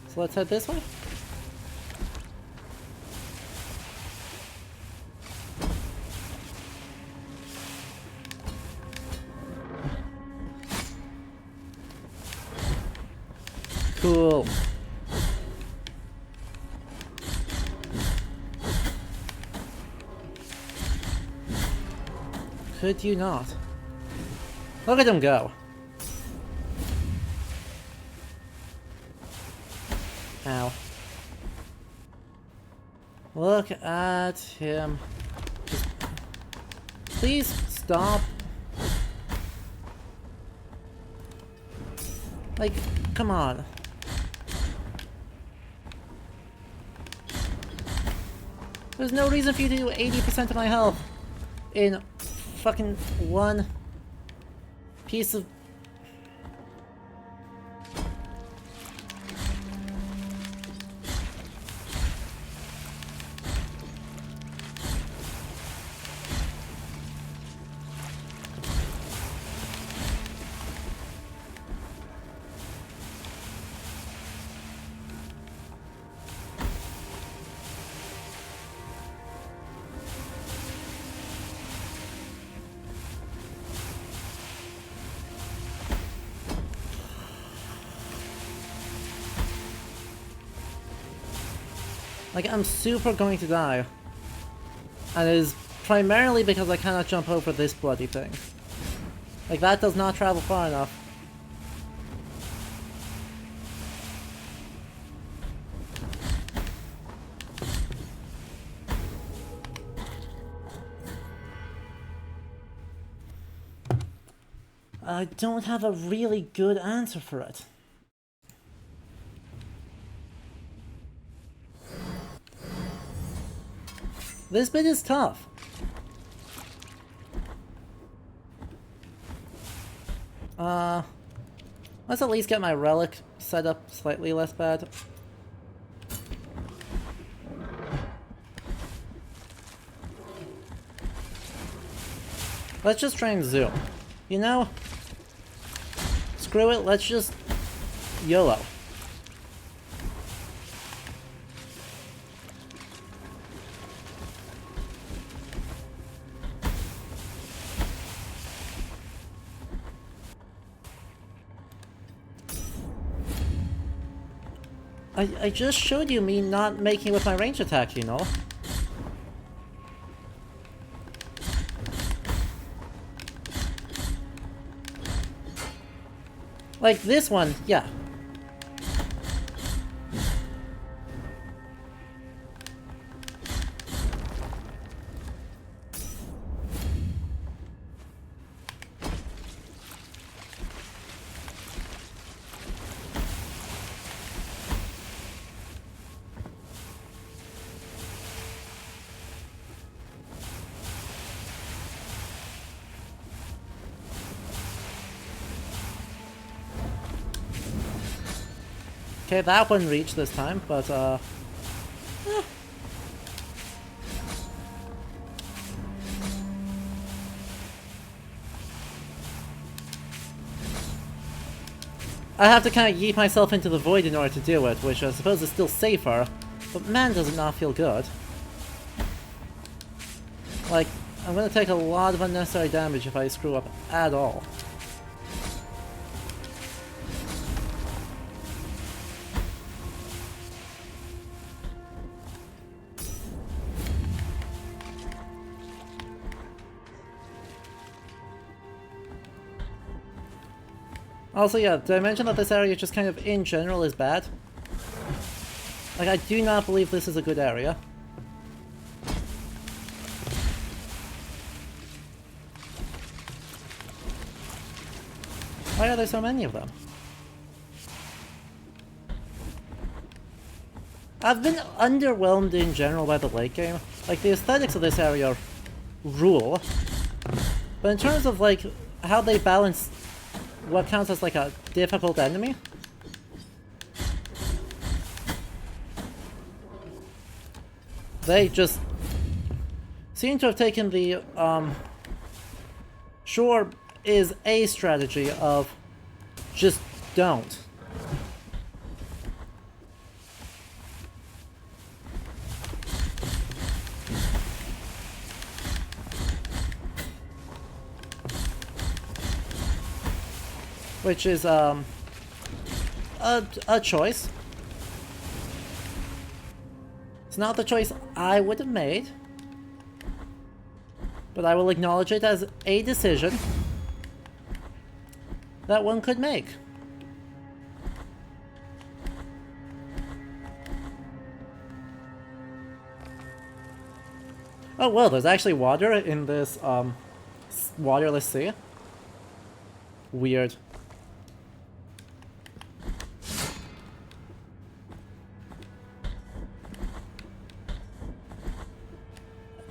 So let's head this way. Cool. Could you not? Look at him go. Ow. Look at him. Just... please stop. Like, come on. There's no reason for you to do 80% of my health in fucking one piece of... like, I'm super going to die. And it is primarily because I cannot jump over this bloody thing. Like, that does not travel far enough. I don't have a really good answer for it. This bit is tough. Let's at least get my relic set up slightly less bad. Let's just try and zoom. You know? Screw it, let's just YOLO. I just showed you me not making with my range attack, you know? Like this one, yeah. Okay, that one reached this time, but I have to kind of yeet myself into the void in order to do it, which I suppose is still safer, but man does it not feel good. Like, I'm gonna take a lot of unnecessary damage if I screw up at all. Also, yeah, did I mention that this area just kind of in general is bad? Like, I do not believe this is a good area. Why are there so many of them? I've been underwhelmed in general by the late game. Like, the aesthetics of this area rule. But in terms of, like, how they balance what counts as, like, a difficult enemy, they just seem to have taken the, sure is a strategy of just don't. Which is, a choice. It's not the choice I would have made, but I will acknowledge it as a decision that one could make. Oh well, there's actually water in this, waterless sea. Weird.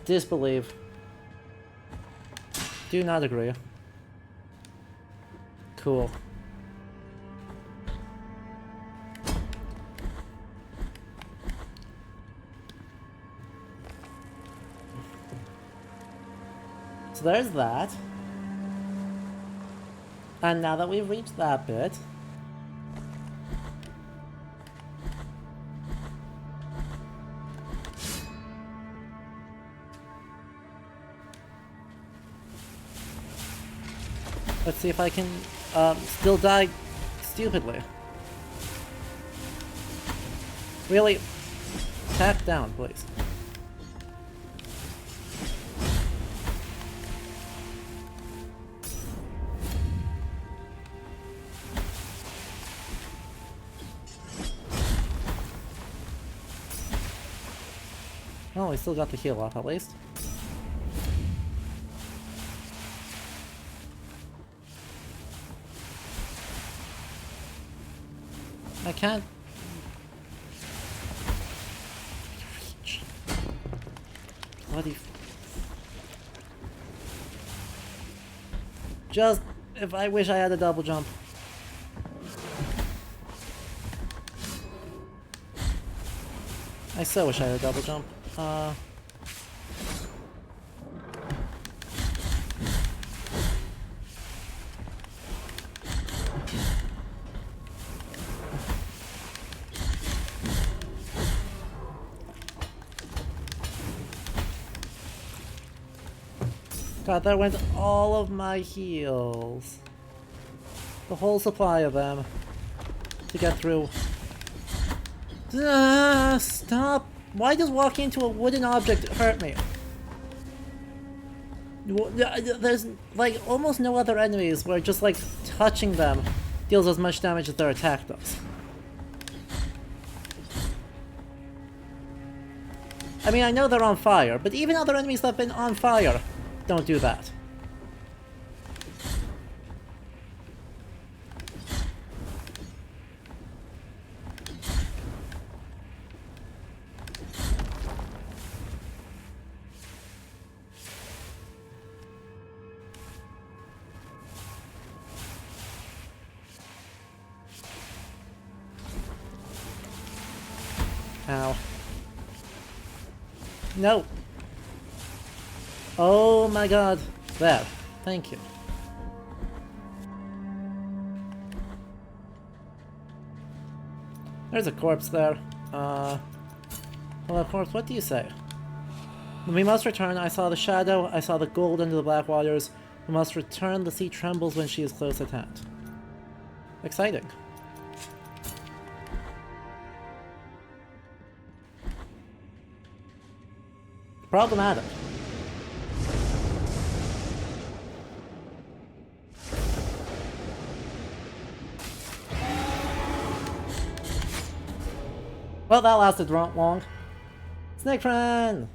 Disbelieve. Do not agree. Cool. So there's that. And now that we've reached that bit, let's see if I can still die stupidly. Really? Tap down, please. Oh, we still got the heal off at least. I can't... Bloody... Just... If I wish I had a double jump. I so wish I had a double jump. God, that went all of my heals. The whole supply of them. To get through. Stop! Why does walking into a wooden object hurt me? There's like almost no other enemies where just like touching them deals as much damage as their attack does. I mean, I know they're on fire, but even other enemies that have been on fire don't do that. Ow. No! Oh my god. There. Thank you. There's a corpse there. Hello, corpse, what do you say? We must return. I saw the shadow. I saw the gold under the black waters. We must return. The sea trembles when she is close at hand. Exciting. Problematic. Well, that lasted long. Snake friend!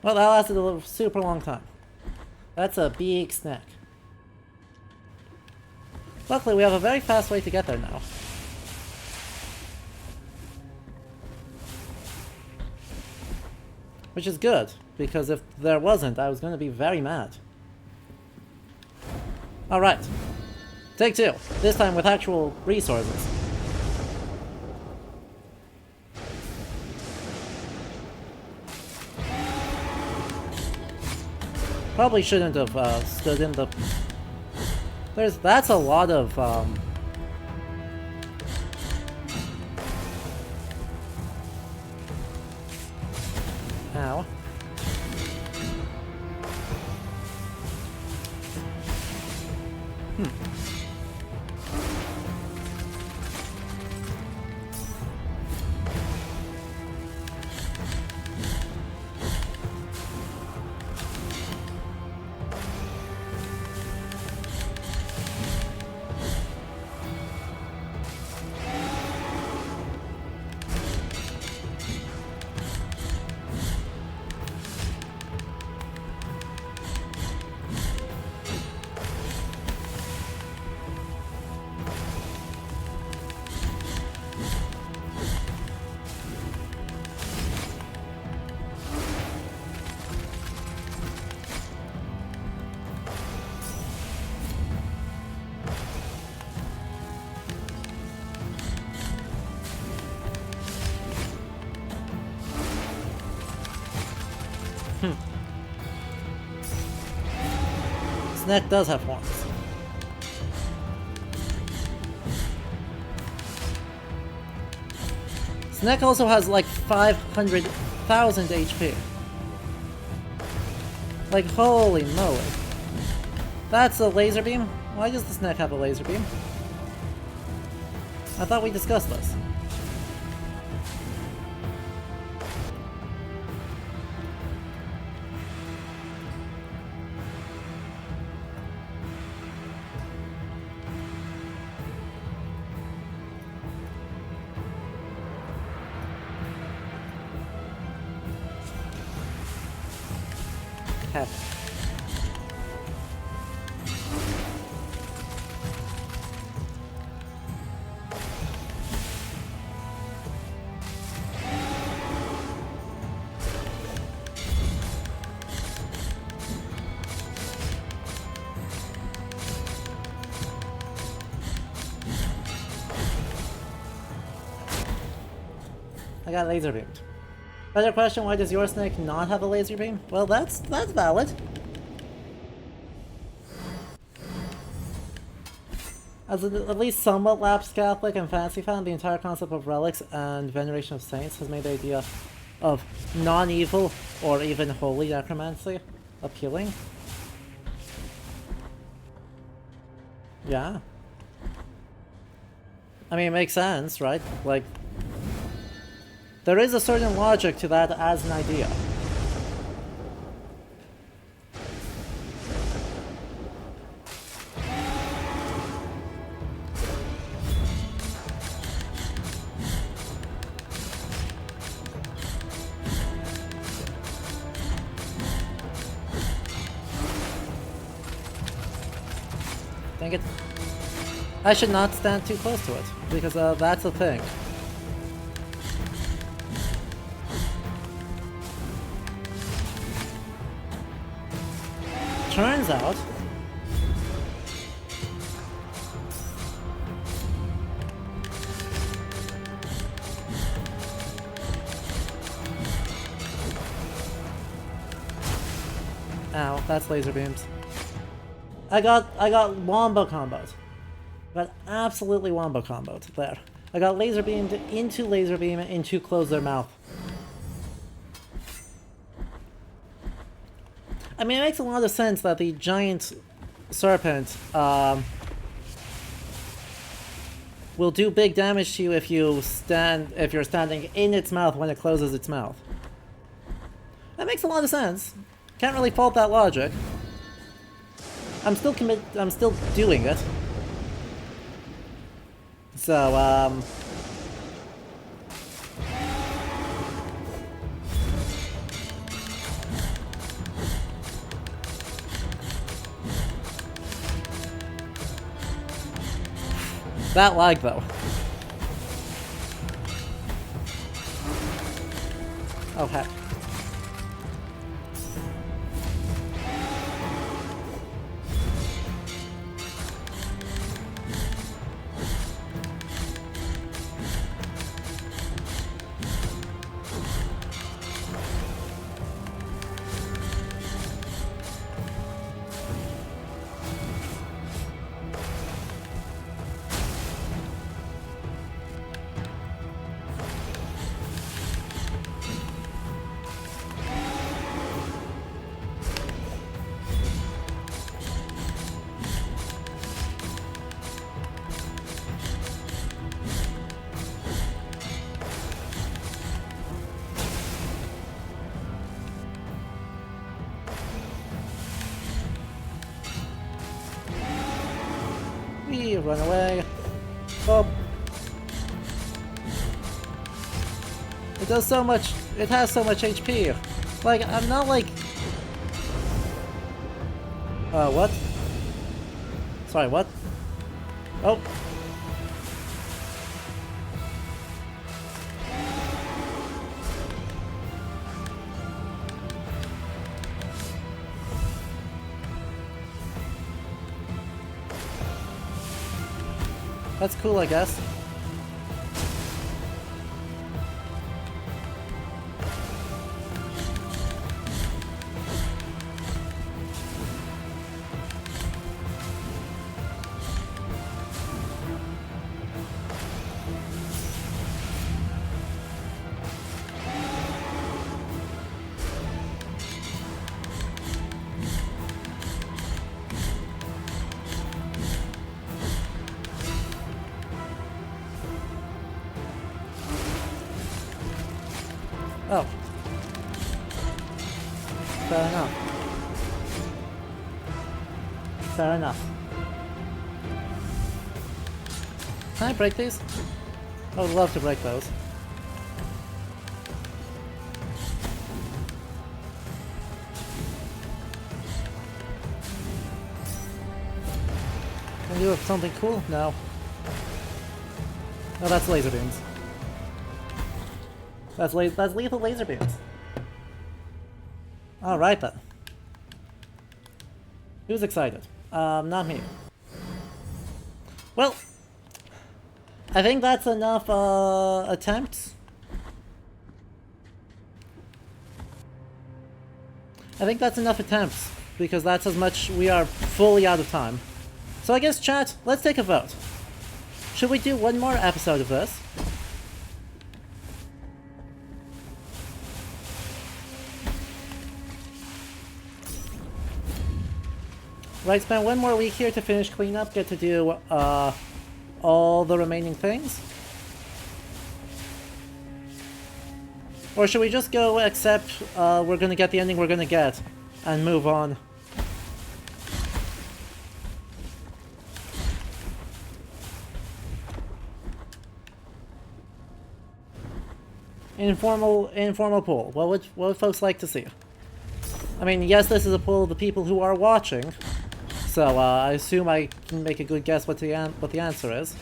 Well, that lasted a super long time. That's a big snack. Luckily, we have a very fast way to get there now. Which is good, because if there wasn't, I was going to be very mad. Alright. Take two. This time with actual resources. Probably shouldn't have stood in the... That's a lot of Ow. Snake does have horns. Snake also has like 500,000 HP. Like, holy moly. That's a laser beam? Why does the snake have a laser beam? I thought we discussed this. Okay. I got laser beamed. Better question, why does your snake not have a laser beam? Well, that's valid. As at least somewhat lapsed Catholic and fancy fan, the entire concept of relics and veneration of saints has made the idea of non-evil or even holy necromancy appealing. Yeah. I mean, it makes sense, right? Like, there is a certain logic to that as an idea. Dang it. I should not stand too close to it, because that's the thing. Turns out... Ow, that's laser beams. I got wombo combos. Got absolutely wombo comboed there. I got laser beamed into laser beam into close their mouth. I mean, it makes a lot of sense that the giant serpent will do big damage to you if you're standing in its mouth when it closes its mouth. That makes a lot of sense. Can't really fault that logic. I'm still doing it. So, that lag, though. Oh, heck. Run away. Oh. It does so much. It has so much HP. Like, I'm not like... what? Sorry, what? Oh. That's cool, I guess. Oh. Fair enough. Fair enough. Can I break these? I would love to break those. Can I do something cool? No. No, that's laser beams. That's lethal laser beams. Alright then. Who's excited? Not me. Well, I think that's enough attempts I think that's enough attempts, because that's as much we are fully out of time. So I guess, chat, let's take a vote. Should we do one more episode of this? Right, spend one more week here to finish cleanup, get to do all the remaining things? Or should we just go accept we're gonna get the ending we're gonna get and move on? Informal poll. What would folks like to see? I mean, yes, this is a poll of the people who are watching, so I assume I can make a good guess what the answer is.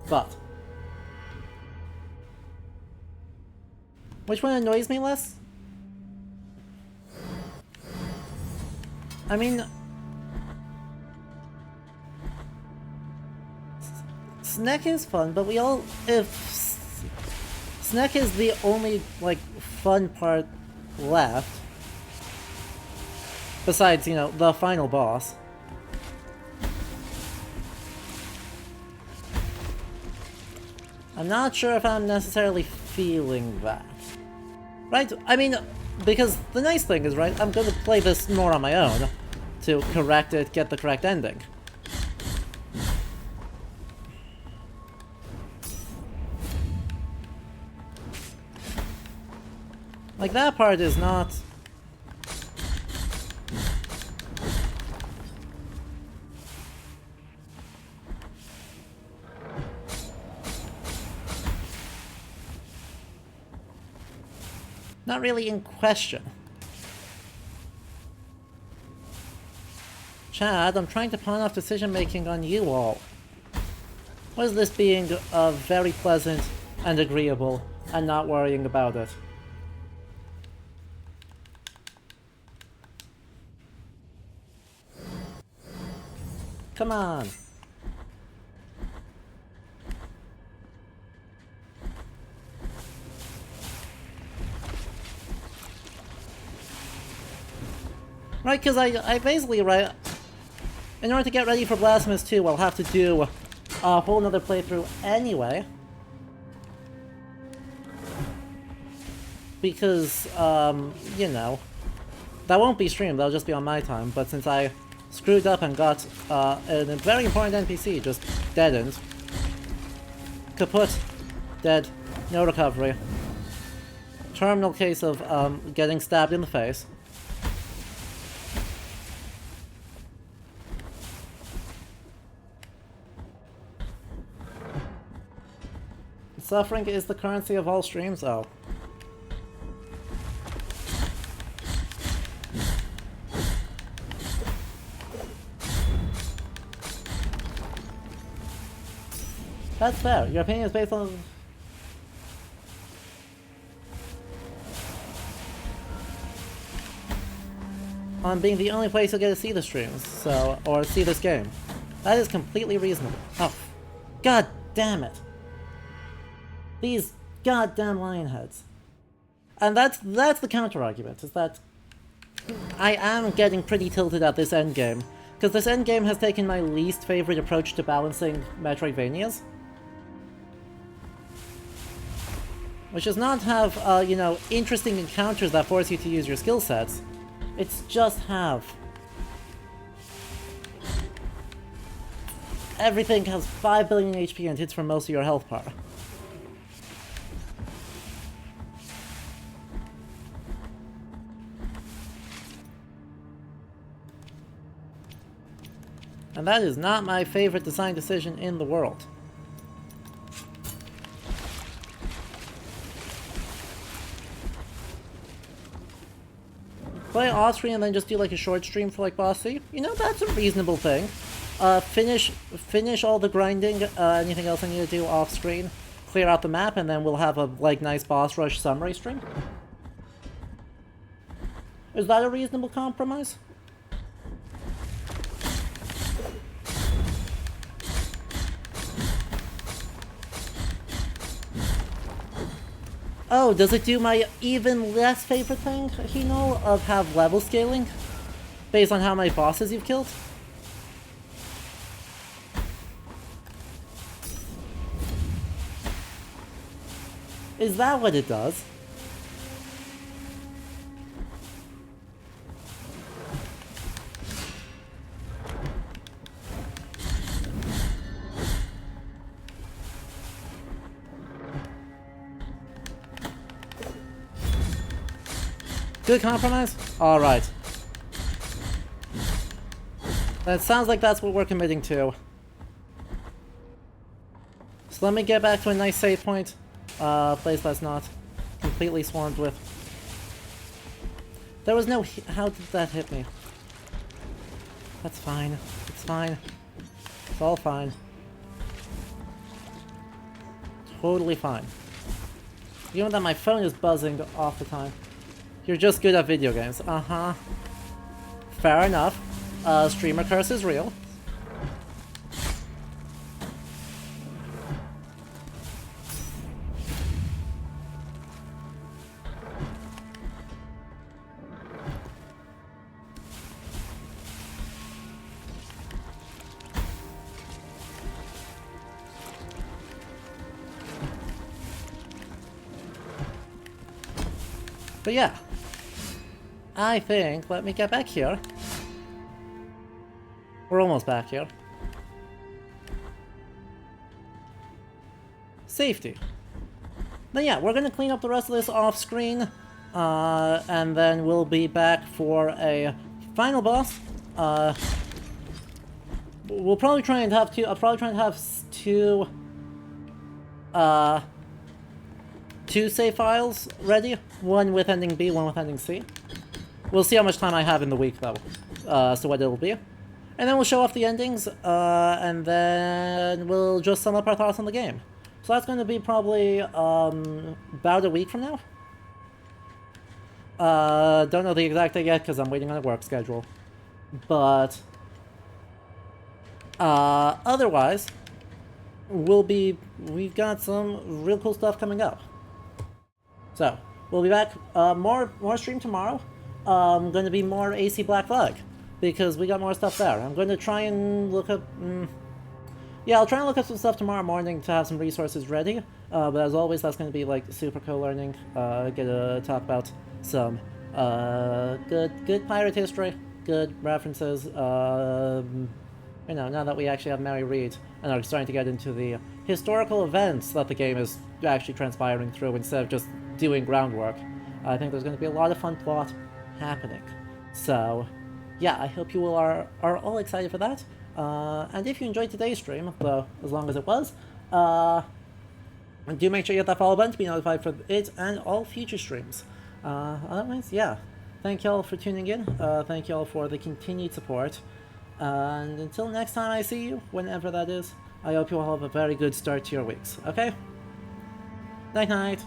But which one annoys me less? I mean, Snack is fun, but Snack is the only, like, fun part left. Besides, you know, the final boss. I'm not sure if I'm necessarily feeling that. Right? I mean, because the nice thing is, right, I'm gonna play this more on my own to correct it, get the correct ending. Like, that part is not... not really in question. Chad, I'm trying to pawn off decision-making on you all. What is this being very pleasant and agreeable and not worrying about it? Come on. Right, because I basically, right, in order to get ready for Blasphemous 2, I'll have to do a whole nother playthrough anyway. Because, you know, that won't be streamed, that'll just be on my time, but since I screwed up and got a very important NPC just deadened. Kaput. Dead. No recovery. Terminal case of getting stabbed in the face. Suffering is the currency of all streams? Oh. That's fair. Your opinion is based on being the only place you'll get to see the streams, so, or see this game. That is completely reasonable. Oh, god damn it. These goddamn lionheads. And that's the counter-argument, is that I am getting pretty tilted at this endgame, because this endgame has taken my least favorite approach to balancing Metroidvanias. Which does not have, you know, interesting encounters that force you to use your skill sets. It's just have... everything has 5 billion HP and hits for most of your health bar. And that is not my favorite design decision in the world. Play off screen and then just do like a short stream for like Boss C. You know, that's a reasonable thing. Finish all the grinding, anything else I need to do off screen. Clear out the map and then we'll have a like nice boss rush summary stream. Is that a reasonable compromise? Oh, does it do my even less favorite thing, Hino, of have level scaling? Based on how many bosses you've killed? Is that what it does? Good compromise? Alright. That sounds like that's what we're committing to. So let me get back to a nice save point. Place that's not completely swarmed with. There was no... How did that hit me? That's fine. It's fine. It's all fine. Totally fine. Even that my phone is buzzing all the time. You're just good at video games. Uh-huh. Fair enough. Streamer curse is real. But yeah. I think, let me get back here. We're almost back here. Safety. Then yeah, we're gonna clean up the rest of this off screen. And then we'll be back for a final boss. We'll probably try and have two, I'll probably try and have two save files ready. One with ending B, one with ending C. We'll see how much time I have in the week, though, so what it'll be. And then we'll show off the endings, and then we'll just sum up our thoughts on the game. So that's going to be probably about a week from now. Don't know the exact date yet, because I'm waiting on a work schedule. But otherwise, we've got some real cool stuff coming up. So, we'll be back, more stream tomorrow. Going to be more AC Black Flag, because we got more stuff there. I'm going to try and look up... yeah, I'll try and look up some stuff tomorrow morning to have some resources ready. But as always, that's going to be like super co-learning. Get to talk about some good pirate history, good references. You know, now that we actually have Mary Read and are starting to get into the historical events that the game is actually transpiring through instead of just doing groundwork, I think there's going to be a lot of fun plot happening. So, yeah, I hope you all are all excited for that. And if you enjoyed today's stream, though, as long as it was, do make sure you hit that follow button to be notified for it and all future streams. Otherwise, yeah, thank y'all for tuning in. Thank y'all for the continued support. And until next time I see you, whenever that is, I hope you all have a very good start to your weeks, okay? Night-night!